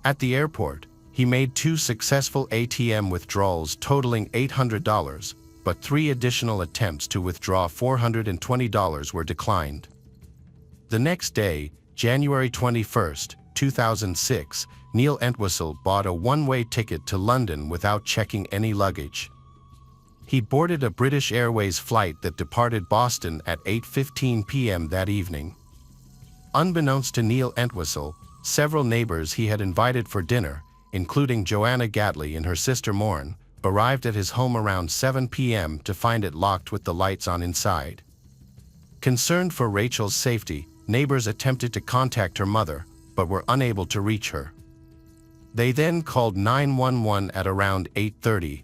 At the airport, he made 2 successful ATM withdrawals totaling $800, but 3 additional attempts to withdraw $420 were declined. The next day, January 21, 2006, Neil Entwistle bought a one-way ticket to London without checking any luggage. He boarded a British Airways flight that departed Boston at 8:15 p.m. that evening. Unbeknownst to Neil Entwistle, several neighbors he had invited for dinner, including Joanna Gatley and her sister Maureen, arrived at his home around 7 p.m. to find it locked with the lights on inside. Concerned for Rachel's safety, neighbors attempted to contact her mother, but were unable to reach her. They then called 911 at around 8:30.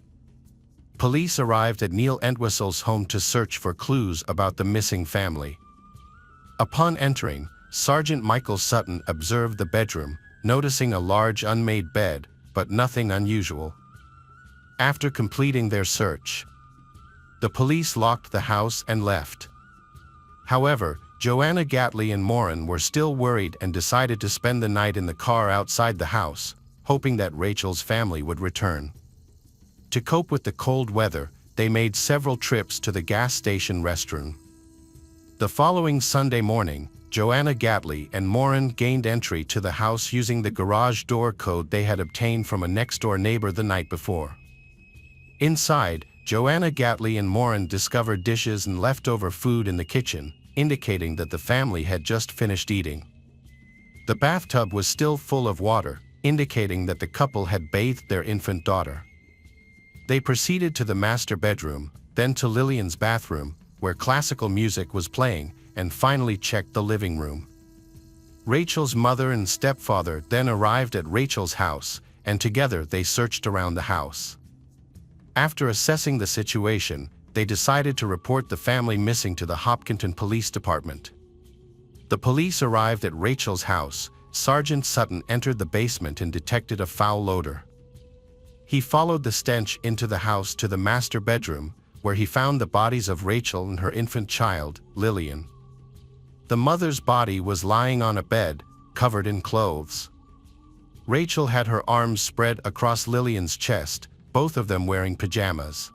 Police arrived at Neil Entwistle's home to search for clues about the missing family. Upon entering, Sergeant Michael Sutton observed the bedroom, noticing a large unmade bed, but nothing unusual. After completing their search, the police locked the house and left. However, Joanna Gatley and Maureen were still worried and decided to spend the night in the car outside the house, hoping that Rachel's family would return. To cope with the cold weather, they made several trips to the gas station restroom. The following Sunday morning, Joanna Gatley and Maureen gained entry to the house using the garage door code they had obtained from a next-door neighbor the night before. Inside, Joanna Gatley and Moran discovered dishes and leftover food in the kitchen, indicating that the family had just finished eating. The bathtub was still full of water, indicating that the couple had bathed their infant daughter. They proceeded to the master bedroom, then to Lillian's bathroom, where classical music was playing, and finally checked the living room. Rachel's mother and stepfather then arrived at Rachel's house, and together they searched around the house. After assessing the situation, they decided to report the family missing to the Hopkinton Police Department. The police arrived at Rachel's house. Sergeant Sutton entered the basement and detected a foul odor. He followed the stench into the house to the master bedroom, where he found the bodies of Rachel and her infant child, Lillian. The mother's body was lying on a bed, covered in clothes. Rachel had her arms spread across Lillian's chest, both of them wearing pajamas.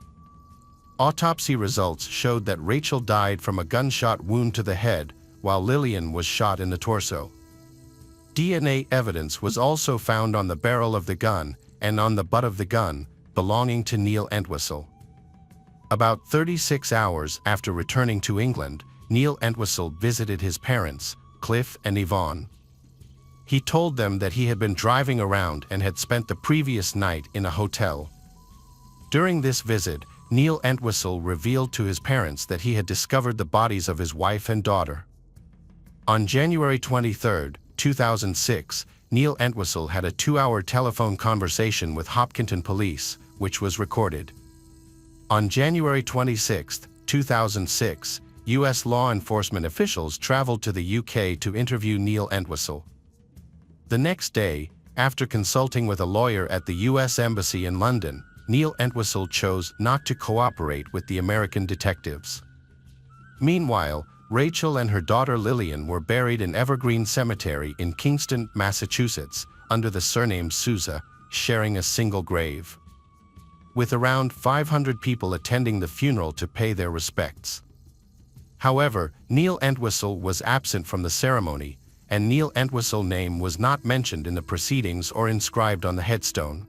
Autopsy results showed that Rachel died from a gunshot wound to the head, while Lillian was shot in the torso. DNA evidence was also found on the barrel of the gun and on the butt of the gun, belonging to Neil Entwistle. About 36 hours after returning to England, Neil Entwistle visited his parents, Cliff and Yvonne. He told them that he had been driving around and had spent the previous night in a hotel. During this visit, Neil Entwistle revealed to his parents that he had discovered the bodies of his wife and daughter. On January 23, 2006, Neil Entwistle had a 2-hour telephone conversation with Hopkinton Police, which was recorded. On January 26, 2006, U.S. law enforcement officials traveled to the UK to interview Neil Entwistle. The next day, after consulting with a lawyer at the U.S. Embassy in London, Neil Entwistle chose not to cooperate with the American detectives. Meanwhile, Rachel and her daughter Lillian were buried in Evergreen Cemetery in Kingston, Massachusetts, under the surname Souza, sharing a single grave. With around 500 people attending the funeral to pay their respects. However, Neil Entwistle was absent from the ceremony, and Neil Entwistle's name was not mentioned in the proceedings or inscribed on the headstone.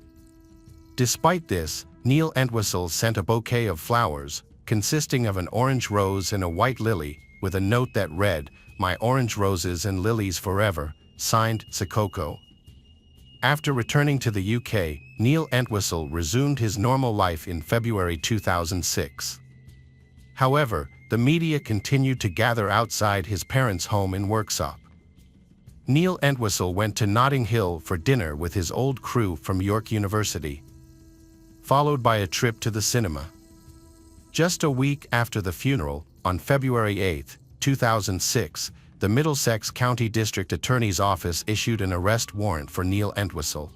Despite this, Neil Entwistle sent a bouquet of flowers, consisting of an orange rose and a white lily, with a note that read, "My orange roses and lilies forever," signed Sakoko. After returning to the UK, Neil Entwistle resumed his normal life in February 2006. However, the media continued to gather outside his parents' home in Worksop. Neil Entwistle went to Notting Hill for dinner with his old crew from York University, followed by a trip to the cinema. Just a week after the funeral, on February 8, 2006, the Middlesex County District Attorney's Office issued an arrest warrant for Neil Entwistle.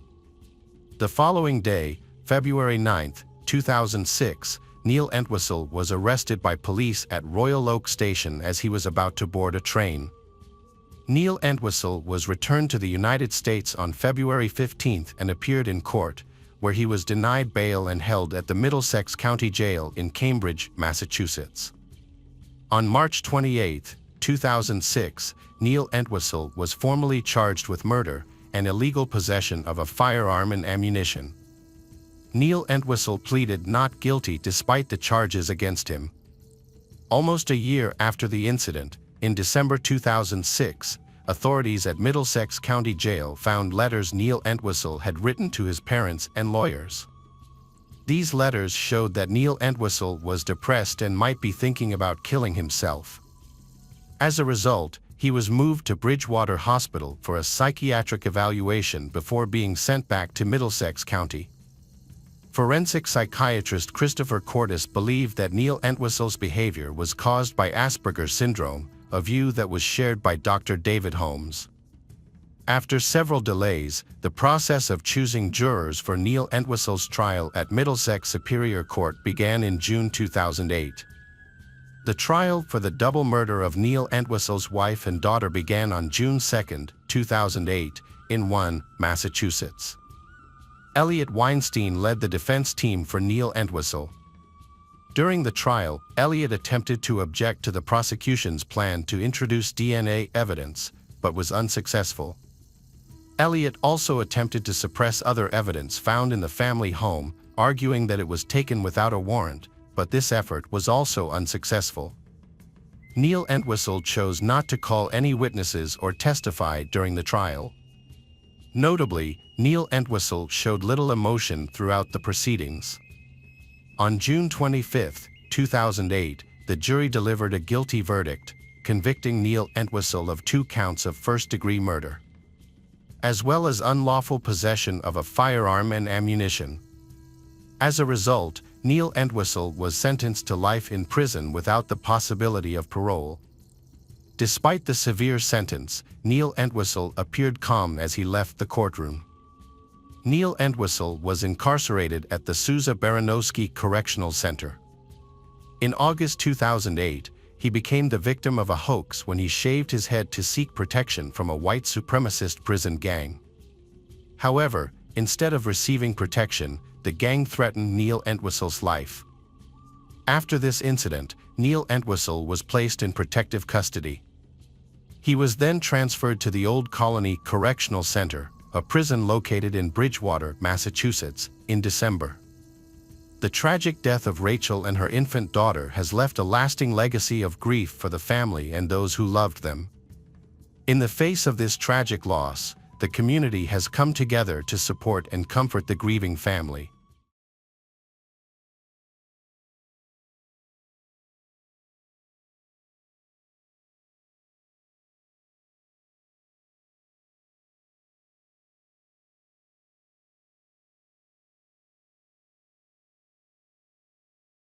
The following day, February 9, 2006, Neil Entwistle was arrested by police at Royal Oak Station as he was about to board a train. Neil Entwistle was returned to the United States on February 15 and appeared in court, where he was denied bail and held at the Middlesex County Jail in Cambridge, Massachusetts. On March 28, 2006, Neil Entwistle was formally charged with murder and illegal possession of a firearm and ammunition. Neil Entwistle pleaded not guilty despite the charges against him. Almost a year after the incident, in December 2006, authorities at Middlesex County Jail found letters Neil Entwistle had written to his parents and lawyers. These letters showed that Neil Entwistle was depressed and might be thinking about killing himself. As a result, he was moved to Bridgewater Hospital for a psychiatric evaluation before being sent back to Middlesex County. Forensic psychiatrist Christopher Cordes believed that Neil Entwistle's behavior was caused by Asperger's syndrome, a view that was shared by Dr. David Holmes. After several delays, the process of choosing jurors for Neil Entwistle's trial at Middlesex Superior Court began in June 2008. The trial for the double murder of Neil Entwistle's wife and daughter began on June 2, 2008, in Massachusetts. Elliot Weinstein led the defense team for Neil Entwistle. During the trial, Elliot attempted to object to the prosecution's plan to introduce DNA evidence, but was unsuccessful. Elliot also attempted to suppress other evidence found in the family home, arguing that it was taken without a warrant, but this effort was also unsuccessful. Neil Entwistle chose not to call any witnesses or testify during the trial. Notably, Neil Entwistle showed little emotion throughout the proceedings. On June 25, 2008, the jury delivered a guilty verdict, convicting Neil Entwistle of 2 counts of first-degree murder, as well as unlawful possession of a firearm and ammunition. As a result, Neil Entwistle was sentenced to life in prison without the possibility of parole. Despite the severe sentence, Neil Entwistle appeared calm as he left the courtroom. Neil Entwistle was incarcerated at the Sousa Baranowski Correctional Center. In August 2008, he became the victim of a hoax when he shaved his head to seek protection from a white supremacist prison gang. However, instead of receiving protection, the gang threatened Neil Entwistle's life. After this incident, Neil Entwistle was placed in protective custody. He was then transferred to the Old Colony Correctional Center, a prison located in Bridgewater, Massachusetts, in December. The tragic death of Rachel and her infant daughter has left a lasting legacy of grief for the family and those who loved them. In the face of this tragic loss, the community has come together to support and comfort the grieving family.